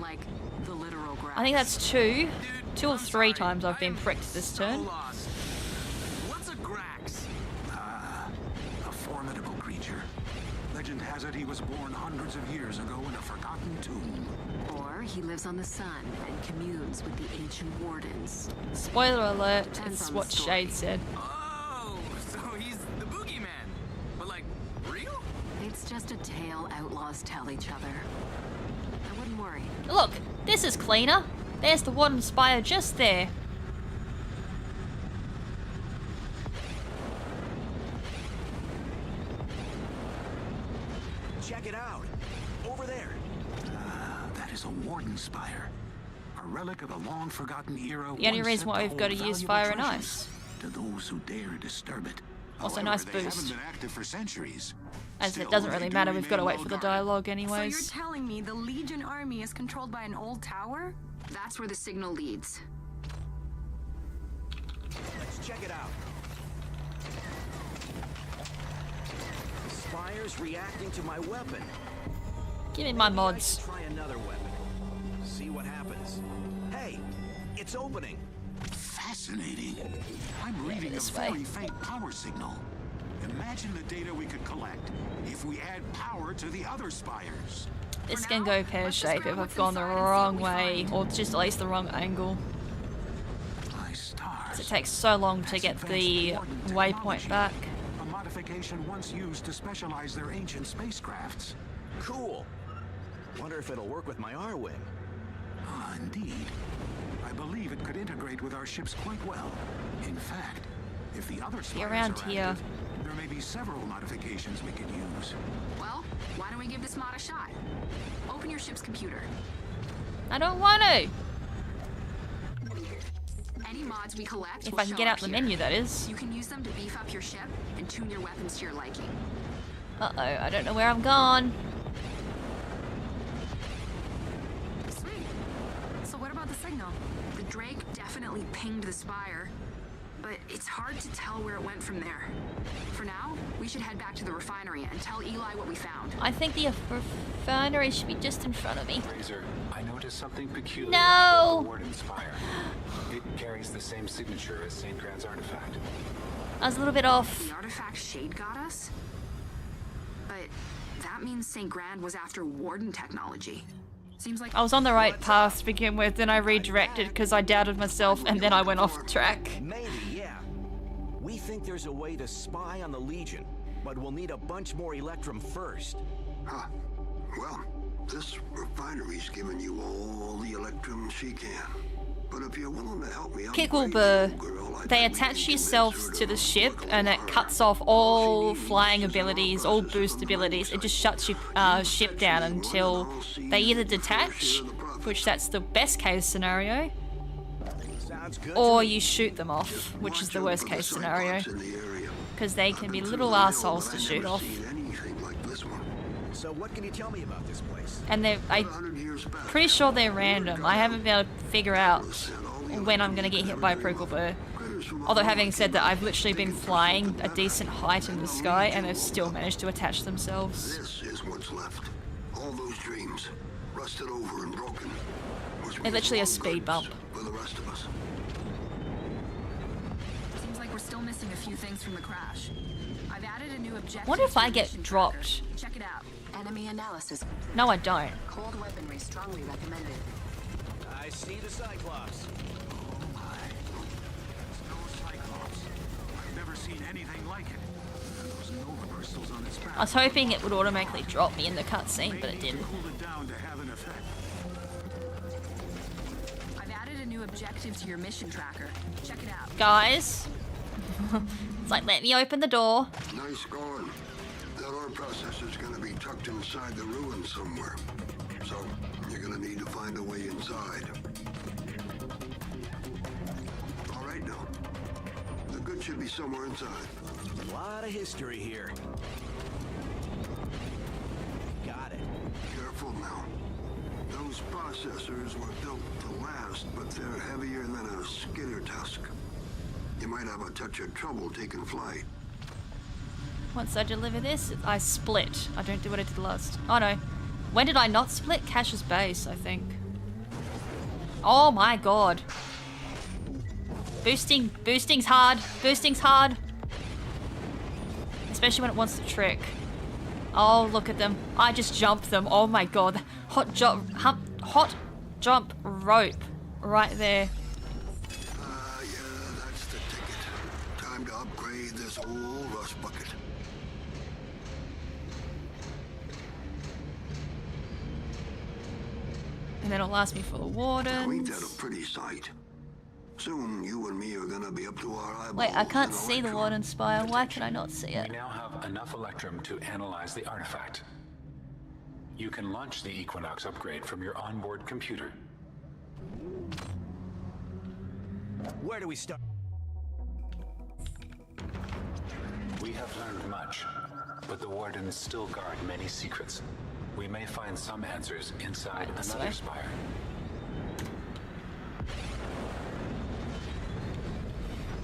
S5: Like the literal Grax.
S4: I think that's two or three times I've been pricked this turn.
S11: What's a Grax?
S6: A formidable creature. Legend has it he was born hundreds of years ago in a forgotten tomb.
S5: Or he lives on the sun and communes with the ancient wardens.
S4: Spoiler alert,
S5: Depends
S4: it's
S5: on
S4: what
S5: the story.
S4: Shade said.
S11: Oh, so he's the boogeyman. But like, real?
S5: It's just a tale outlaws tell each other. I wouldn't worry.
S4: Look, this is cleaner. There's the Warden Spire just there.
S19: Check it out. Over there.
S6: That is a Warden Spire. A relic of a long-forgotten era.
S4: The only
S6: once
S4: reason
S6: set
S4: why
S6: to
S4: we've got to
S6: hold
S4: use
S6: valuable
S4: fire and
S6: treasures
S4: ice.
S6: To those who dare disturb it.
S4: Also,
S6: However,
S4: nice
S6: they
S4: boost.
S6: haven't been active for centuries.
S4: As
S6: Still,
S4: it doesn't
S6: they
S4: really
S6: do
S4: matter, we've got to
S6: remain
S4: wait for the dialogue
S13: So you're
S4: anyways.
S13: telling me the Legion army is controlled by an old tower? That's where the signal leads.
S19: Let's check it out. The spire's reacting to my weapon.
S4: Give me my
S19: Maybe I
S4: mods.
S19: should try another weapon. See what happens. Hey, it's opening.
S6: Fascinating. I'm reading a very faint power signal. Imagine the data we could collect if we add power to the other spires.
S4: This can go pear-shaped if I've gone the wrong way, or just at least the wrong angle. It takes so long to get the waypoint back.
S6: A modification once used to specialize their ancient spacecrafts.
S19: Cool. Wonder if it'll work with my R-Wing.
S6: Ah, indeed. I believe it could integrate with our ships quite well. In fact, if the other spires
S4: around
S6: are
S4: here.
S6: active, there may be several modifications we could use.
S13: Well, why don't we give this mod a shot? Open your ship's computer.
S4: I don't want to.
S13: Any mods we collect
S4: If
S13: will
S4: I can
S13: show
S4: get
S13: up
S4: out the
S13: here.
S4: menu, that is.
S13: You can use them to beef up your ship and tune your weapons to your liking.
S4: Uh-oh, I don't know where I'm gone.
S13: Sweet. So what about the signal? The Drake definitely pinged the Spire, but it's hard to tell where it went from there. For now, we should head back to the refinery and tell Eli what we found.
S4: I think the refinery should be just in front of me.
S9: Razor, I noticed something peculiar
S4: No!
S9: about the Warden's fire. It carries the same signature as St. Grand's artifact.
S4: I was a little bit off.
S13: The artifact Shade got us? But that means St. Grand was after Warden technology. Seems like
S4: I was on the right path to begin with, then I redirected because I doubted myself, and then I went off track.
S19: Maybe, yeah. We think there's a way to spy on the Legion, but we'll need a bunch more Electrum first.
S12: Huh. Well, this refinery's giving you all the electrum she can. But if you're willing to help me out,
S4: They attach yourselves to the ship, and it cuts off all flying abilities, all boost abilities. It just shuts your ship down until they either detach, which that's the best case scenario, or you shoot them off, which is the worst case scenario. Because they can be little assholes to shoot off.
S19: So what can you tell me about this place?
S4: And I'm pretty sure they're random. I haven't been able to figure out when I'm going to get hit by a prickle burr. Although having said that, I've literally been flying a decent height in the sky and they've still managed to attach themselves.
S12: This is what's left. All those dreams, rusted over and broken.
S4: It's literally a speed bump.
S12: For the rest of us.
S13: Seems like we're still missing a few things from the crash. I've added a new objective.
S4: What if
S13: to
S4: I
S13: your
S4: get
S13: mission
S4: dropped?
S13: tracker. Check it out.
S5: Enemy analysis.
S4: No, I don't.
S5: Cold weaponry strongly recommended.
S19: I see the Cyclops.
S10: I've never seen anything like it. And those Nova crystals on its back.
S4: I was hoping it would automatically drop me in the cutscene, but it didn't.
S10: Cool it down to have an effect.
S13: I've added a new objective to your mission tracker. Check it out.
S4: Guys, it's like, let me open the door.
S12: Nice going. That ore processor's gonna be tucked inside the ruins somewhere. So, you're gonna need to find a way inside. All right, now. The goods should be somewhere inside.
S19: A lot of history here. Got it.
S12: Careful now. Those processors were built to last, but they're heavier than a skitter tusk. You might have a touch of trouble taking flight.
S4: Once I deliver this, I split. I don't do what I did last. Oh no. When did I not split? Cash's base, I think. Oh my god. Boosting's hard. Boosting's hard. Especially when it wants to trick. Oh, look at them. I just jumped them. Oh my god. Hot jump rope. Right there.
S12: Yeah, that's the ticket. Time to upgrade this whole rust bucket.
S4: And then it'll ask me for the wardens.
S12: Now, ain't that a pretty sight? Soon, you and me are gonna be up to our eyeballs.
S4: Wait, I can't
S12: in
S4: see the
S12: electron.
S4: warden spire. Why can I not see it?
S9: We now have enough electrum to analyze the artifact. You can launch the Equinox upgrade from your onboard computer.
S19: Where do we start?
S9: We have learned much, but the wardens still guard many secrets. We may find some answers inside another spire.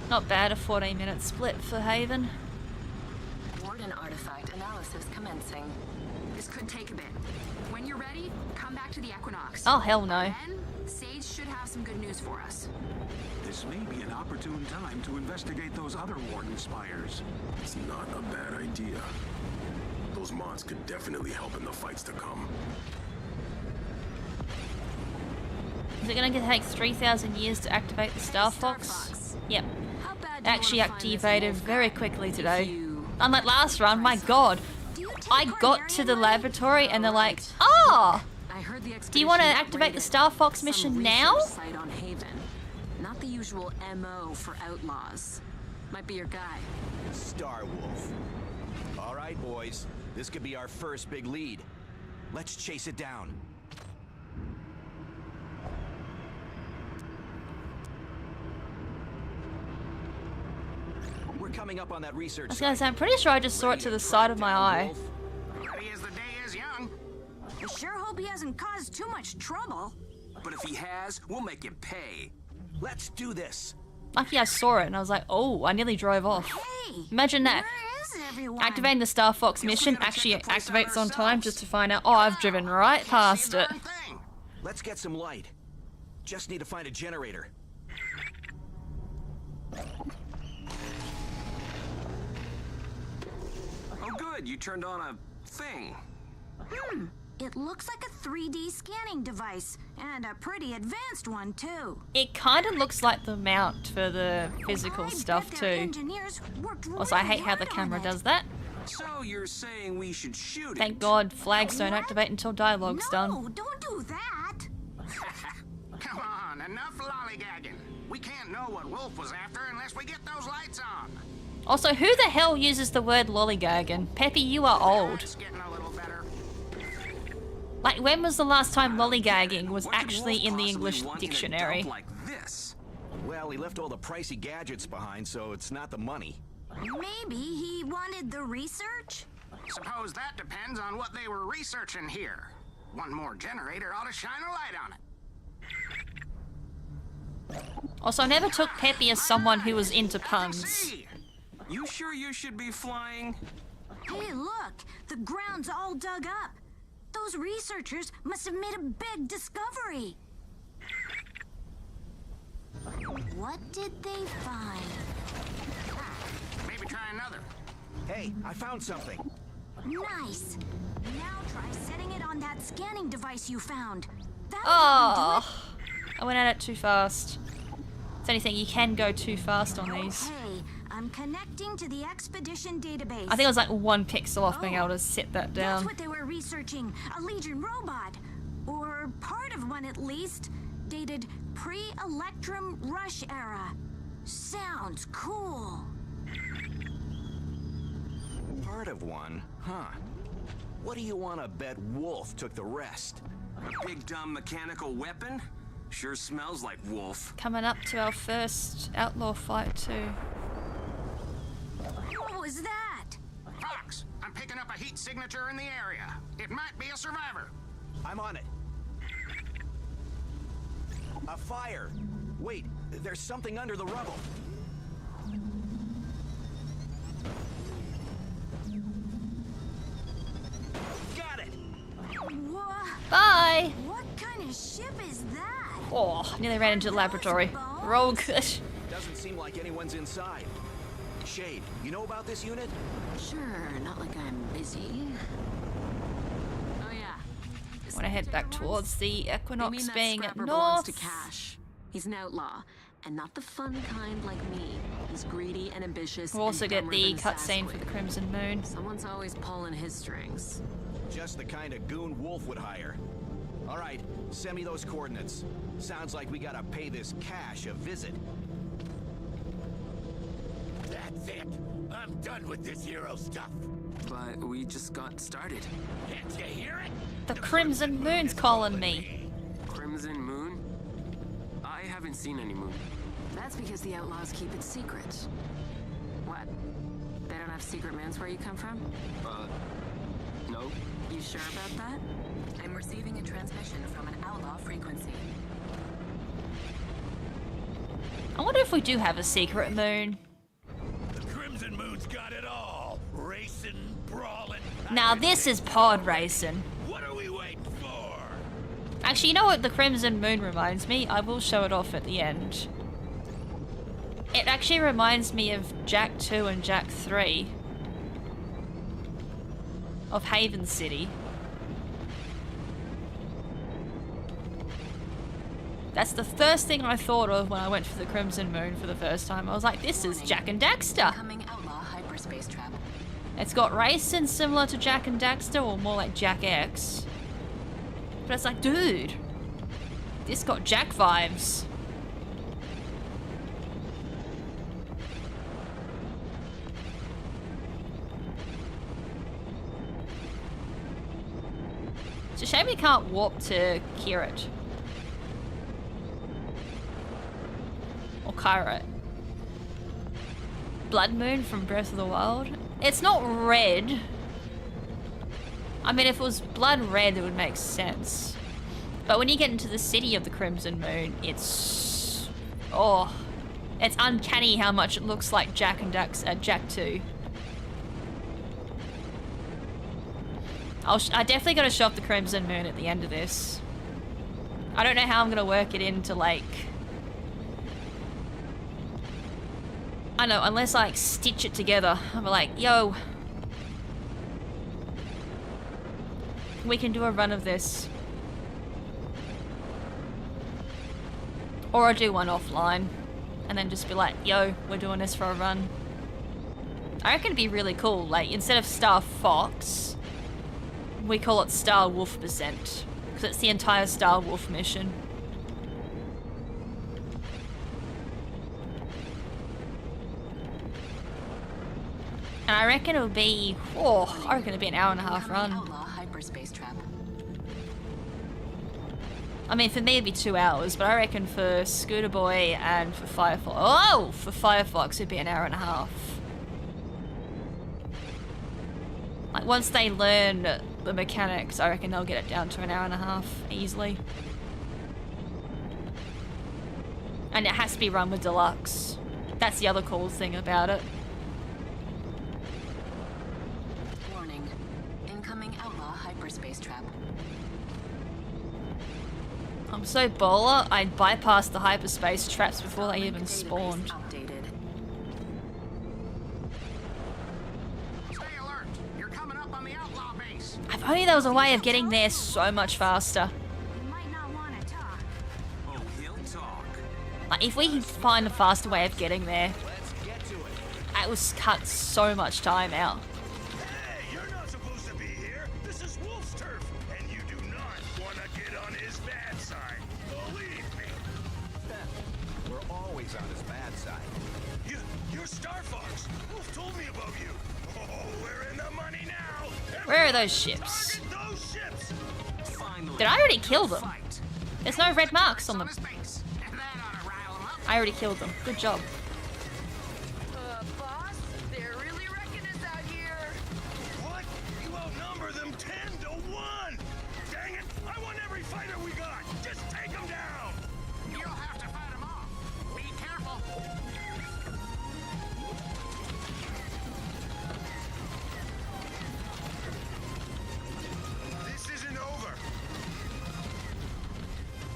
S4: Not bad, a 14-minute split for Haven.
S5: Warden artifact analysis commencing.
S13: This could take a bit. When you're ready, come back to the Equinox.
S4: Oh, hell no.
S13: Then, Sage should have some good news for us.
S10: This may be an opportune time to investigate those other warden spires.
S21: It's not a bad idea. Those mods could definitely help in the fights to come.
S4: Is it going to take 3,000 years to activate the Star Fox? Yep. Actually activated very quickly today. Unlike last run, my god. I got to the laboratory and they're like, ah! Do you want to activate the Star Fox mission now?
S5: Site on Haven. Not the usual MO for outlaws. Might be your guy.
S19: Star Wolf. All right, boys. This could be our first big lead. Let's chase it down. We're coming up on that research.
S4: I was gonna say, I'm pretty sure I just saw it to the side of my eye.
S7: Ready as the day is young.
S14: I sure hope he hasn't caused too much trouble.
S15: But if he has, we'll make him pay.
S19: Let's do this.
S4: Lucky I saw it and I was like, oh, I nearly drove off. Imagine that. Activating the Star Fox mission actually activates on time just to find out, oh, I've driven right past it.
S19: Let's get some light. Just need to find a generator.
S15: Oh good, you turned on a thing.
S14: It looks like a 3D scanning device, and a pretty advanced one, too.
S4: It kind of looks like the mount for the physical stuff too. Also, I hate how the camera does that.
S15: So you're saying we should shoot it?
S4: Thank God flags don't activate until dialogue's done.
S14: No, don't do that.
S7: Come on, enough lollygagging. We can't know what Wolf was after unless we get those lights on.
S4: Also, who the hell uses the word lollygagging? Peppy, you are old.
S7: It's getting a little better.
S4: Like, when was the last time lollygagging was actually in the English dictionary?
S19: Like this. Well, he left all the pricey gadgets behind, so it's not the money.
S14: Maybe he wanted the research?
S7: Suppose that depends on what they were researching here. One more generator ought to shine a light on it.
S4: Also, I never took Peppy as someone who was into puns.
S15: You sure you should be flying?
S14: Hey, look! The ground's all dug up. Those researchers must have made a big discovery. What did they find?
S7: Maybe try another.
S19: Hey, I found something.
S14: Nice. Now try setting it on that scanning device you found. That'll
S4: Oh,
S14: probably do
S4: I went at it too fast. If anything, you can go too fast on these.
S14: Okay, I'm connecting to the expedition database.
S4: I think I was like 1 pixel off being able to set that down.
S14: That's what they were researching. A Legion robot. Or part of one at least. Dated pre-Electrum Rush era. Sounds cool.
S19: Part of one, huh? What do you want to bet Wolf took the rest?
S15: A big dumb mechanical weapon? Sure smells like Wolf.
S4: Coming up to our first outlaw fight too.
S14: What was that?
S7: Fox, I'm picking up a heat signature in the area. It might be a survivor.
S19: I'm on it. A fire. Wait, there's something under the rubble. Got it.
S14: What?
S4: Bye.
S14: What kind of ship is that?
S4: Oh, nearly ran into the laboratory. We're all good.
S19: Doesn't seem like anyone's inside. Shade, you know about this unit?
S8: Sure, not like I'm busy. Oh yeah.
S4: I want to head back towards the
S8: They
S4: Equinox
S8: mean that
S4: being
S8: scrapper belongs
S4: north.
S8: to Cash. He's an outlaw, and not the fun kind like me. He's greedy and ambitious.
S4: We'll also
S8: and
S4: get
S8: dumber
S4: the
S8: than a
S4: cutscene for
S8: Sasquatch.
S4: the Crimson Moon.
S8: Someone's always pulling his strings.
S19: Just the kind of goon Wolf would hire. All right, send me those coordinates. Sounds like we gotta pay this Cash a visit.
S18: That's it. I'm done with this hero stuff.
S11: But we just got started.
S18: Can't you hear it?
S4: The Crimson Moon's calling me.
S11: Crimson Moon? I haven't seen any moon.
S8: That's because the outlaws keep it secret. What? They don't have secret moons where you come from?
S11: No.
S8: You sure about that? I'm receiving a transmission from an outlaw frequency.
S4: I wonder if we do have a secret moon.
S18: The Crimson Moon's got it all. Racing, brawling.
S4: Now this is pod racing.
S18: What are we waiting for?
S4: Actually, you know what the Crimson Moon reminds me? I will show it off at the end. It actually reminds me of Jack 2 and Jack 3. Of Haven City. That's the first thing I thought of when I went for the Crimson Moon for the first time. I was like, this is Jack and Daxter.
S8: Incoming outlaw hyperspace trap.
S4: It's got racing similar to Jack and Daxter, or more like Jack X. But it's like, dude, this got Jack vibes. It's a shame we can't warp to Kirit. Or Kyrat. Blood Moon from Breath of the Wild. It's not red. I mean, if it was blood red, it would make sense. But when you get into the city of the Crimson Moon, it's... oh. It's uncanny how much it looks like Jack and Jack 2. I definitely gotta show off the Crimson Moon at the end of this. I don't know how I'm gonna work it into, like... I know, unless I like stitch it together. I'm like, yo. We can do a run of this. Or I'll do one offline. And then just be like, yo, we're doing this for a run. I reckon it'd be really cool. Like, instead of Star Fox, we call it Star Wolf Percent. Because it's the entire Star Wolf mission. And I reckon it'll be, I reckon it'll be an hour and a half run.
S8: Outlaw hyperspace trap.
S4: I mean, for me it'd be 2 hours, but I reckon for Scooter Boy and for Firefox, for Firefox it'd be an hour and a half. Like, once they learn the mechanics, I reckon they'll get it down to an hour and a half easily. And it has to be run with deluxe. That's the other cool thing about it.
S8: Warning. Incoming outlaw hyperspace trap.
S4: I'm so baller, I bypassed the hyperspace traps before they even spawned.
S8: Updated.
S7: Stay alert. You're coming up on the outlaw base.
S4: If only there was a way of getting there so much faster.
S15: Oh, he'll talk.
S4: Like, if we can find a faster way of getting there, that would cut so much time out.
S18: Hey, you're not supposed to be here. This is Wolf's turf, and you do not want to get on his bad side. Believe me.
S19: We're always on his bad side.
S18: You're Star Fox. Wolf told me about you. Oh, we're in the money now.
S4: Where are those ships?
S18: Target those ships.
S4: Did I already kill them? There's no red marks on them. I already killed them. Good job.
S16: Boss, they're really wrecking us out here.
S18: What? You outnumber them 10 to 1. Dang it! I want every fighter we got. Just take them down.
S7: You'll have to fight them off. Be careful.
S18: This isn't over.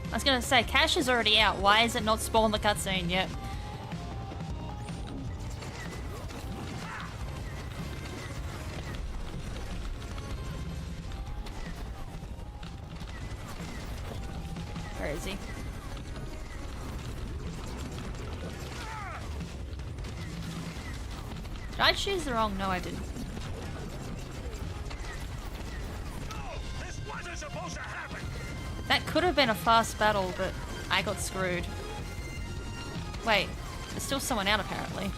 S4: I was gonna say, Cash is already out. Why is it not spawned the cutscene yet? Where is he? Did I choose the wrong? No, I didn't.
S18: This wasn't supposed to happen.
S4: That could have been a fast battle, but I got screwed. Wait, there's still someone out apparently.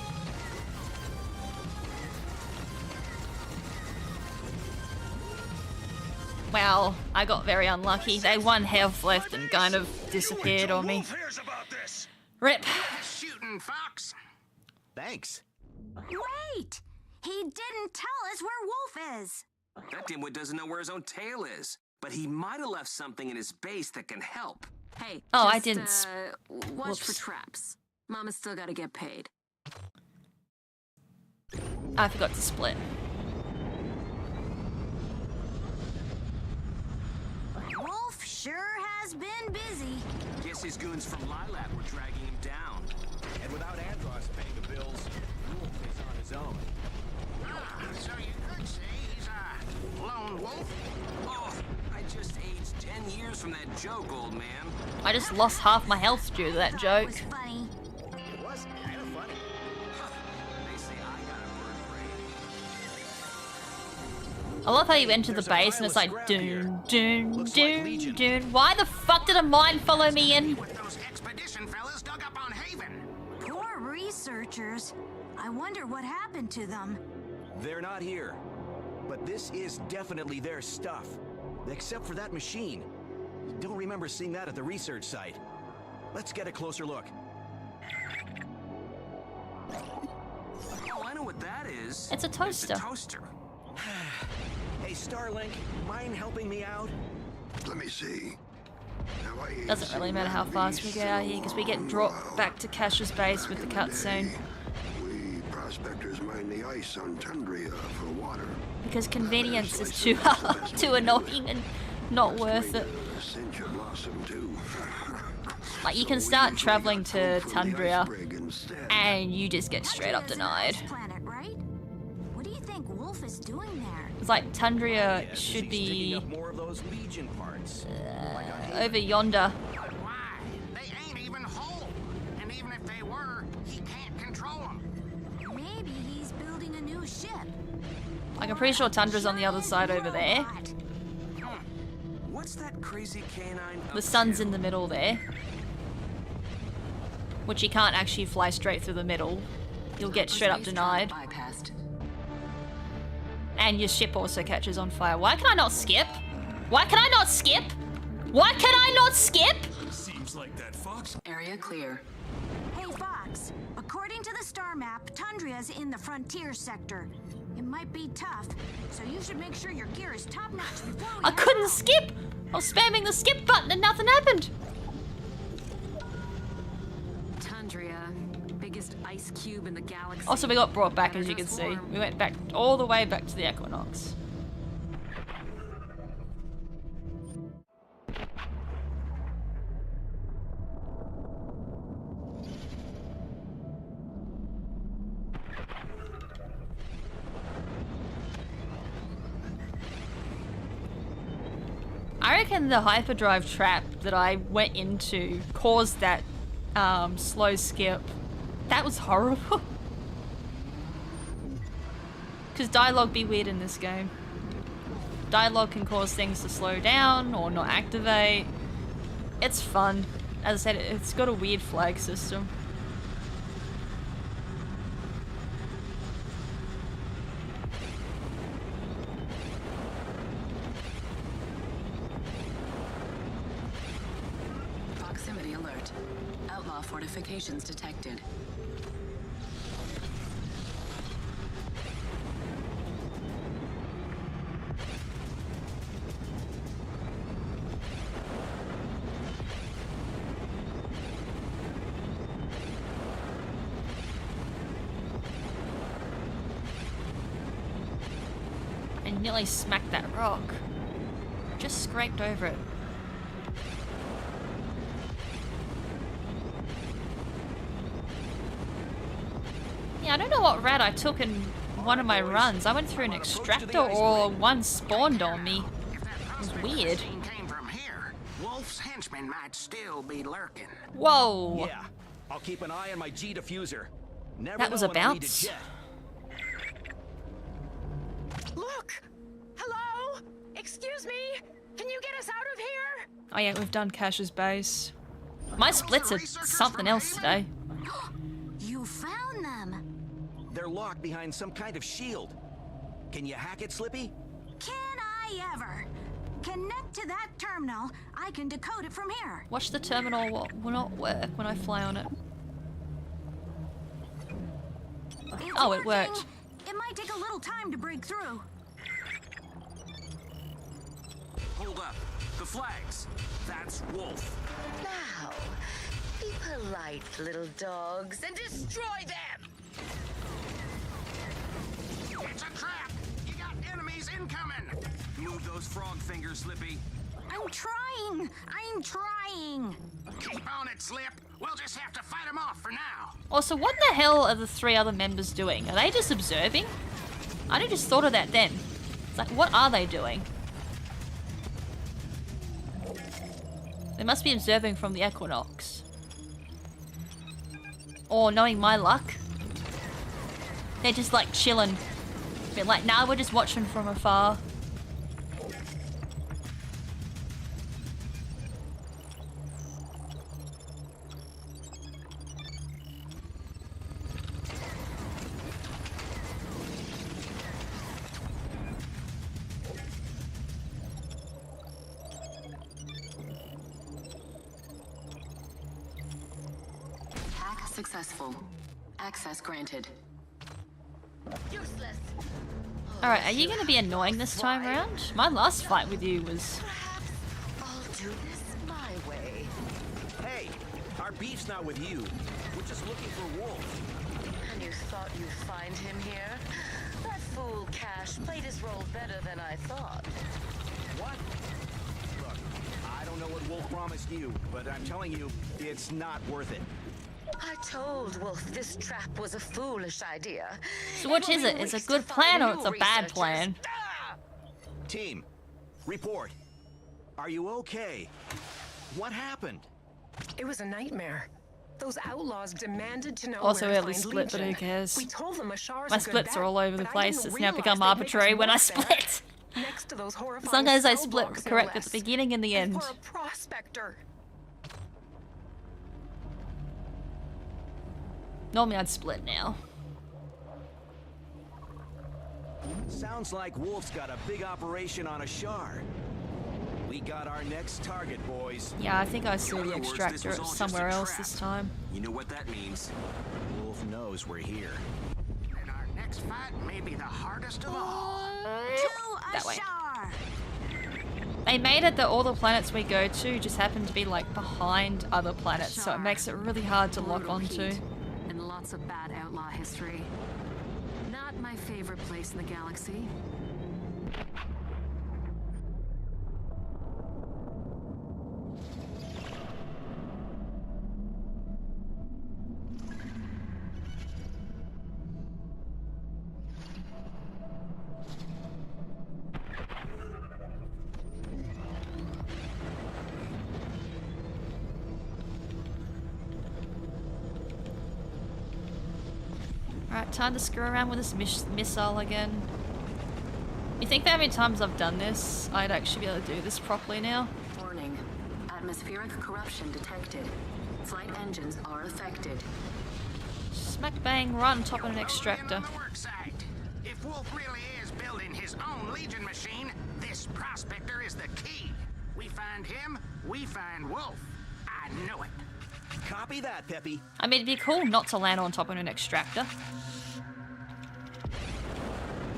S4: Wow, I got very unlucky. They had one health left and kind of disappeared on me. Rip.
S7: Shooting, Fox.
S19: Thanks.
S14: Wait! He didn't tell us where Wolf is.
S15: That dimwit doesn't know where his own tail is. But he might have left something in his base that can help.
S8: Hey,
S4: oh,
S8: just,
S4: I didn't.
S8: Watch for traps. Mama's still gotta get paid.
S4: I forgot to split.
S14: Wolf sure has been busy.
S15: Guess his goons from Lilac were dragging him down.
S19: And without Andros paying the bills, Wolf is on his own.
S7: So you could say he's a lone wolf?
S15: Oh, I just aged 10 years from that joke, old man.
S4: I just lost half my health due to that joke.
S19: It was kind of funny.
S15: They say I got a bird brain.
S4: I love how you enter the base and it's like doon, doon, doon, doon. Why the fuck did a mine follow me in?
S7: Those expedition fellas dug up on Haven.
S14: Poor researchers. I wonder what happened to them.
S19: They're not here. But this is definitely their stuff. Except for that machine. Don't remember seeing that at the research site. Let's get a closer look.
S15: Oh, I know what that is.
S4: It's a toaster.
S15: It's a toaster.
S19: Hey, Starlink, mind helping me out?
S12: Let me see.
S4: Doesn't really matter how fast we get out here because we get dropped back to Cash's base with the cutscene.
S12: We prospectors mine the ice on Tundria for water.
S4: Because convenience is too hard, too annoying and not worth it.
S12: Cincha blossom too.
S4: Like, you can start traveling to Tundria and you just get straight up denied.
S14: Planet, right? What do you think Wolf is doing there?
S4: It's like Tundria should
S19: Digging
S4: be
S19: up more of those Legion parts.
S4: over yonder.
S7: But why? They ain't even whole. And even if they were, he can't control them.
S14: Maybe he's building a new ship.
S4: Like, I'm pretty sure Tundra's on the other side over there.
S15: What's that crazy canine?
S4: The sun's in the middle there. Which you can't actually fly straight through the middle. You'll get straight up denied.
S8: Bypassed.
S4: And your ship also catches on fire. Why can I not skip? Why can I not skip? Why can I not skip?
S18: Seems like that Fox.
S8: Area clear.
S14: Hey, Fox. According to the star map, Tundria's in the frontier sector. It might be tough, so you should make sure your gear is top-notch before we
S4: I
S14: head
S4: couldn't
S14: out.
S4: skip! I was spamming the skip button and nothing happened.
S8: tundra, biggest ice cube in the galaxy.
S4: Also, we got brought back, as you
S8: Better
S4: can
S8: just
S4: see.
S8: warm.
S4: We went back all the way back to the Equinox. I reckon the hyperdrive trap that I went into caused that slow skip. That was horrible. Because dialogue be weird in this game. Dialogue can cause things to slow down or not activate. It's fun. As I said, it's got a weird flag system.
S8: Proximity alert. Outlaw fortifications detected.
S4: I nearly smacked that rock. Just scraped over it. Yeah, I don't know what route I took in one of my runs. I went through an extractor or one spawned on me. It was weird.
S7: Came from here. Wolf's henchmen might still be lurking.
S4: Whoa!
S19: Yeah, I'll keep an eye on my G diffuser. Never
S4: That was
S19: know
S4: a
S19: when I'll need
S4: bounce.
S19: jet.
S17: Look! Hello? Excuse me? Can you get us out of here?
S4: Oh yeah, we've done Cash's base. My splits are something else today.
S14: You found them.
S19: They're locked behind some kind of shield. Can you hack it, Slippy?
S14: Can I ever? Connect to that terminal. I can decode it from here.
S4: Watch the terminal will not work when I fly on it.
S14: It's
S4: Oh, it
S14: working.
S4: worked.
S14: It might take a little time to break through.
S15: Hold up. The flags. That's Wolf.
S16: Now, be polite, little dogs, and destroy them!
S7: It's a trap! You got enemies incoming!
S15: Move those frog fingers, Slippy.
S14: I'm trying. I'm trying.
S7: Keep on it, Slip. We'll just have to fight them off for now.
S4: Also, what the hell are the three other members doing? Are they just observing? I just thought of that then. It's like, what are they doing? They must be observing from the Equinox. Or, knowing my luck, they're just like chilling. Bit like, nah, we're just watching from afar.
S8: Hack successful. Access granted.
S16: Useless.
S4: Alright, are you gonna be annoying this time around? My last fight with you was...
S16: I'll do this my way.
S19: Hey, our beef's not with you. We're just looking for Wolf.
S16: And you thought you'd find him here? That fool Cash played his role better than I thought.
S19: What? Look, I don't know what Wolf promised you, but I'm telling you, it's not worth it.
S16: I told Wolf this trap was a foolish idea.
S4: So which is it? Is it a good plan or it's a bad plan?
S19: Team, report. Are you okay? What happened?
S17: It was a nightmare. Those outlaws demanded to know
S4: Also,
S17: where to
S4: early
S17: find
S4: split, but who
S17: Legion.
S4: cares?
S17: We told them Ashar's
S4: My
S17: a good
S4: splits
S17: bet,
S4: are all over the
S17: but I
S4: place.
S17: didn't
S4: It's now
S17: realize
S4: become
S17: they'd make us
S4: arbitrary when I
S17: work there.
S4: split.
S17: Next to those
S4: As long
S17: horrifying
S4: as I
S17: cell
S4: split
S17: blocks, no
S4: correct at the
S17: less.
S4: beginning and the end.
S17: For a prospector.
S4: Normally I'd split now.
S19: Sounds like Wolf's got a big operation on Ashar. We got our next target, boys.
S4: Yeah, I think I saw
S15: In
S4: the
S15: other words, this
S4: extractor
S15: was all just
S4: somewhere
S15: a
S4: else
S15: trap.
S4: this time.
S15: You know what that means.
S19: Wolf knows we're here.
S7: And our next fight may be the hardest of all.
S14: To
S4: That way.
S14: Ashar.
S4: They made it that all the planets we go to just happen to be like behind other planets, so it makes it really hard to lock onto.
S5: And lots of bad outlaw history. Not my favorite place in the galaxy.
S4: Alright, time to screw around with this missile again. You think that how many times I've done this, I'd actually be able to do this properly now?
S5: Warning. Atmospheric corruption detected. Flight engines are affected.
S4: Smack bang, right on top of an extractor.
S7: If Wolf really is building his own Legion machine, this prospector is the key. We find him, we find Wolf. I know it.
S19: Copy that, Peppy.
S4: I mean, it'd be cool not to land on top of an extractor.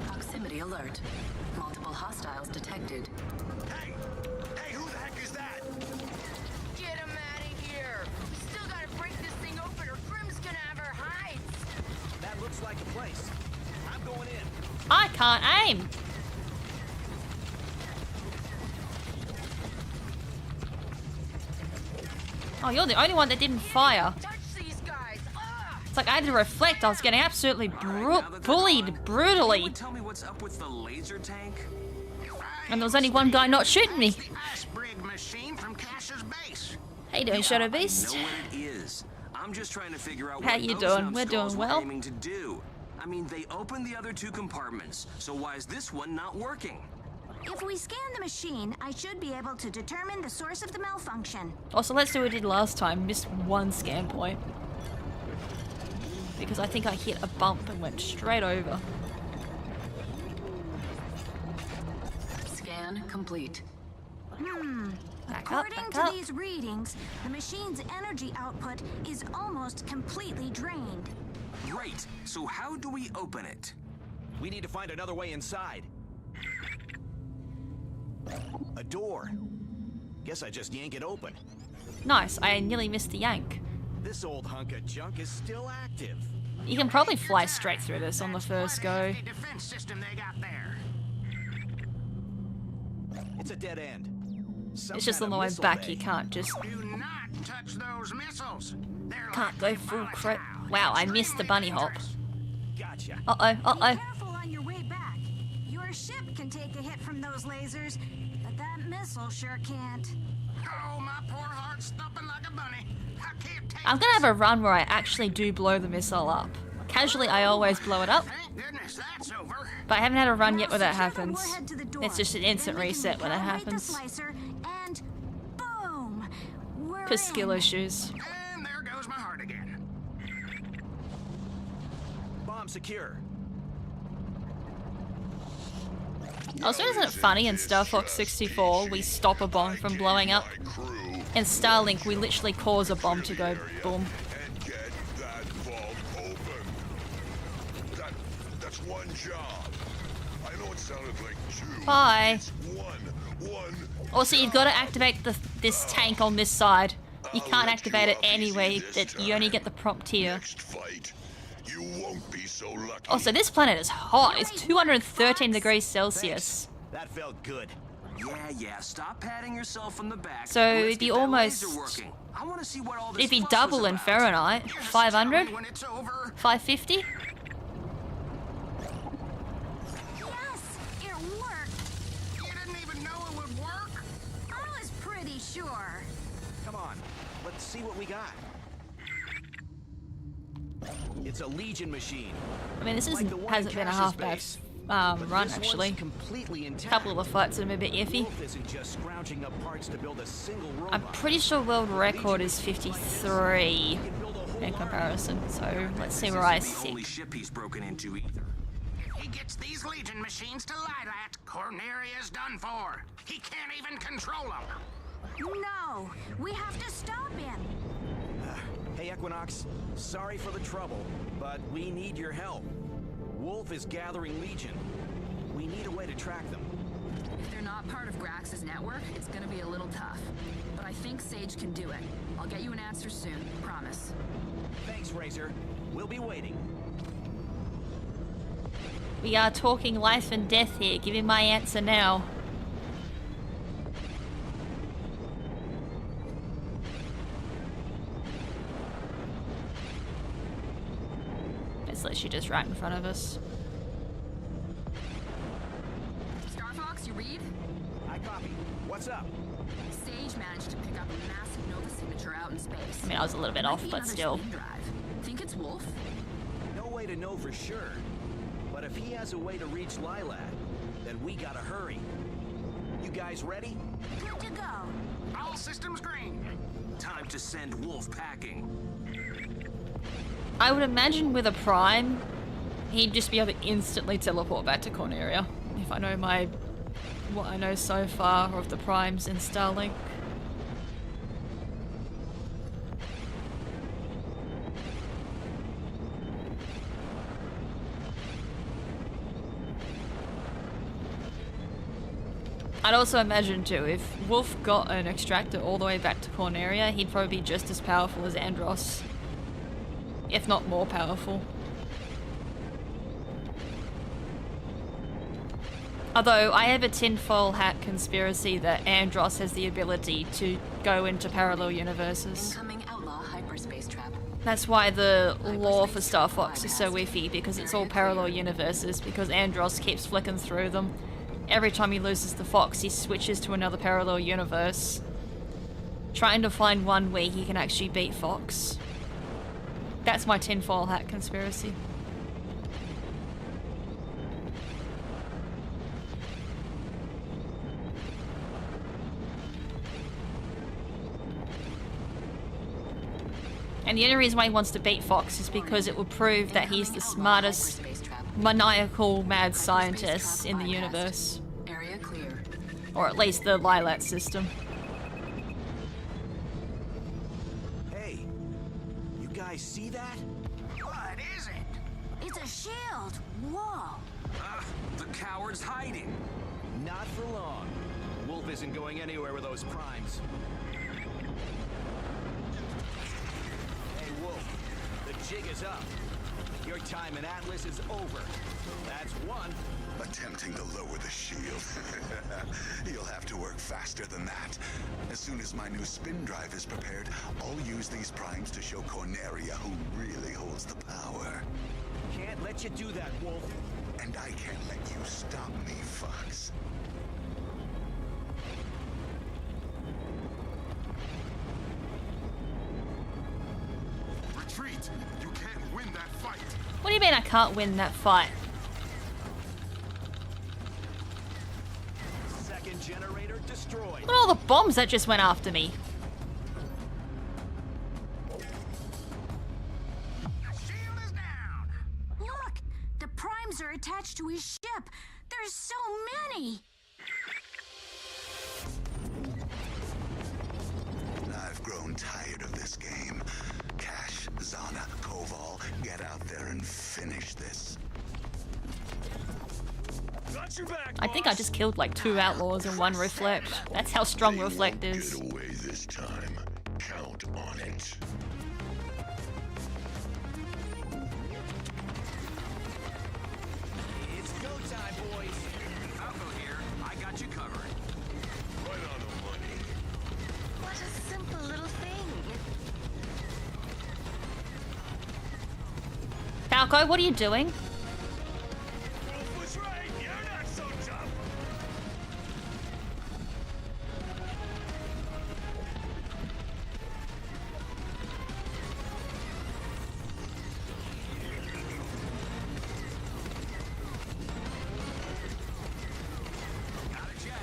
S5: Proximity alert. Multiple hostiles detected.
S18: Hey, who the heck is that?
S16: Get him out of here! We still gotta break this thing open or Krim's gonna have her hides!
S19: That looks like the place. I'm going in.
S4: I can't aim! Oh, you're the only one that didn't fire. It's like I had to reflect. I was getting absolutely bullied brutally.
S15: Tell me what's up with the laser tank?
S4: And there was only one guy not shooting me.
S7: Brig machine from Cash's base.
S4: How you doing, Shadow Beast?
S15: I know what it is. I'm just trying to figure out
S4: How
S15: what
S4: you
S15: those
S4: doing? We're
S15: numbskulls
S4: doing
S15: were
S4: well.
S15: aiming to do. I mean, they opened the other two compartments, so why is this one not working?
S14: If we scan the machine, I should be able to determine the source of the malfunction.
S4: Also, let's do what we did last time. Missed one scan point. Because I think I hit a bump and went straight over.
S5: Scan complete.
S14: According to these readings, the machine's energy output is almost completely drained.
S15: Great. So how do we open it?
S19: We need to find another way inside. A door. Guess I just yank it open.
S4: Nice, I nearly missed the yank.
S19: This old hunk of junk is still active.
S4: You can probably fly straight through this on the first go.
S7: Defense system they got there.
S19: It's a dead end.
S4: It's just on the way back, you can't just...
S7: Do not touch those missiles. They're
S4: Can't go full crap. Wow, I missed the bunny hop.
S19: Gotcha.
S4: Uh-oh,
S14: Be
S4: uh-oh.
S14: careful on your way back. Your ship can take a hit from those lasers, but that missile sure can't.
S7: Oh, my poor heart's thumping like a bunny. I can't take
S4: I'm gonna have a run where I actually do blow the missile up. Casually, I always blow it up.
S7: goodness that's over.
S4: But I haven't had a run yet where that
S14: Secure the
S4: happens.
S14: warhead to the door.
S4: It's just an instant
S14: Then we can
S4: reset when it
S14: recalibrate the
S4: happens.
S14: slicer, and boom! We're
S4: Cause skill
S14: in.
S4: issues.
S7: And there goes my heart again.
S19: Bomb secure.
S4: Also, isn't it funny in Star Fox 64 we stop a bomb from blowing up? In Starlink we literally cause a bomb to go boom.
S2: And get that vault open. That's one job. I know it sounded like two.
S4: Bye.
S2: It's one.
S4: Also, you've got to activate this tank on this side. You can't activate it anyway. You only get the prompt here.
S2: You won't be so lucky.
S4: Also, this planet is hot. It's 213 degrees Celsius.
S19: That felt good.
S15: Yeah. Stop patting yourself on the back.
S4: So
S15: Let's
S4: it'd be
S15: get that
S4: almost...
S15: laser working. I want to see what all this
S4: It'd be
S15: fuss
S4: double
S15: was
S4: in
S15: about.
S4: Fahrenheit. 500? 550?
S14: Yes, it worked.
S7: You didn't even know it would work?
S14: I was pretty sure.
S19: Come on, let's see what we got. It's a Legion machine.
S4: I mean, this
S19: Like the one
S4: hasn't
S19: in
S4: been a
S19: Cash's
S4: half bad
S19: base.
S4: run,
S19: This one's
S4: actually.
S19: completely
S4: A
S19: intact.
S4: couple of the fights have been a bit iffy.
S19: Wolf isn't just scrounging up parts to build a single robot.
S4: I'm pretty sure world record is 53 in comparison, so let's see where I
S15: This isn't the only
S4: sit.
S15: ship he's broken into either.
S7: If he gets these Legion machines to light at, Corneria's done for. He can't even control them.
S14: No, we have to stop him.
S19: Hey, Equinox, sorry for the trouble, but we need your help. Wolf is gathering Legion. We need a way to track them.
S5: If they're
S13: not part of Grax's network, it's gonna be a little tough. But I think Sage can do it. I'll get you an answer soon, promise.
S19: Thanks, Razor. We'll be waiting.
S4: We are talking life and death here. Give me my answer now. It's literally just right in front of us.
S13: Star Fox, you read?
S19: I copy. What's up?
S13: Sage managed to pick up a massive Nova signature out in space.
S4: I mean, I was a little bit
S13: Might
S4: off,
S13: be
S4: but
S13: another
S4: still.
S13: speed drive. Think it's Wolf?
S19: No way to know for sure. But if he has a way to reach Lilat, then we gotta hurry. You guys ready?
S14: Good to go.
S7: All systems green.
S15: Time to send Wolf packing.
S4: I would imagine with a Prime, he'd just be able to instantly teleport back to Corneria. If I know what I know so far of the Primes in Starlink. I'd also imagine too, if Wolf got an extractor all the way back to Corneria, he'd probably be just as powerful as Andros. If not more powerful. Although, I have a tinfoil hat conspiracy that Andros has the ability to go into parallel universes.
S8: Incoming outlaw hyperspace trap.
S4: That's why the lore for Star Fox is so iffy, because it's all parallel universes, because Andros keeps flicking through them. Every time he loses the Fox, he switches to another parallel universe, trying to find one where he can actually beat Fox. That's my tinfoil hat conspiracy. And the only reason why he wants to beat Fox is because it will prove that he's the smartest, maniacal, mad scientist in the universe.
S8: Area clear.
S4: Or at least the Lilat system.
S19: Hey, you guys see that?
S7: What is it?
S14: It's a shield. Whoa.
S15: The coward's hiding.
S19: Not for long. Wolf isn't going anywhere with those primes. Hey, Wolf, the jig is up. Your time in Atlas is over. That's one.
S2: Attempting to lower the shield. You'll have to work faster than that. As soon as my new spin drive is prepared, I'll use these primes to show Corneria who really holds the power.
S19: Can't let you do that, Wolf.
S2: And I can't let you stop me, Fox.
S18: Retreat! You can't win that fight!
S4: What do you mean I can't win that fight?
S19: Second generator destroyed.
S4: Look at all the bombs that just went after me.
S7: Shield is down.
S14: Look, the primes are attached to his ship. There's so many.
S2: I've grown tired of this game. Cash, Zana, Koval, get out there and finish this.
S18: Got your back,
S4: I think I just killed like 2 outlaws and 1 Reflect. That's how strong Reflect is.
S2: Get away this time. Count on it.
S19: It's go time, boys.
S15: Falco here. I got you covered.
S2: Right on the money.
S16: What a simple little thing.
S4: Falco, what are you doing?
S18: Wolf was right. You're not so tough.
S15: Got a jet.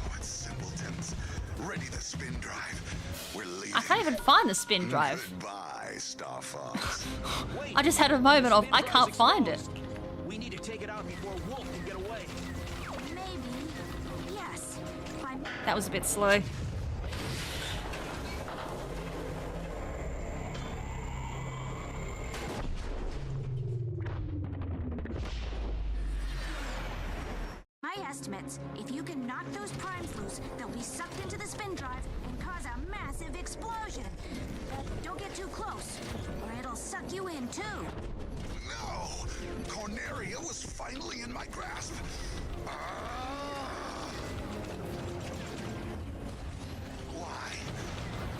S2: What simpletons. Ready the spin drive. We're leaving.
S4: I can't even find the spin drive.
S2: Goodbye, Star Fox.
S19: Wait,
S4: I just had a moment of I
S19: Spin
S4: can't
S19: drive's
S4: find it.
S19: exposed. We need to take it out before Wolf can get away.
S14: Maybe. Yes. I'm
S4: That was a bit slow.
S14: estimates, if you can knock those primes loose, they'll be sucked into the spin drive and cause a massive explosion. But don't get too close, or it'll suck you in too.
S2: No! Corneria was finally in my grasp.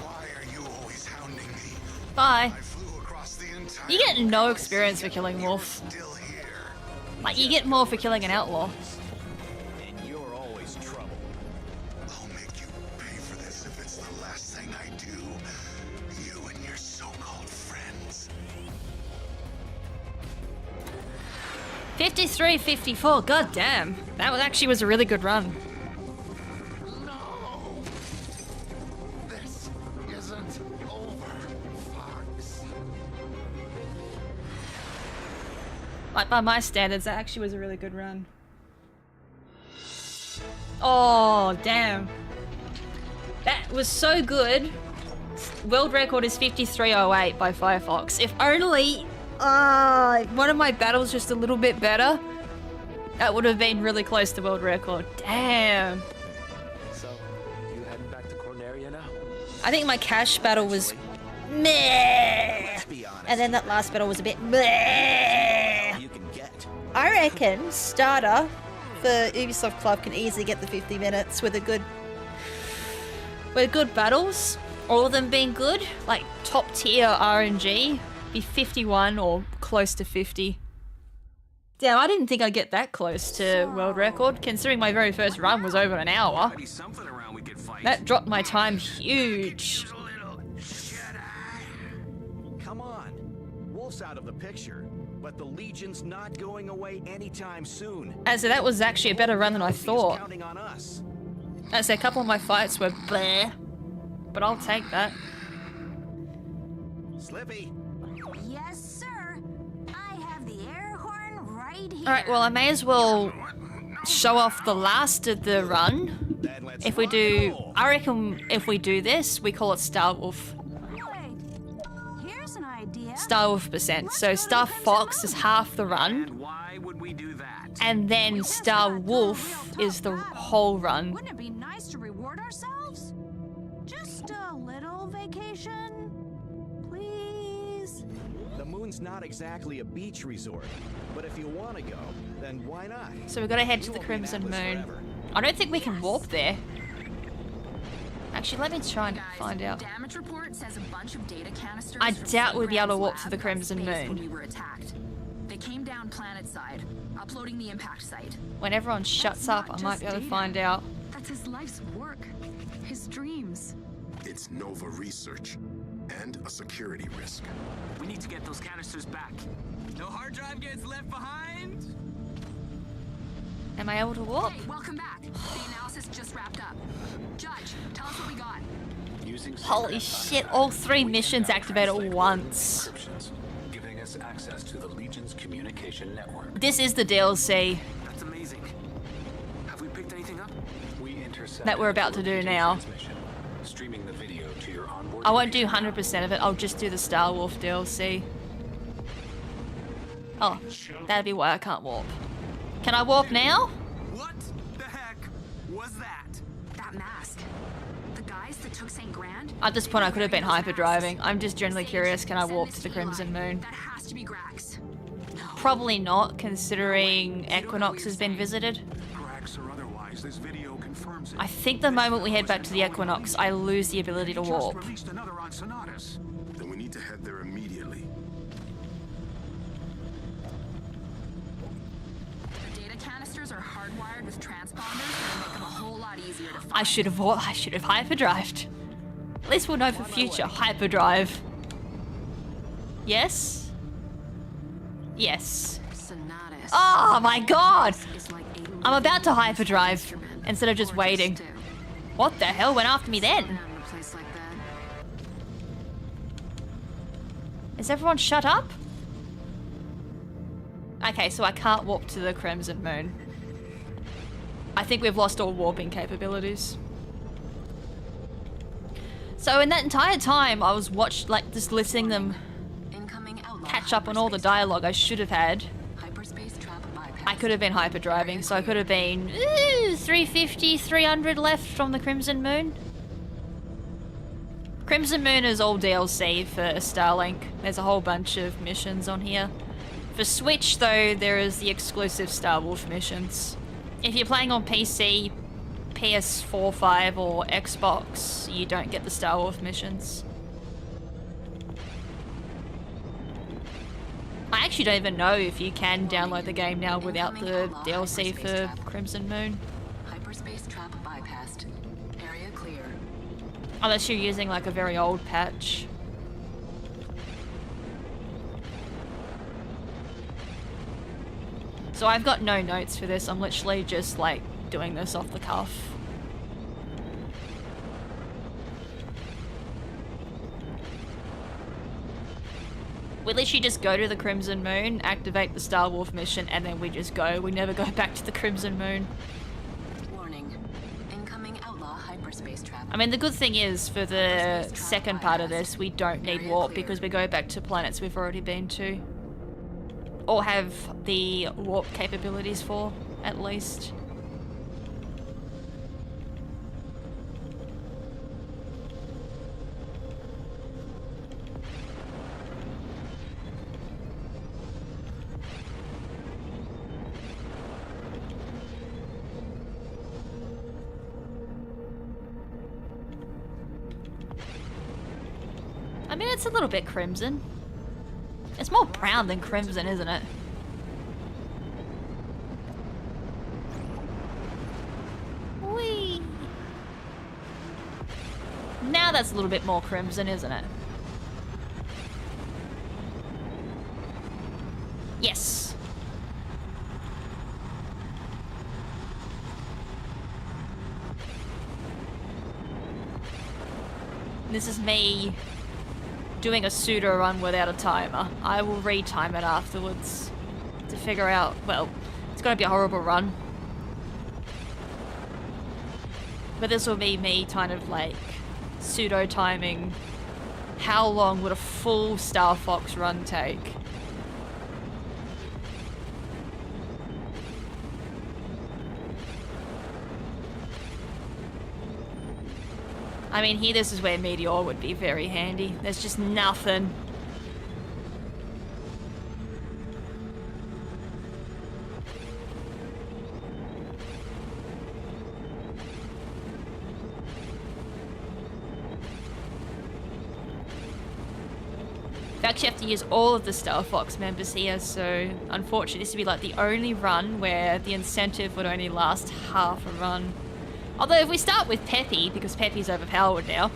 S2: Why are you always hounding me?
S4: Bye.
S2: I flew across the entire
S4: You get no experience for killing Wolf. Like, you get more for killing an outlaw.
S19: And you're always trouble.
S2: I'll make you pay for this if it's the last thing I do. You and your so-called friends.
S4: 53-54, god damn. That actually was a really good run.
S2: No! This isn't over, Fox.
S4: Like, by my standards, that actually was a really good run. Oh, damn. That was so good. World record is 53:08 by Firefox. If only one of my battles just a little bit better, that would have been really close to world record. Damn.
S11: So, you heading back to Corneria now?
S4: I think my cash battle was meh. And then that last battle was a bit meh.
S19: You can get.
S4: I reckon starter for Ubisoft Club can easily get the 50 minutes with good battles. All of them being good, like top tier RNG, be 51 or close to 50. Damn, I didn't think I'd get that close to world record, considering my very first run was over an hour. That dropped my time huge.
S19: Come on. Wolf's out of the picture, but the Legion's not going away anytime soon.
S4: As that was actually a better run than I thought.
S19: Counting on us.
S4: As a couple of my fights were bleh, but I'll take that.
S19: Slippy.
S14: Yes, sir. I have the air horn right here.
S4: Alright, well I may as well show off the last of the run. If we do, I reckon if we do this, we call it Star Wolf.
S14: Here's an idea.
S4: Star Wolf percent. So Star Fox is half the run. And then Star Wolf is the whole run.
S14: Wouldn't it be nice to reward ourselves? Just a little vacation, please.
S19: The moon's not exactly a beach resort, but if you want to go, then why not?
S4: So we've got to head to the Crimson Moon. I don't think we can warp there. Actually, let me try and find out.
S13: Damage report says a bunch of data canisters.
S4: I doubt we'll be able to warp to the Crimson
S13: When we
S4: Moon.
S13: were attacked. They came down planet side, uploading the impact site.
S4: When everyone shuts up, I might be able to find out.
S13: That's his life's work, his dreams.
S21: It's Nova research and a security risk.
S11: We need to get those canisters back. No hard drive gets left behind.
S4: Am I able to warp?
S13: Hey, welcome back. The analysis just wrapped up. Judge, tell us what we got.
S4: Holy shit, all 3 missions activated at once.
S9: Giving us access to the Legion's communication network.
S4: This is the DLC
S11: That's amazing. Have we picked anything up?
S9: We intercept
S4: that we're about to do now.
S9: streaming the video to your onboard.
S4: I won't do 100% of it, I'll just do the Star Wolf DLC. Oh, that'd be why I can't warp. Can I warp now?
S11: What the heck was that?
S13: That mask. The guys that took St. Grand?
S4: At this point I could have been hyperdriving. I'm just generally curious, can I warp to the Crimson Moon?
S13: That has to be Grax.
S4: Probably not, considering Equinox has been visited.
S6: Cracks or otherwise, this video confirms it.
S4: I think the moment we head back to the Equinox, I lose the ability to warp.
S6: Just released another on Sonatus.
S21: Then we need to head there immediately.
S13: The data canisters are hardwired with transponders that make them a whole lot easier to find.
S4: I should have hyperdrived. At least we'll know for future. Hyperdrive. Yes? Yes.
S13: Sonatus.
S4: Oh my god! I'm about to hyperdrive instead of just waiting. What the hell went after me then? Is everyone shut up? Okay, so I can't warp to the Crimson Moon. I think we've lost all warping capabilities. So in that entire time, I was just listening them catch up on all the dialogue I should have had. I could have been hyperdriving, so I could have been 350, 300 left from the KrimZen Moon. KrimZen Moon is all DLC for Starlink. There's a whole bunch of missions on here. For Switch, though, there is the exclusive Star Wolf missions. If you're playing on PC, PS4, 5, or Xbox, you don't get the Star Wolf missions. I actually don't even know if you can download the game now without the DLC for KrimZen Moon.
S8: Hyperspace trap bypassed. Area clear.
S4: Unless you're using like a very old patch. So I've got no notes for this, I'm literally just like doing this off the cuff. We literally just go to the KrimZen Moon, activate the Star Wolf mission, and then we just go. We never go back to the KrimZen Moon.
S8: Warning. Incoming outlaw hyperspace trap.
S4: I mean, the good thing is, for the second part of this, we don't need warp because we go back to planets we've already been to. Or have the warp capabilities for, at least. I mean, it's a little bit crimson. It's more brown than crimson, isn't it? Whee! Now that's a little bit more crimson, isn't it? Yes. This is me doing a pseudo run without a timer. I will retime it afterwards to figure out, well, it's gonna be a horrible run. But this will be me kind of like pseudo timing how long would a full Star Fox run take. I mean, here this is where Meteor would be very handy. There's just nothing. We actually have to use all of the Star Fox members here, so unfortunately this would be like the only run where the incentive would only last half a run. Although if we start with Peppy, because Peppy's overpowered now,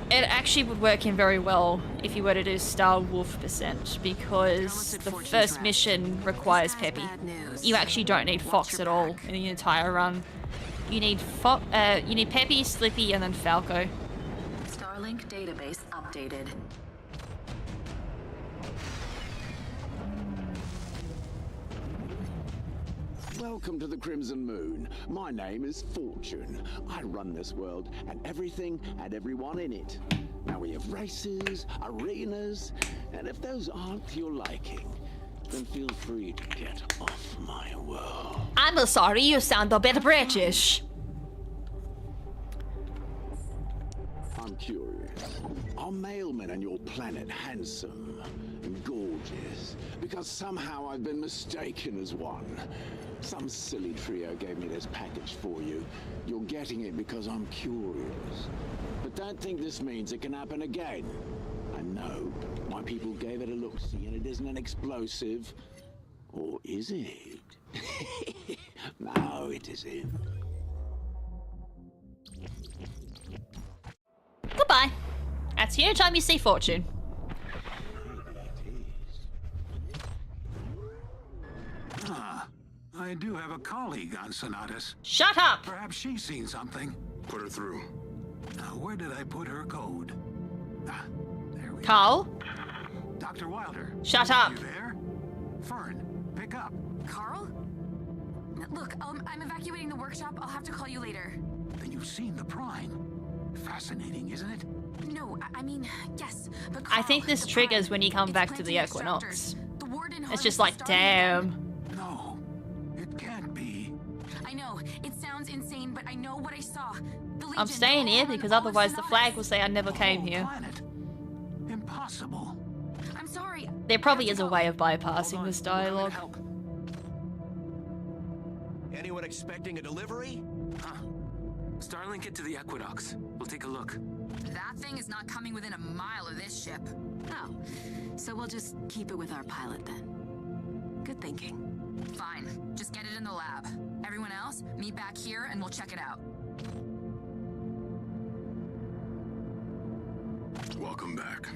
S4: it actually would work in very well if you were to do Star Wolf percent, because the first mission requires Peppy. You actually don't need Fox at all in the entire run. You need Peppy, Slippy, and then Falco.
S8: Starlink database updated.
S3: Welcome to the KrimZen Moon. My name is Fortune. I run this world and everything and everyone in it. Now we have races, arenas, and if those aren't to your liking, then feel free to get off my world.
S4: I'm sorry, you sound a bit British.
S3: I'm curious. Are mailmen on your planet handsome and gorgeous? Because somehow I've been mistaken as one. Some silly trio gave me this package for you. You're getting it because I'm curious. But don't think this means it can happen again. I know my people gave it a look-see and it isn't an explosive. Or is it? No, it isn't.
S4: Goodbye. That's the only time you see Fortune.
S6: I do have a colleague on Sonatus.
S4: Shut up!
S6: Perhaps she's seen something.
S21: Put her through.
S6: Now, where did I put her code? Ah, there we
S4: Carl?
S6: go. Dr. Wilder.
S4: Shut up.
S6: You there? Fern, pick up.
S13: Carl? Look, I'm evacuating the workshop. I'll have to call you later.
S6: Then you've seen the Prime. Fascinating, isn't it?
S13: No, I mean, yes, but
S4: I think this triggers when you come back to the Equinox. It's just like, damn.
S6: No,
S13: know, it sounds insane, but I know what I saw. The
S4: I'm
S13: Legion,
S4: staying here because otherwise the flag will say I never came here.
S6: Impossible.
S13: I'm sorry.
S4: There probably is a way of bypassing this dialogue.
S19: Anyone expecting a delivery?
S11: Huh. Starlink it to the Equinox. We'll take a look.
S13: That thing is not coming within a mile of this ship.
S8: Oh, so we'll just keep it with our pilot then. Good thinking.
S13: Fine. Just get it in the lab. Everyone else, meet back here and we'll check it out.
S21: Welcome back.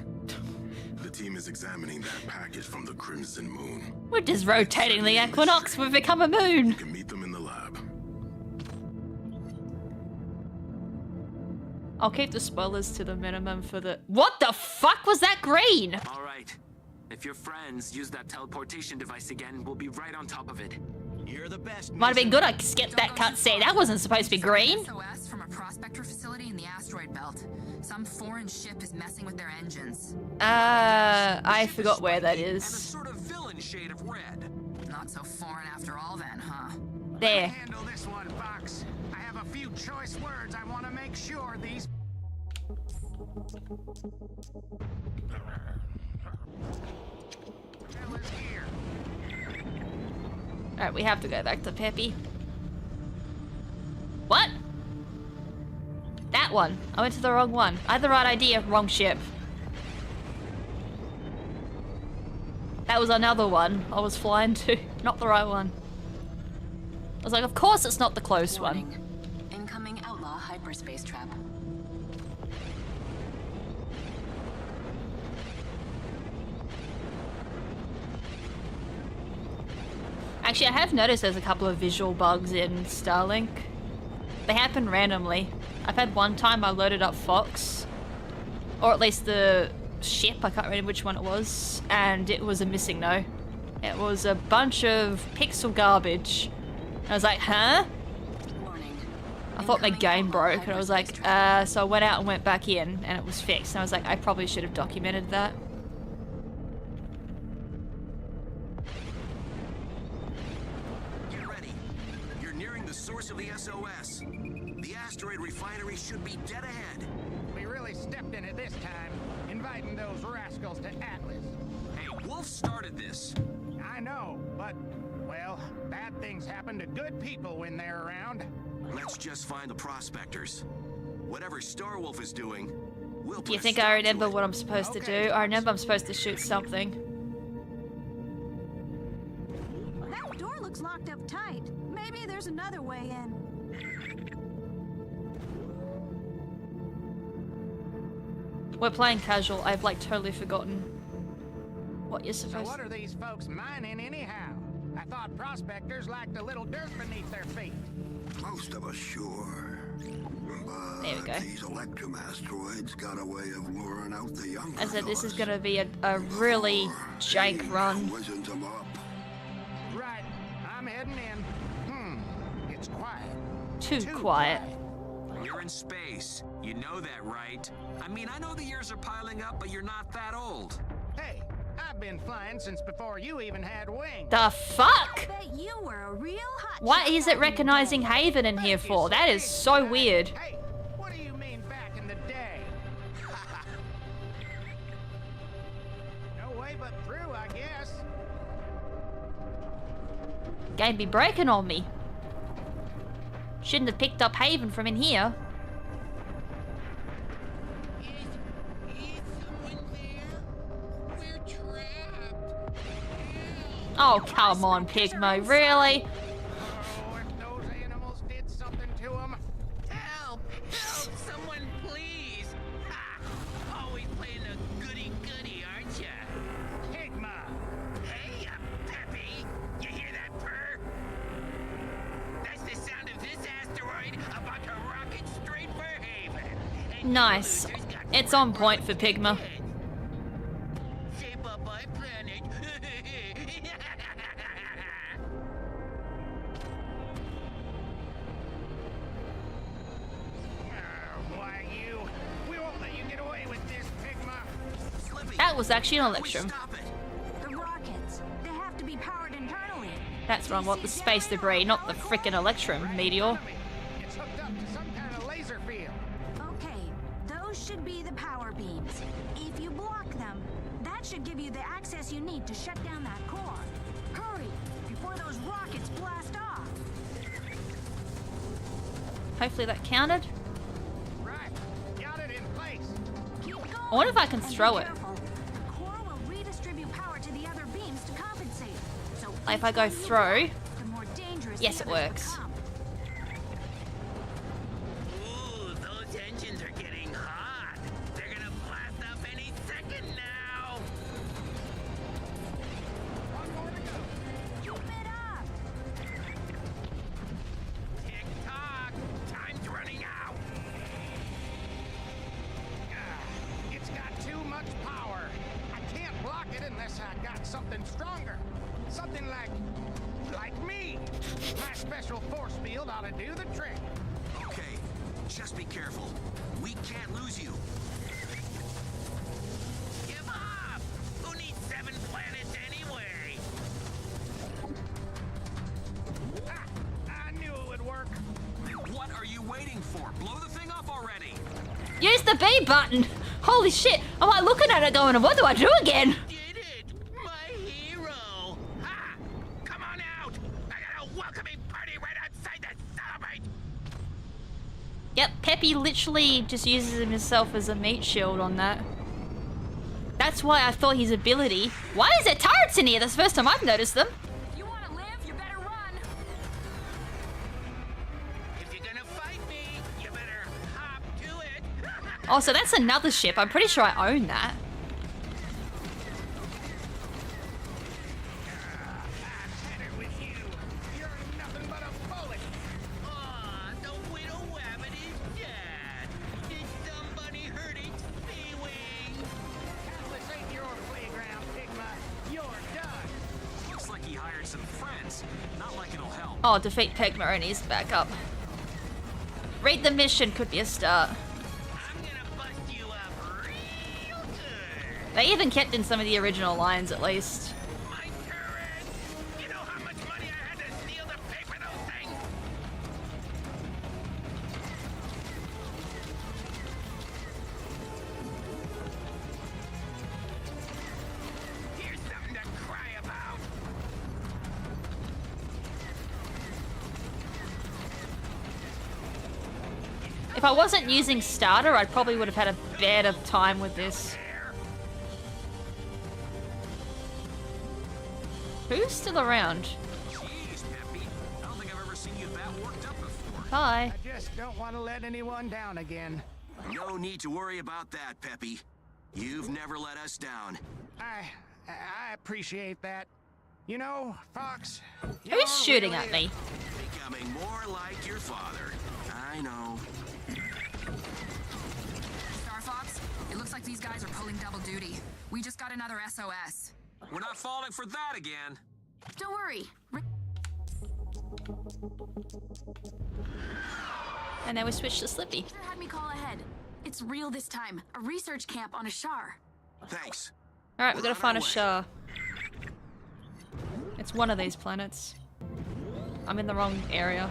S21: The team is examining that package from the KrimZen moon.
S4: We're just rotating the Equinox. We've become a moon.
S21: You can meet them in the lab.
S4: I'll keep the spoilers to the minimum for the... What the fuck was that green?
S11: All right. If your friends use that teleportation device again, we'll be right on top of it.
S19: You're the best.
S4: Might have been good I skipped that cutscene. That wasn't supposed to be green.
S13: SOS from a prospector facility in the asteroid belt. Some foreign ship is messing with their engines.
S4: I forgot where that
S11: And a
S4: is.
S11: sort of villain shade of red.
S13: Not so foreign after all then, huh?
S4: There.
S7: Handle this one, Fox. I have a few choice words I want to make sure these... fellas here.
S4: Alright, we have to go back to Peppy. What? That one. I went to the wrong one. I had the right idea, wrong ship. That was another one I was flying to. Not the right one. I was like, of course it's not the close one.
S8: Incoming outlaw hyperspace trap.
S4: Actually, I have noticed there's a couple of visual bugs in Starlink. They happen randomly. I've had one time I loaded up Fox, or at least the ship, I can't remember which one it was, and it was a missing no. It was a bunch of pixel garbage. I was like, huh? I thought my game broke, and I was like, so I went out and went back in, and it was fixed. And I was like, I probably should have documented that.
S15: Get ready. You're nearing the source of the SOS. The asteroid refinery should be dead ahead.
S7: We really stepped in it this time, inviting those rascals to Atlas.
S15: Hey, Wolf started this.
S7: I know, but, well, bad things happen to good people when they're around.
S15: Let's just find the prospectors. Whatever Starwolf is doing, we'll
S4: Do you
S15: put a
S4: think
S15: stop
S4: I
S15: to
S4: remember
S15: it.
S4: what I'm supposed to do? I remember I'm supposed to shoot something.
S14: That door looks locked up tight. Maybe there's another way in.
S4: We're playing casual. I've like totally forgotten what you're
S7: So
S4: supposed
S7: what
S4: to...
S7: are these folks mining anyhow? I thought prospectors lacked a little dirt beneath their feet.
S12: Most of us sure. But
S4: There we go.
S12: these Electrum asteroids got a way of luring out the younger.
S4: I said this is gonna be a really jank run.
S12: Wizards them up.
S7: Right, I'm heading in. It's quiet.
S4: Too quiet.
S15: You're in space. You know that, right? I mean, I know the years are piling up, but you're not that old.
S7: Hey, I've been flying since before you even had wings.
S4: The fuck?
S14: Bet you were a real hot
S4: What
S14: shot
S4: is it
S14: back in the
S4: recognizing
S14: day.
S4: Haven in here for? That is so weird.
S7: Hey, what do you mean back in the day? No way but through, I guess.
S4: Game be breaking on me. Shouldn't have picked up Haven from in here. Oh, come on, Pigmo, really?
S7: Oh, if those animals did something to them.
S11: Help! Help! Someone, please! Ha! Always playing a goody-goody, aren't ya?
S7: Pigma!
S11: Hey, Peppy! You hear that purr? That's the sound of this asteroid about to rocket straight for Haven. And
S4: Nice.
S11: you losers got
S4: It's on point for Pigma.
S11: shape up my planet.
S7: Why you? We won't let you get away with this, Pigma.
S4: That was actually an Electrum.
S15: Stop it!
S14: The rockets. They have to be powered internally.
S4: That's wrong. What? The space debris, not the frickin' Electrum meteor.
S7: It's hooked up to some kind of laser field.
S14: Okay, those should be the power beams. If you block them, that should give you the access you need to shut down that core. Hurry, before those rockets blast off.
S4: Hopefully that counted.
S7: Right, got it in place.
S14: Keep going.
S4: I wonder if I can
S14: and be
S4: throw it.
S14: careful. The core will redistribute power to the other beams to compensate. So
S4: Like if I go through,
S14: the more dangerous
S4: yes,
S14: the
S4: it
S14: others
S4: works.
S14: become.
S11: Ooh, those engines are getting hot. They're gonna blast up any second now.
S7: One more to go.
S14: Keep it up.
S11: Tick tock, time's running out.
S7: It's got too much power. I can't block it unless I got something stronger. Something like me. My special force field ought to do the trick.
S15: Okay, just be careful. We can't lose you.
S11: Give up! Who needs 7 planets anyway?
S7: I knew it would work.
S15: What are you waiting for? Blow the thing up already.
S4: Use the B button. Holy shit! I'm like looking at it going, what do I do again?
S11: Did it! My hero! Ha! Come on out! I got a welcoming party right outside to celebrate!
S4: Yep, Peppy literally just uses himself as a meat shield on that. That's why I thought his ability... Why is there turrets in here? That's the first time I've noticed them.
S13: If you want to live, you better run.
S11: If you're gonna fight me, you better hop to it!
S4: Oh, so that's another ship. I'm pretty sure I own that.
S7: Had it with you. You're nothing but a bullet.
S11: Aw, the widow wabbit is dead! Did somebody hurt its wing?
S7: This ain't your playground, Pigma. You're done.
S15: Looks like he hired some friends. Not like it'll help.
S4: Oh, defeat Pegma and he's back up. Read the mission could be a start.
S11: I'm gonna bust you up real good!
S4: They even kept in some of the original lines at least.
S11: My turret! You know how much money I had to steal to pay for those things? Here's something to cry about!
S4: If I wasn't using starter, I probably would have had a better time with this. Who's still around?
S15: Jeez, Peppy. I don't think I've ever seen you that worked up before.
S4: Hi.
S7: I just don't want to let anyone down again.
S15: No need to worry about that, Peppy. You've never let us down.
S7: I appreciate that. You know, Fox.
S4: Who's shooting at me?
S15: Becoming more like your father. I know.
S13: Star Fox, it looks like these guys are pulling double duty. We just got another SOS.
S15: We're not falling for that again.
S13: Don't worry.
S4: And then we switched to Slippy.
S13: Richter had me call ahead. It's real this time. A research camp on a Shar.
S15: Thanks.
S4: Alright, we gotta find a Shar. It's one of these planets. I'm in the wrong area.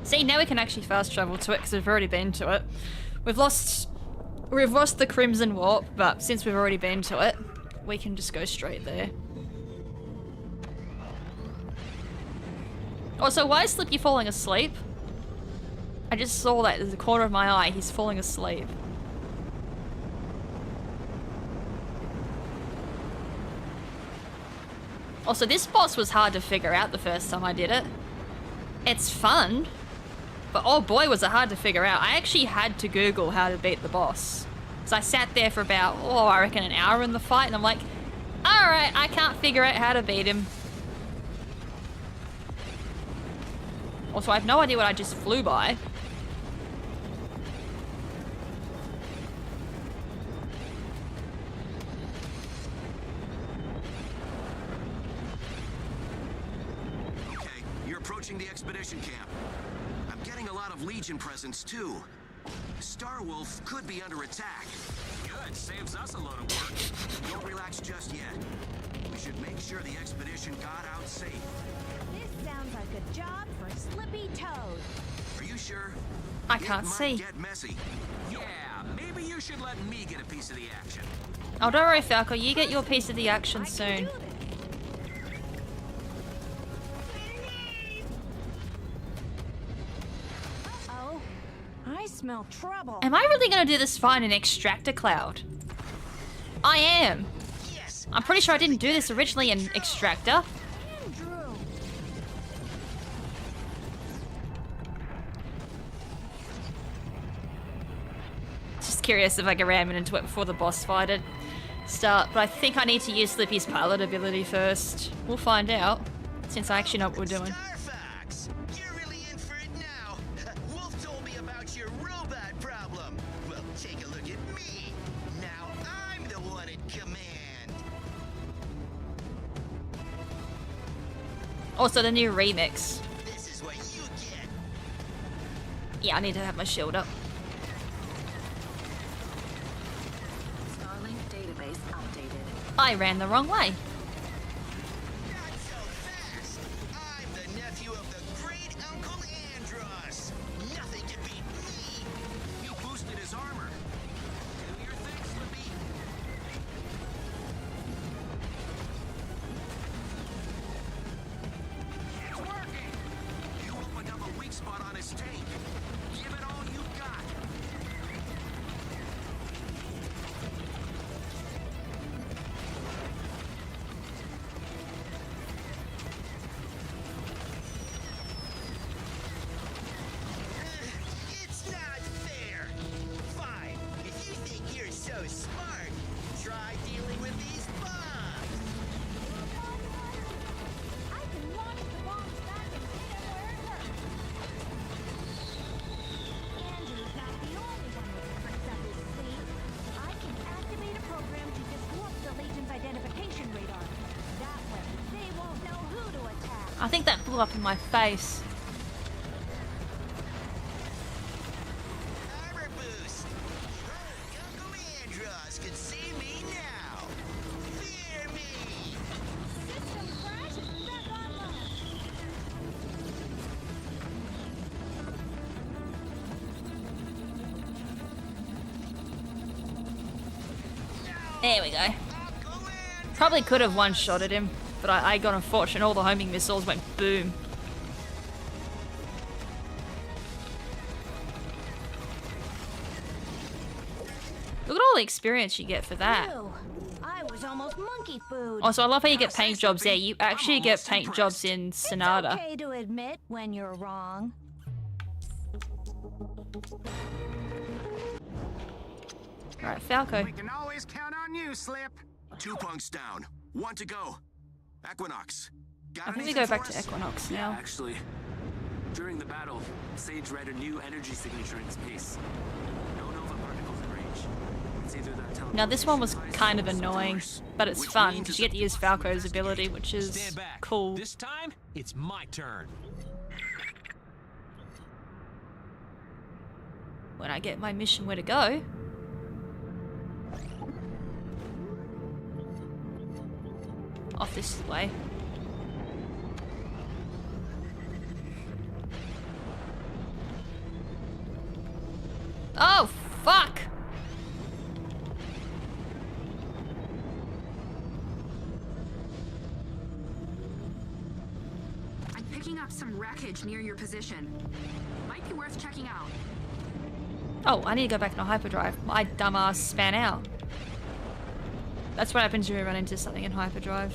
S4: See, now we can actually fast travel to it because we've already been to it. We've lost the KrimZen warp, but since we've already been to it, we can just go straight there. Also, why is Slippy falling asleep? I just saw that in the corner of my eye. He's falling asleep. Also, this boss was hard to figure out the first time I did it. It's fun, but oh boy was it hard to figure out. I actually had to Google how to beat the boss. So I sat there for about, I reckon an hour in the fight, and I'm like, alright, I can't figure out how to beat him. Also, I have no idea what I just flew by.
S15: Okay, you're approaching the expedition camp. I'm getting a lot of Legion presence too. Starwolf could be under attack. Good, saves us a load of work. Don't relax just yet. We We should make sure the expedition got out safe.
S14: This sounds like a job for Slippy Toad.
S15: Are you sure?
S4: I can't
S15: It
S4: see.
S15: might get messy. Yeah, maybe you should let me get a piece of the action.
S4: Oh, don't worry, Falco. You get your piece of the action soon.
S14: Uh-oh. I smell trouble.
S4: Am I really going to do this fine in Extractor Cloud? I am. I'm pretty sure I didn't do this originally in Extractor.
S14: Andrew.
S4: Just curious if I can ram it into it before the boss fight it start, but I think I need to use Slippy's pilot ability first. We'll find out, since I actually know what we're doing.
S11: Starfox, you're really in for it now. Wolf told me about your robot problem. Well, take a look at me. Now I'm the one in command.
S4: Also, the new remix.
S11: This is what you get.
S4: Yeah, I need to have my shield up.
S5: Starlink database updated.
S4: I ran the wrong way.
S11: Not so fast. I'm the nephew of the great Uncle Andros. Nothing can beat me.
S15: You boosted his armor. Do your thing, Slippy. It's working. You opened up a weak spot on his tank. Give it all you got.
S11: It's not fair. Fine. If you think you're so smart, try dealing with these bombs.
S14: I can launch the bombs back and hit him where it hurts. Andrew's not the only one with tricks up his sleeve. I can activate a program to disrupt the Legion's identification radar. That way, they won't know who to attack.
S4: I think that blew up in my face.
S11: Armor boost. Oh, Uncle Andros can see me now. Fear me.
S14: System crash back online.
S4: There we go. Probably could have one-shotted him, but I got unfortunate. All the homing missiles went boom. Look at all the experience you get for that.
S14: Ew, I was almost monkey food.
S4: Also, I love how you get paint jobs there. You actually get paint jobs in Sonata.
S14: Okay to admit when you're wrong.
S4: Alright, Falco.
S7: We can always count on you, Slip.
S15: 2 punks down. 1 to go. Equinox. Got
S4: I think we
S15: anything
S4: go back
S15: for
S4: to
S15: us?
S4: Equinox
S20: Yeah,
S4: now.
S20: actually. During the battle, Sage read a new energy signature in space. No Nova particles in range. It's either that teleportation
S4: Now this one was
S20: device
S4: kind of
S20: or something
S4: annoying,
S20: worse.
S4: but it's
S20: Which
S4: fun
S20: means
S4: because
S20: it's
S4: you get to use Falco's ability, which is
S22: Stand back.
S4: cool.
S22: This time, it's my turn.
S4: When I get my mission where to go. Off this way. Oh, fuck!
S13: I'm picking up some wreckage near your position. Might be worth checking out.
S4: Oh, I need to go back into hyperdrive. My dumbass span out. That's what happens when you run into something in hyperdrive.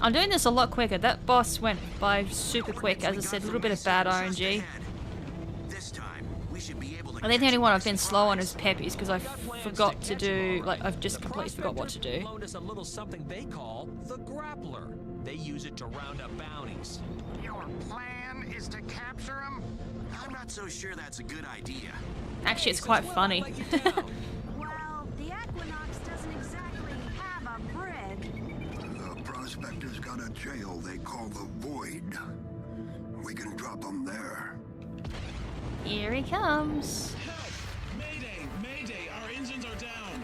S4: I'm doing this a lot quicker. That boss went by super quick. As I said, a little bit of bad RNG.
S15: This time, we should be able to
S4: I think the only one I've been slow on is Peppy's because I forgot to do, like, I've just completely forgot what to do.
S22: Loaned us a little something they call the Grappler. They use it to round up bounties.
S7: Your plan is to capture him?
S15: I'm not so sure that's a good idea.
S4: Actually, it's quite funny.
S14: Well, the Equinox doesn't exactly have a bridge.
S12: The prospector's got a jail they call the Void. We can drop them there.
S4: Here he comes.
S18: Mayday! Mayday! Our engines are down!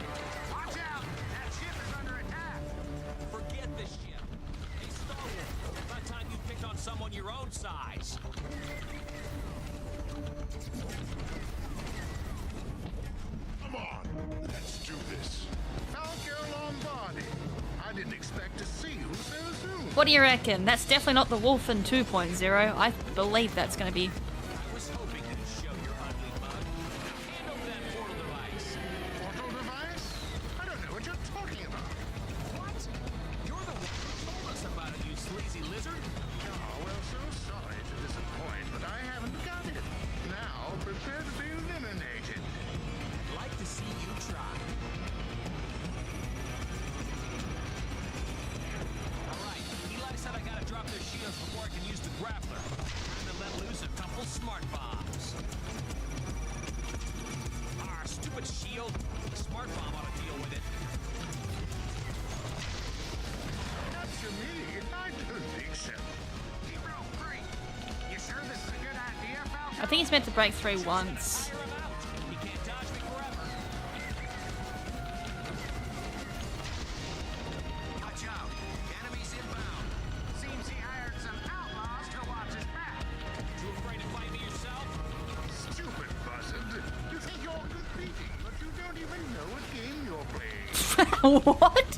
S7: Watch out! That ship is under attack!
S22: Forget the ship. someone your own size.
S18: Come on, let's do this. Falco Lombardi. I didn't expect to see you so soon.
S4: What do you reckon? That's definitely not the Wolfen 2.0. I believe that's going to be.
S22: I was hoping to show your ugly mug. Hand over that portal device.
S18: Portal device? I don't know what you're talking about.
S22: What? You're the one who told us about it, you sleazy lizard.
S18: Oh, well, so sorry to disappoint, but I haven't got it. Now, prepare to be eliminated.
S22: I'd like to see you try. Alright, Eli said I gotta drop their shields before I can use the grappler. Time to let loose a couple smart bombs. Ah, stupid shield. The smart bomb ought to deal with it.
S18: Not to me. I don't think so. Hero 3. You sure this is a good idea, Falco?
S4: I think he's meant to break through once.
S22: He can't dodge me forever.
S7: Watch out. Enemies inbound. Seems he hired some outlaws to watch his back.
S22: Too afraid to fight me yourself?
S18: Stupid buzzard. You think you're competing, but you don't even know what game you're playing.
S4: What?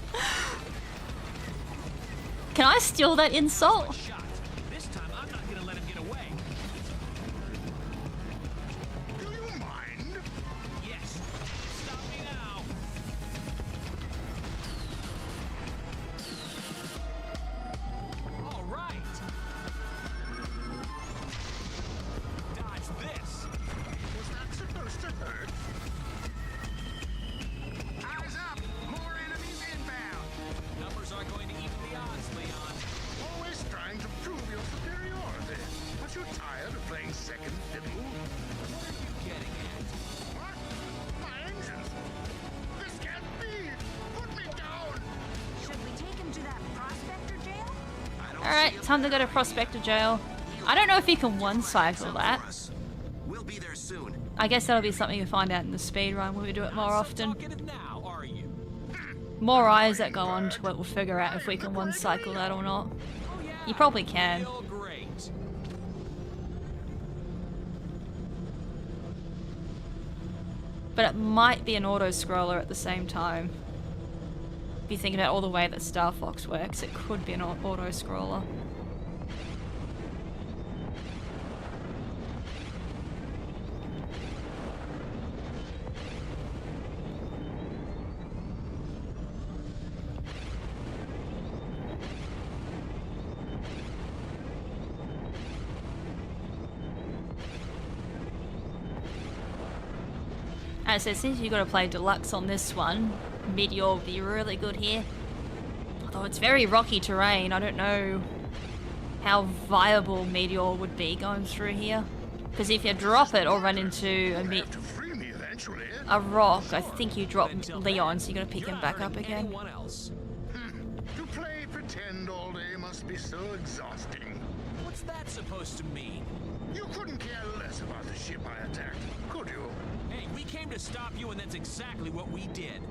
S4: Can I steal that insult?
S22: Shot. This time I'm not gonna let him get away.
S18: Do you mind?
S22: Yes. Stop me now. All right. Dodge this.
S18: Was that supposed to hurt?
S7: Eyes up. More enemies inbound.
S22: Numbers are going to even the odds, Leon.
S18: Always trying to prove your superiority. Aren't you tired of playing second fiddle?
S22: What are you getting at?
S18: What? My engines? This can't be! Put me down!
S14: Should we take him to that prospector jail?
S4: Alright, time to go to Prospector Jail. I don't know if you can one-cycle that.
S15: We'll be there soon.
S4: I guess that'll be something you find out in the speedrun when we do it more often.
S22: Talkative now, are you?
S4: More eyes that go on to it will figure out if we can one-cycle that or not. You probably can.
S22: Real great.
S4: But it might be an auto-scroller at the same time. If you think about all the way that Star Fox works, it could be an auto-scroller. So since you've got to play deluxe on this one, Meteor will be really good here. Although it's very rocky terrain, I don't know how viable Meteor would be going through here. Because if you drop it or run into a rock, I think you drop Leon, so you got to pick him back up again.
S18: To play pretend all day must be so exhausting.
S22: What's that supposed to mean?
S18: You couldn't care less about the ship I attacked, could you?
S22: Hey, we came to stop you, and that's exactly what we did.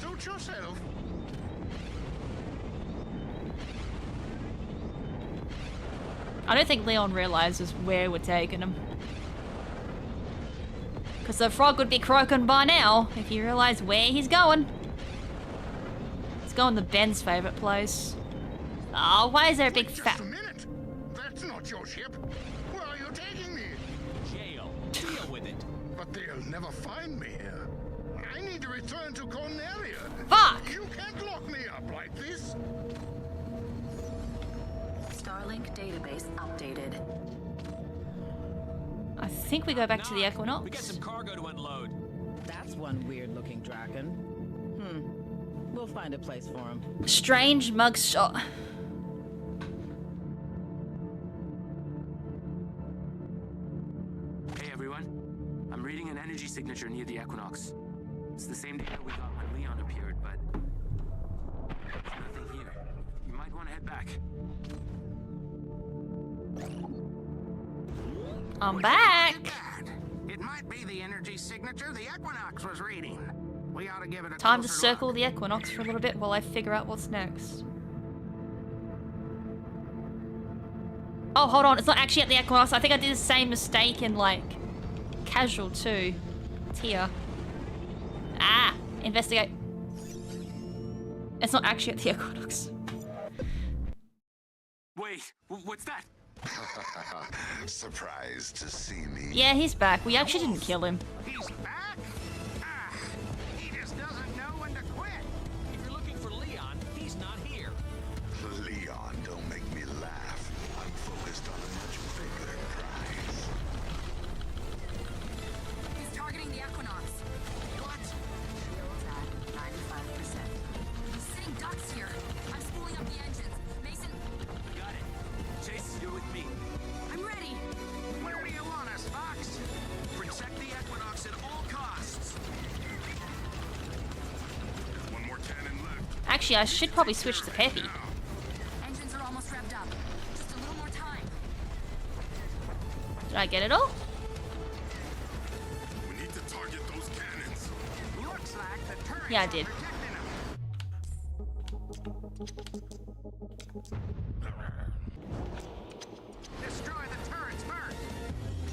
S18: Suit yourself.
S4: I don't think Leon realizes where we're taking him. Because the frog would be croaking by now if he realized where he's going. He's going to Ben's favorite place. Oh, why is there a big fat...
S18: Just a minute. That's not your ship. Where are you taking me?
S22: Jail. Deal with it.
S18: But they'll never find me here. I need to return to Cornelia.
S4: Fuck!
S18: You can't lock me up like this.
S5: Starlink database updated.
S4: I think we go back to the Equinox.
S22: We got some cargo to unload.
S1: That's one weird-looking dragon. We'll find a place for him.
S4: Strange mugshot.
S20: Hey everyone, I'm reading an energy signature near the Equinox. It's the same data we got when Leon appeared, but there's nothing here. You might want to head back.
S4: I'm back.
S7: It might be the energy signature the Equinox was reading. We ought to give it a
S4: Time to
S7: closer
S4: circle
S7: look.
S4: the Equinox for a little bit while I figure out what's next. Oh, hold on. It's not actually at the Equinox. I think I did the same mistake in, like, Casual, too. It's here. Ah! Investigate. It's not actually at the Equinox.
S6: Wait, what's that?
S2: Surprised to see me?
S4: Yeah, he's back. We actually didn't kill him.
S7: He's back? Ah, he just doesn't know when to quit.
S22: If you're looking for Leon, he's not here.
S2: Leon, don't make me laugh. I'm focused on a much bigger prize.
S13: He's targeting the Equinox. What? Shield's at 95%. He's sitting ducks here. I'm spooling up the engines. Mason.
S6: Got it. Chase, you're with me.
S13: I'm ready.
S7: Where do you want us, Fox?
S6: Protect the Equinox at all costs.
S2: One more cannon left.
S4: Actually, I should probably switch to Peppy.
S13: Engines are almost revved up. Just a little more time.
S4: Did I get it all?
S2: We need to target those cannons.
S7: Looks like the turrets
S4: Yeah, I
S7: are
S4: did.
S7: protecting them. Destroy the turrets first.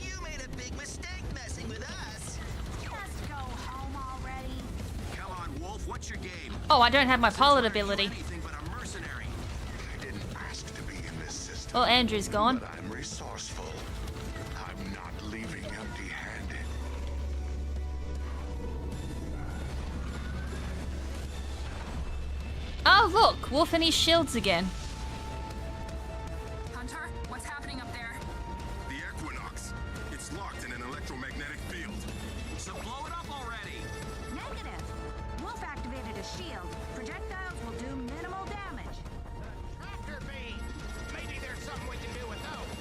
S11: You made a big mistake messing with us.
S14: Just go home already.
S6: Come on, Wolf, what's your game?
S4: Oh, I don't have my pilot ability.
S6: Anything but a mercenary.
S2: I didn't ask to be in this system.
S4: Well, Andrew's gone.
S2: But I'm resourceful. I'm not leaving empty-handed.
S4: Oh, look! Wolf and his shields again.
S13: Hunter, what's happening up there?
S2: The Equinox. It's locked in an electromagnetic field.
S6: So blow it up already.
S14: Negative. Wolf activated a shield. Projectiles will do minimal damage.
S7: Tractor beams. Maybe there's something we can do with those.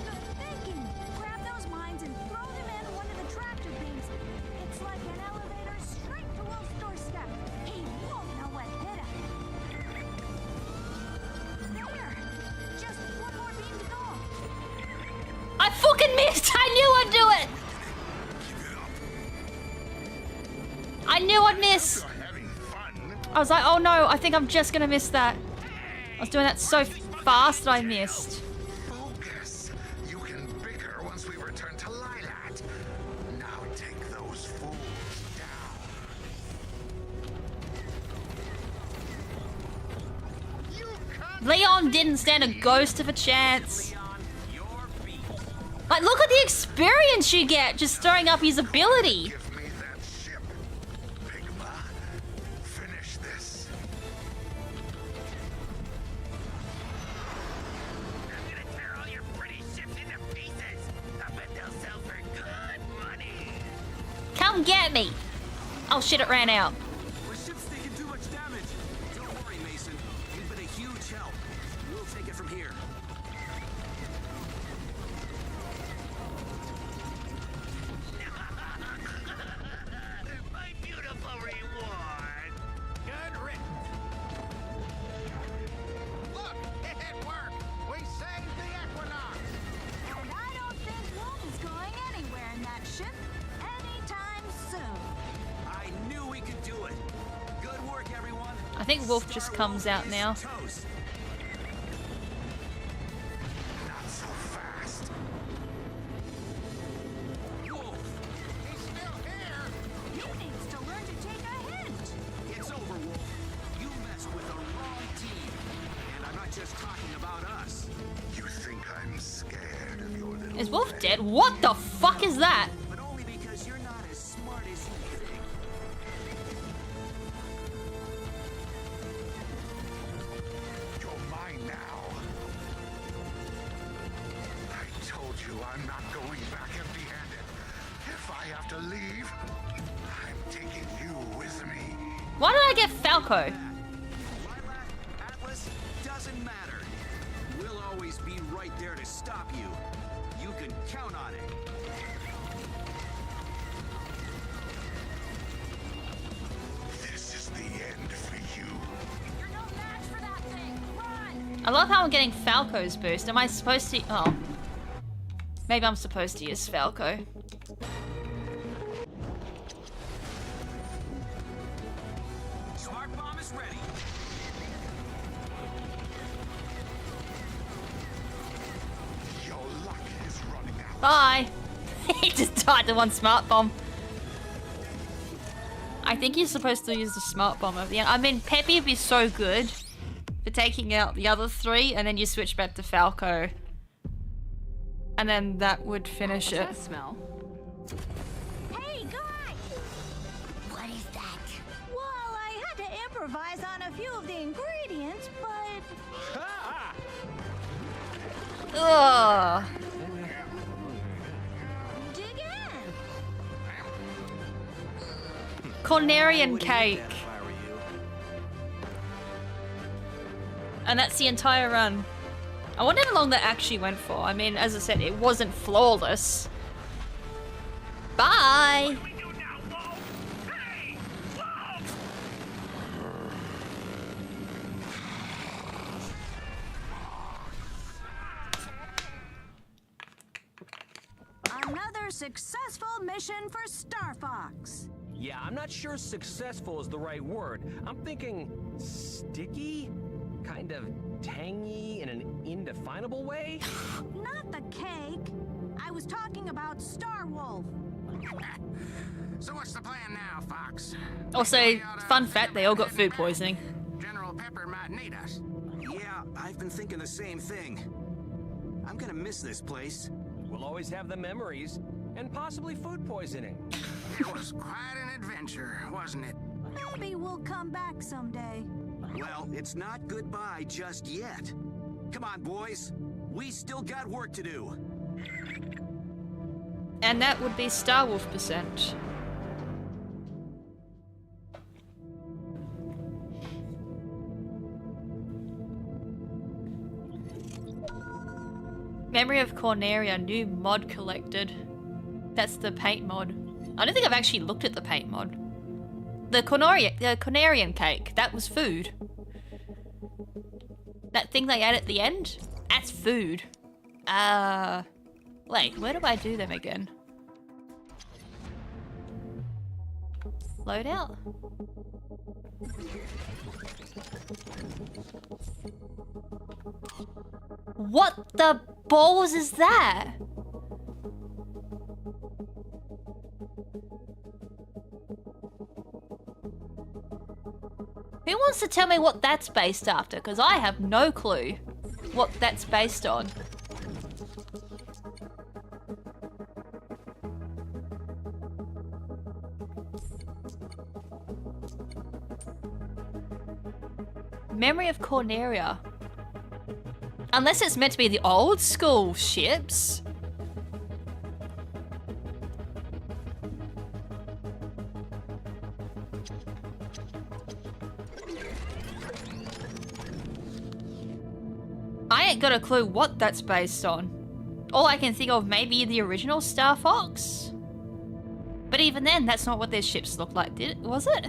S14: Good thinking. Grab those mines and throw them in one of the tractor beams. It's like an elevator straight to Wolf's doorstep. He won't know what hit him. There. Just one more beam to go.
S4: I fucking missed! I knew I'd do it! I knew I'd miss! I was like, oh no, I think I'm just gonna miss that. I was doing that so fast that I missed.
S2: Focus. You can bicker once we return to Lilat. Now take those fools down.
S4: Leon didn't stand a ghost of a chance. Like, look at the experience you get just throwing up his ability.
S2: Give me that ship. Pigma. Finish this.
S11: I'm gonna tear all your pretty ships into pieces. I bet they'll sell for good money.
S4: Come get me. Oh shit, it ran out.
S6: Our ship's taking too much damage. Don't worry, Mason. You've been a huge help. We'll take it from here.
S11: My beautiful reward.
S7: Good riddance. Look, it worked. We saved the Equinox.
S14: And I don't think Wolf is going anywhere in that ship anytime soon.
S6: I knew we could do it. Good work, everyone.
S4: I think Wolf just comes out now.
S6: Toast.
S2: Not so fast.
S6: Wolf,
S7: He's still here.
S14: He needs to learn to take a hint.
S6: it's over, Wolf. You messed with the wrong team. And I'm not just talking about us.
S2: You think I'm scared of your little
S4: Is Wolf
S2: friend?
S4: dead? What the fuck is that?
S6: But only because you're not as smart as you think.
S2: You're mine now. I told you I'm not going back empty-handed. If I have to leave, I'm taking you with me.
S4: Why did I get Falco?
S6: Lilac, Atlas, doesn't matter. We'll always be right there to stop you. You can count on it.
S2: This is the end for you.
S14: You're no match for that thing. Run!
S4: I love how I'm getting Falco's boost. Am I supposed to... Oh. Maybe I'm supposed to use Falco.
S6: Smart bomb is ready.
S4: Bye! He just died to one smart bomb. I think you're supposed to use the smart bomb at the end. I mean, Peppy would be so good for taking out the other three, and then you switch back to Falco. And then that would finish it.
S5: What's that smell?
S14: Hey, guys! What is that? Well, I had to improvise on a few of the ingredients, but...
S4: Ugh.
S14: Dig in!
S4: Cornerian cake. And that's the entire run. I wonder how long that actually went for. I mean, as I said, it wasn't flawless. Bye!
S14: Another successful mission for Star Fox.
S19: Yeah, I'm not sure successful is the right word. I'm thinking sticky? Kind of tangy in an indefinable way?
S14: Not the cake. I was talking about Star Wolf.
S7: So what's the plan now, Fox?
S4: Also, fun fact, they all got food poisoning.
S7: General Pepper might need us.
S6: Yeah, I've been thinking the same thing. I'm gonna miss this place.
S19: We'll always have the memories, and possibly food poisoning.
S7: It was quite an adventure, wasn't it?
S14: Maybe we'll come back someday.
S6: Well, it's not goodbye just yet. Come on, boys. We still got work to do.
S4: And that would be Star Wolf percent. Memory of Corneria, new mod collected. That's the paint mod. I don't think I've actually looked at the paint mod. The Cornerian cake, that was food. That thing they add at the end? That's food. Wait, where do I do them again? Loadout? What the balls is that? Who wants to tell me what that's based after? Because I have no clue what that's based on. Memory of Corneria. Unless it's meant to be the old school ships. I ain't got a clue what that's based on. All I can think of maybe the original Star Fox. But even then, that's not what their ships looked like, did it? Was it?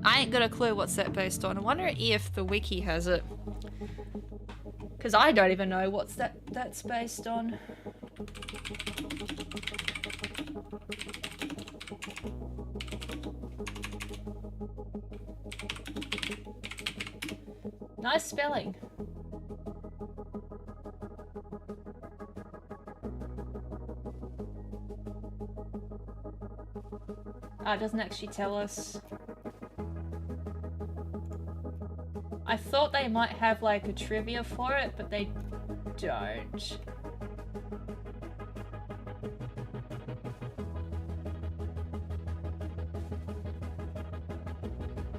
S4: I ain't got a clue what's that based on. I wonder if the wiki has it. Because I don't even know what's that's based on. Nice spelling. It doesn't actually tell us. I thought they might have like a trivia for it, but they don't.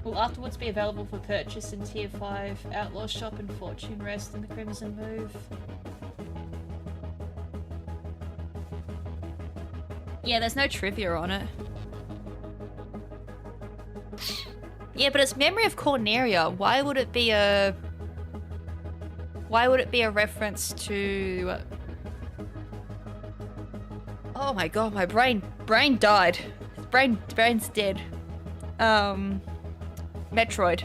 S4: Will afterwards be available for purchase in Tier 5, Outlaw Shop and Fortune Rest in the KrimZen Move. Yeah, there's no trivia on it. Yeah, but it's Memory of Corneria. Why would it be a reference to... Oh my god, my brain died. Brain's dead. Metroid.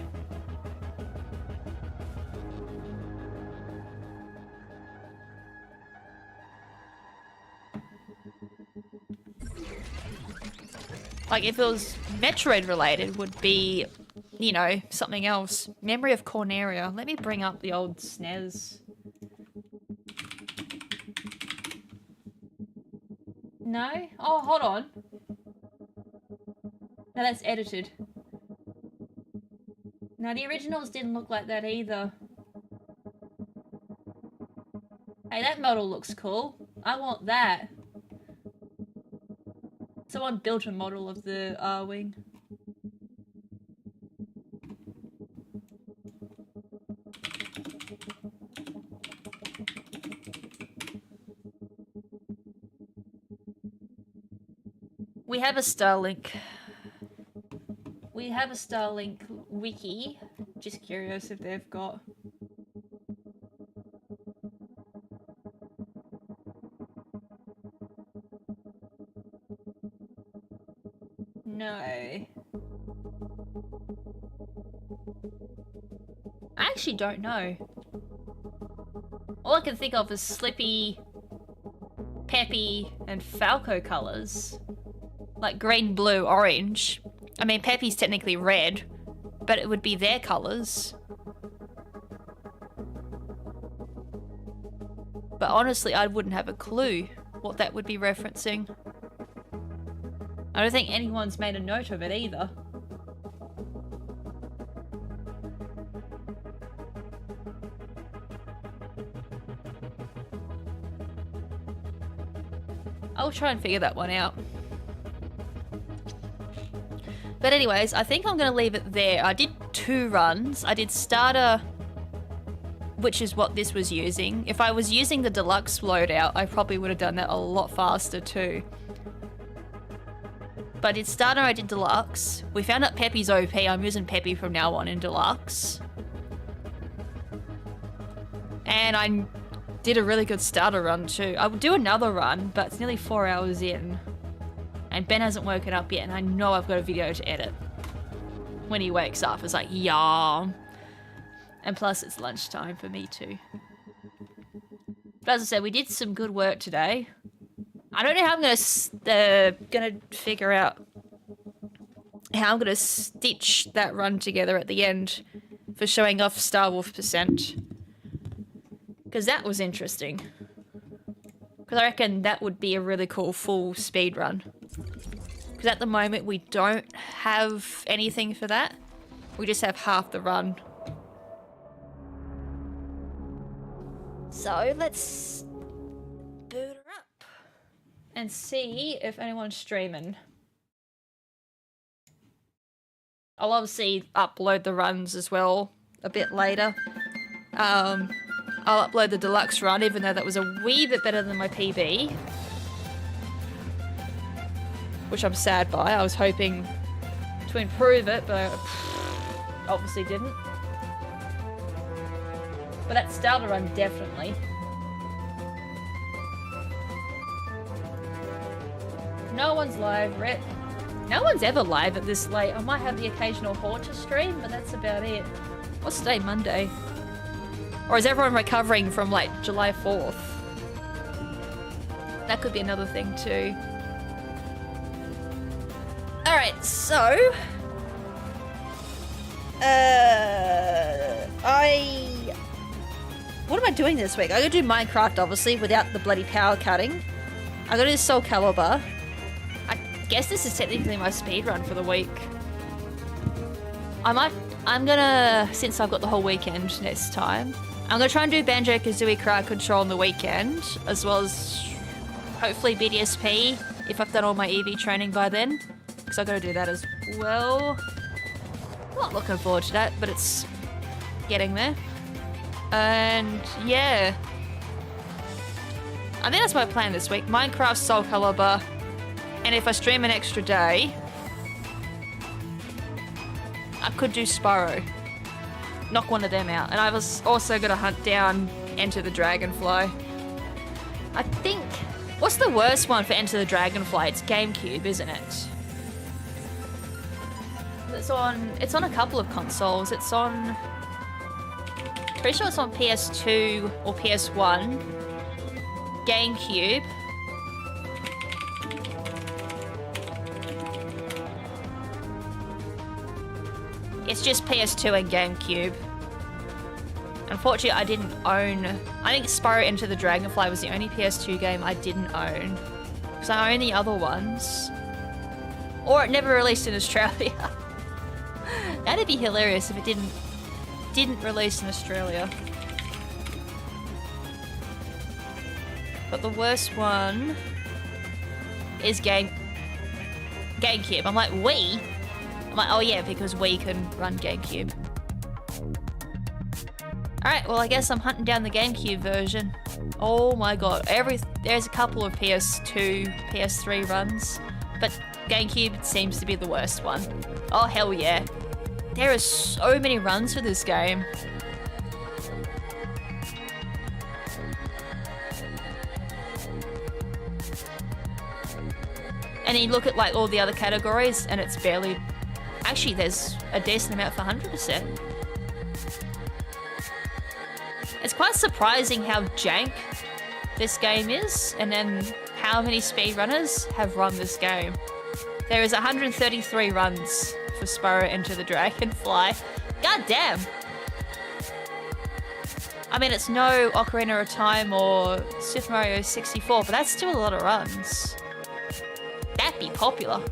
S4: Like, if it was Metroid related, would be you know, something else. Memory of Corneria. Let me bring up the old SNES. No? Oh, hold on. No, that's edited. No, the originals didn't look like that either. Hey, that model looks cool. I want that. Someone built a model of the R-Wing. We have a Starlink. We have a Starlink wiki. Just curious if they've got... No. I actually don't know. All I can think of is Slippy, Peppy, and Falco colours. Like green, blue, orange. I mean, Peppy's technically red, but it would be their colours. But honestly, I wouldn't have a clue what that would be referencing. I don't think anyone's made a note of it either. I'll try and figure that one out. But anyways, I think I'm going to leave it there. I did 2 runs. I did starter, which is what this was using. If I was using the deluxe loadout, I probably would have done that a lot faster too. But I did starter, I did deluxe. We found out Peppy's OP. I'm using Peppy from now on in deluxe. And I did a really good starter run too. I would do another run, but it's nearly 4 hours in. And Ben hasn't woken up yet, and I know I've got a video to edit. When he wakes up, it's like, yeah. And plus, it's lunchtime for me too. But as I said, we did some good work today. I don't know how I'm gonna figure out how I'm gonna stitch that run together at the end for showing off Star Wolf %. Because that was interesting. Because I reckon that would be a really cool full speed run. Because at the moment we don't have anything for that. We just have half the run. So let's boot her up and see if anyone's streaming. I'll obviously upload the runs as well a bit later. I'll upload the deluxe run, even though that was a wee bit better than my PB. Which I'm sad by. I was hoping to improve it, but I obviously didn't. But that starter run, definitely. No one's live, Rhett. No one's ever live at this late. I might have the occasional Horta stream, but that's about it. What's today, Monday? Or is everyone recovering from, like, July 4th? That could be another thing, too. Alright, so... What am I doing this week? I'm gonna do Minecraft, obviously, without the bloody power cutting. I'm gonna do Soul Calibur. I guess this is technically my speedrun for the week. I'm gonna, since I've got the whole weekend next time, I'm gonna try and do Banjo-Kazooie Crowd Control on the weekend, as well as hopefully BDSP, if I've done all my EV training by then. Because I've got to do that as well. Not looking forward to that, but it's getting there. And yeah. I think that's my plan this week. Minecraft, Soul Calibur, and if I stream an extra day, I could do Spyro. Knock one of them out. And I was also going to hunt down Enter the Dragonfly. I think... What's the worst one for Enter the Dragonfly? It's GameCube, isn't it? It's on a couple of consoles. It's on... Pretty sure it's on PS2 or PS1. GameCube. It's just PS2 and GameCube. Unfortunately, I didn't own... I think Spyro Into the Dragonfly was the only PS2 game I didn't own. Because I own the other ones. Or it never released in Australia. That'd be hilarious if it didn't release in Australia. But the worst one is GameCube. I'm like, Wii? I'm like, oh yeah, because Wii can run GameCube. Alright, well I guess I'm hunting down the GameCube version. Oh my god, there's a couple of PS2, PS3 runs, but GameCube seems to be the worst one. Oh hell yeah. There are so many runs for this game. And you look at like all the other categories and it's barely... Actually, there's a decent amount for 100%. It's quite surprising how jank this game is, and then how many speedrunners have run this game. There is 133 runs for Spyro Into the Dragonfly. God damn! I mean, it's no Ocarina of Time or Super Mario 64, but that's still a lot of runs. That'd be popular.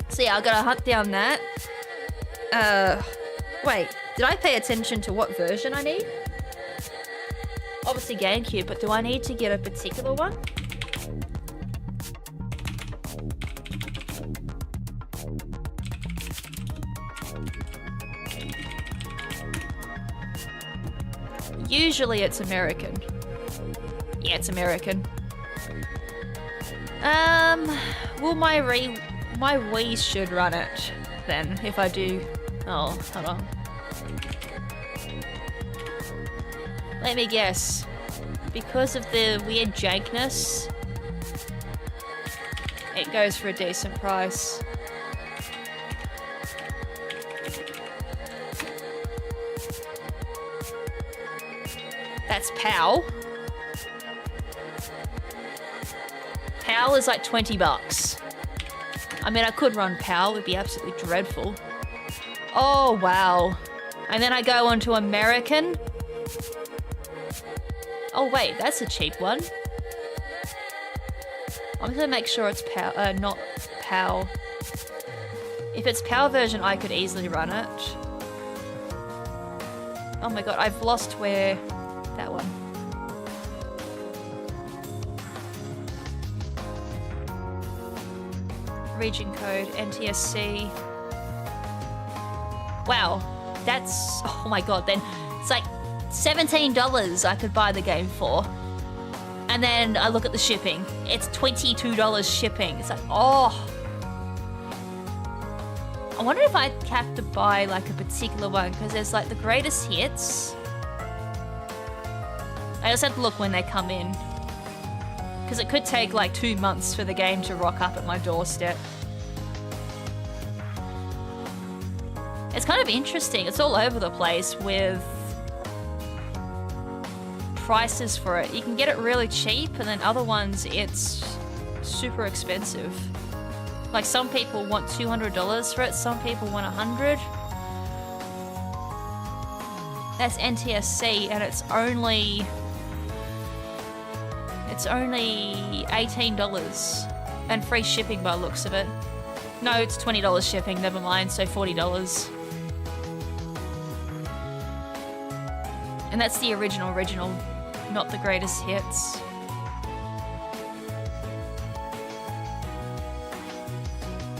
S4: So yeah, I gotta hunt down that. Wait, did I pay attention to what version I need? Obviously GameCube, but do I need to get a particular one? Usually it's American. Yeah, it's American. Well, my Wii should run it then, if I do. Oh, hold on. Let me guess. Because of the weird jankness, it goes for a decent price. That's PAL. PAL is like 20 bucks. I mean, I could run PAL, it'd be absolutely dreadful. Oh, wow. And then I go on to American. Oh wait, that's a cheap one. I'm gonna make sure it's PAL, not PAL. If it's PAL version, I could easily run it. Oh my god, I've lost where... that one. Region code, NTSC. Wow, that's... oh my god, then it's like $17 I could buy the game for. And then I look at the shipping. It's $22 shipping. It's like, oh. I wonder if I'd have to buy like a particular one, because there's like the greatest hits. I just have to look when they come in. Because it could take like 2 months for the game to rock up at my doorstep. It's kind of interesting. It's all over the place with prices for it. You can get it really cheap, and then other ones it's super expensive. Like some people want $200 for it, some people want $100. That's NTSC, and it's only $18 and free shipping by the looks of it. No, it's $20 shipping, never mind, so $40. And that's the original, not the greatest hits.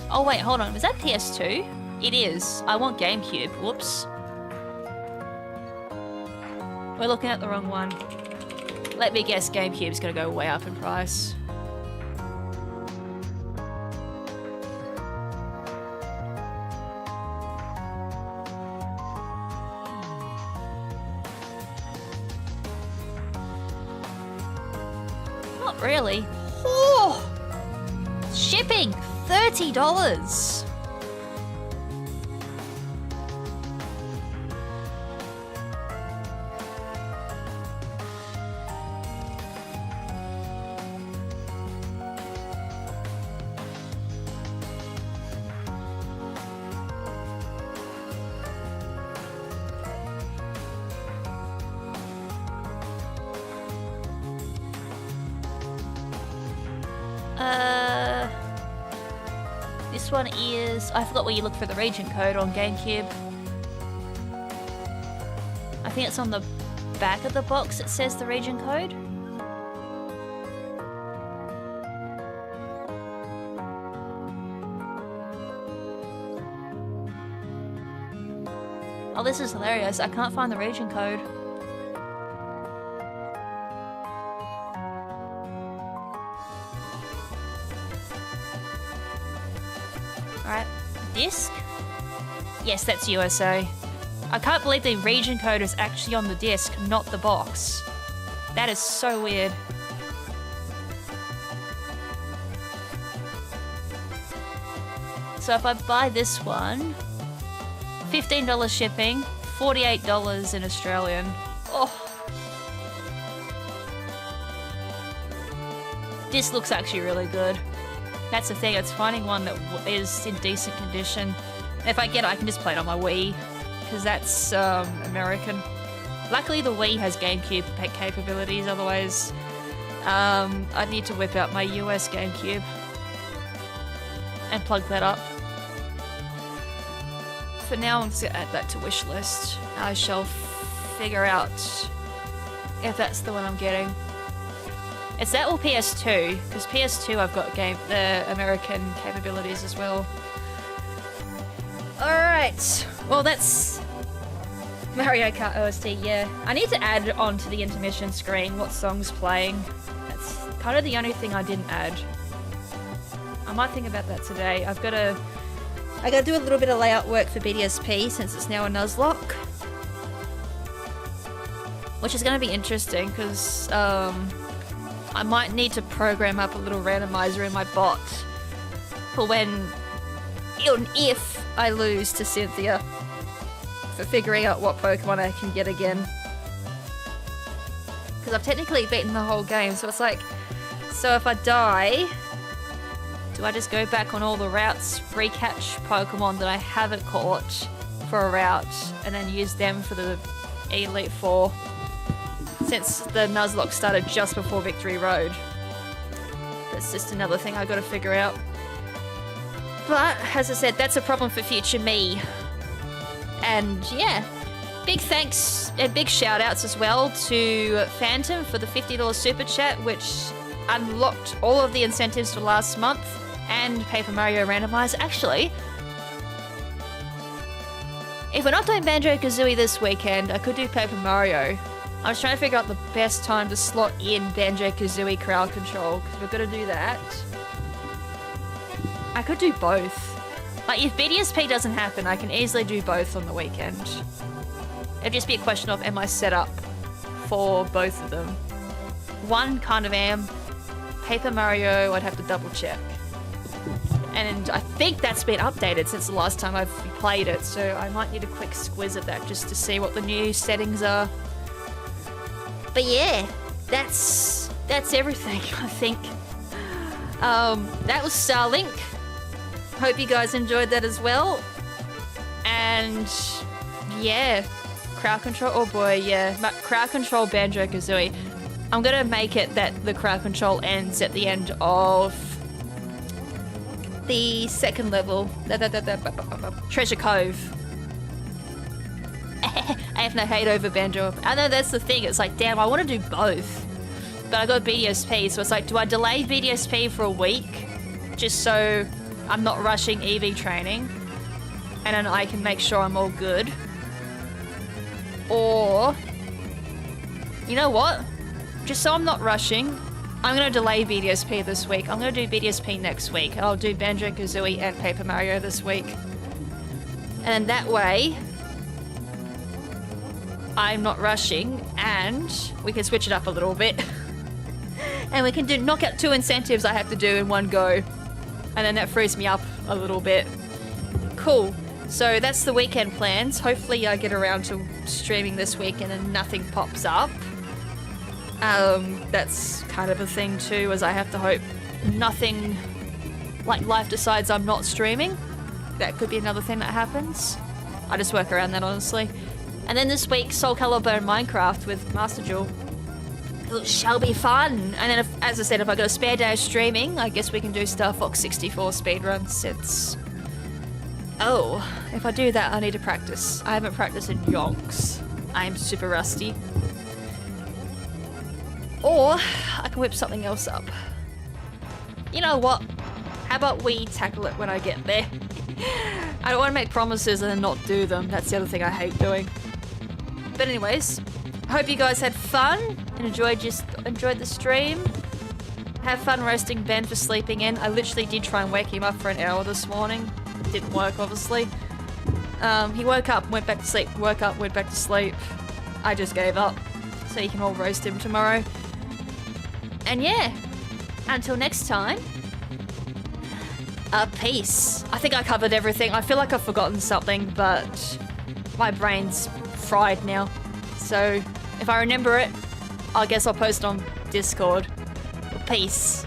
S4: Oh wait, hold on, was that PS2? It is. I want GameCube, whoops. We're looking at the wrong one. Let me guess, GameCube's gonna go way up in price. Not really. Oh! Shipping! $30! this one is... I forgot where you look for the region code on GameCube. I think it's on the back of the box it says the region code. Oh, this is hilarious. I can't find the region code. Alright, disc? Yes, that's USA. I can't believe the region code is actually on the disc, not the box. That is so weird. So if I buy this one, $15 shipping, $48 in Australian. Oh. This looks actually really good. That's the thing, it's finding one that is in decent condition. If I get it, I can just play it on my Wii, because that's American. Luckily the Wii has GameCube capabilities, otherwise I'd need to whip out my US GameCube and plug that up. For now, I'm just gonna add that to wish list. I shall figure out if that's the one I'm getting. It's that or PS2, because PS2 I've got the American capabilities as well. Alright, well that's Mario Kart OST, yeah. I need to add onto the intermission screen what song's playing. That's kind of the only thing I didn't add. I might think about that today. I gotta do a little bit of layout work for BDSP since it's now a Nuzlocke. Which is gonna be interesting because I might need to program up a little randomizer in my bot for if I lose to Cynthia, for figuring out what Pokemon I can get again. Because I've technically beaten the whole game, so it's like, so if I die, do I just go back on all the routes, recatch Pokemon that I haven't caught for a route, and then use them for the Elite Four? Since the Nuzlocke started just before Victory Road. That's just another thing I gotta figure out. But, as I said, that's a problem for future me. And yeah, big thanks and big shout outs as well to Phantom for the $50 super chat, which unlocked all of the incentives for last month, and Paper Mario Randomizer. Actually, if we're not doing Banjo-Kazooie this weekend, I could do Paper Mario. I was trying to figure out the best time to slot in Banjo-Kazooie crowd control, because we're going to do that. I could do both. Like, if BDSP doesn't happen, I can easily do both on the weekend. It'd just be a question of, am I set up for both of them? One kind of am. Paper Mario, I'd have to double check. And I think that's been updated since the last time I've played it, so I might need a quick squiz at that just to see what the new settings are. But yeah, that's everything, I think. That was Starlink. Hope you guys enjoyed that as well. And yeah, crowd control. Oh boy, yeah, crowd control Banjo-Kazooie. I'm gonna make it that the crowd control ends at the end of the second level, Treasure Cove. I have no hate over Banjo. I know that's the thing, it's like, damn, I want to do both. But I got BDSP, so it's like, do I delay BDSP for a week? Just so I'm not rushing EV training. And then I can make sure I'm all good. Or, you know what? Just so I'm not rushing, I'm going to delay BDSP this week. I'm going to do BDSP next week. I'll do Banjo-Kazooie and Paper Mario this week. And that way, I'm not rushing, and we can switch it up a little bit. And we can knock out 2 incentives I have to do in one go. And then that frees me up a little bit. Cool. So that's the weekend plans. Hopefully I get around to streaming this weekend and nothing pops up. That's kind of a thing too, as I have to hope nothing, like life decides I'm not streaming. That could be another thing that happens. I just work around that, honestly. And then this week, Soul Calibur Minecraft with Master Jewel. It shall be fun. And then, as I said, if I got a spare day of streaming, I guess we can do Star Fox 64 speedruns. It's Oh, if I do that, I need to practice. I haven't practiced in yonks. I am super rusty. Or I can whip something else up. You know what? How about we tackle it when I get there? I don't want to make promises and then not do them. That's the other thing I hate doing. But anyways, I hope you guys had fun and enjoyed the stream. Have fun roasting Ben for sleeping in. I literally did try and wake him up for an hour this morning. Didn't work, obviously. He woke up, went back to sleep, woke up, went back to sleep. I just gave up. So you can all roast him tomorrow. And yeah, until next time, peace. I think I covered everything. I feel like I've forgotten something, but my brain's fried now. So if I remember it, I guess I'll post on Discord. Peace.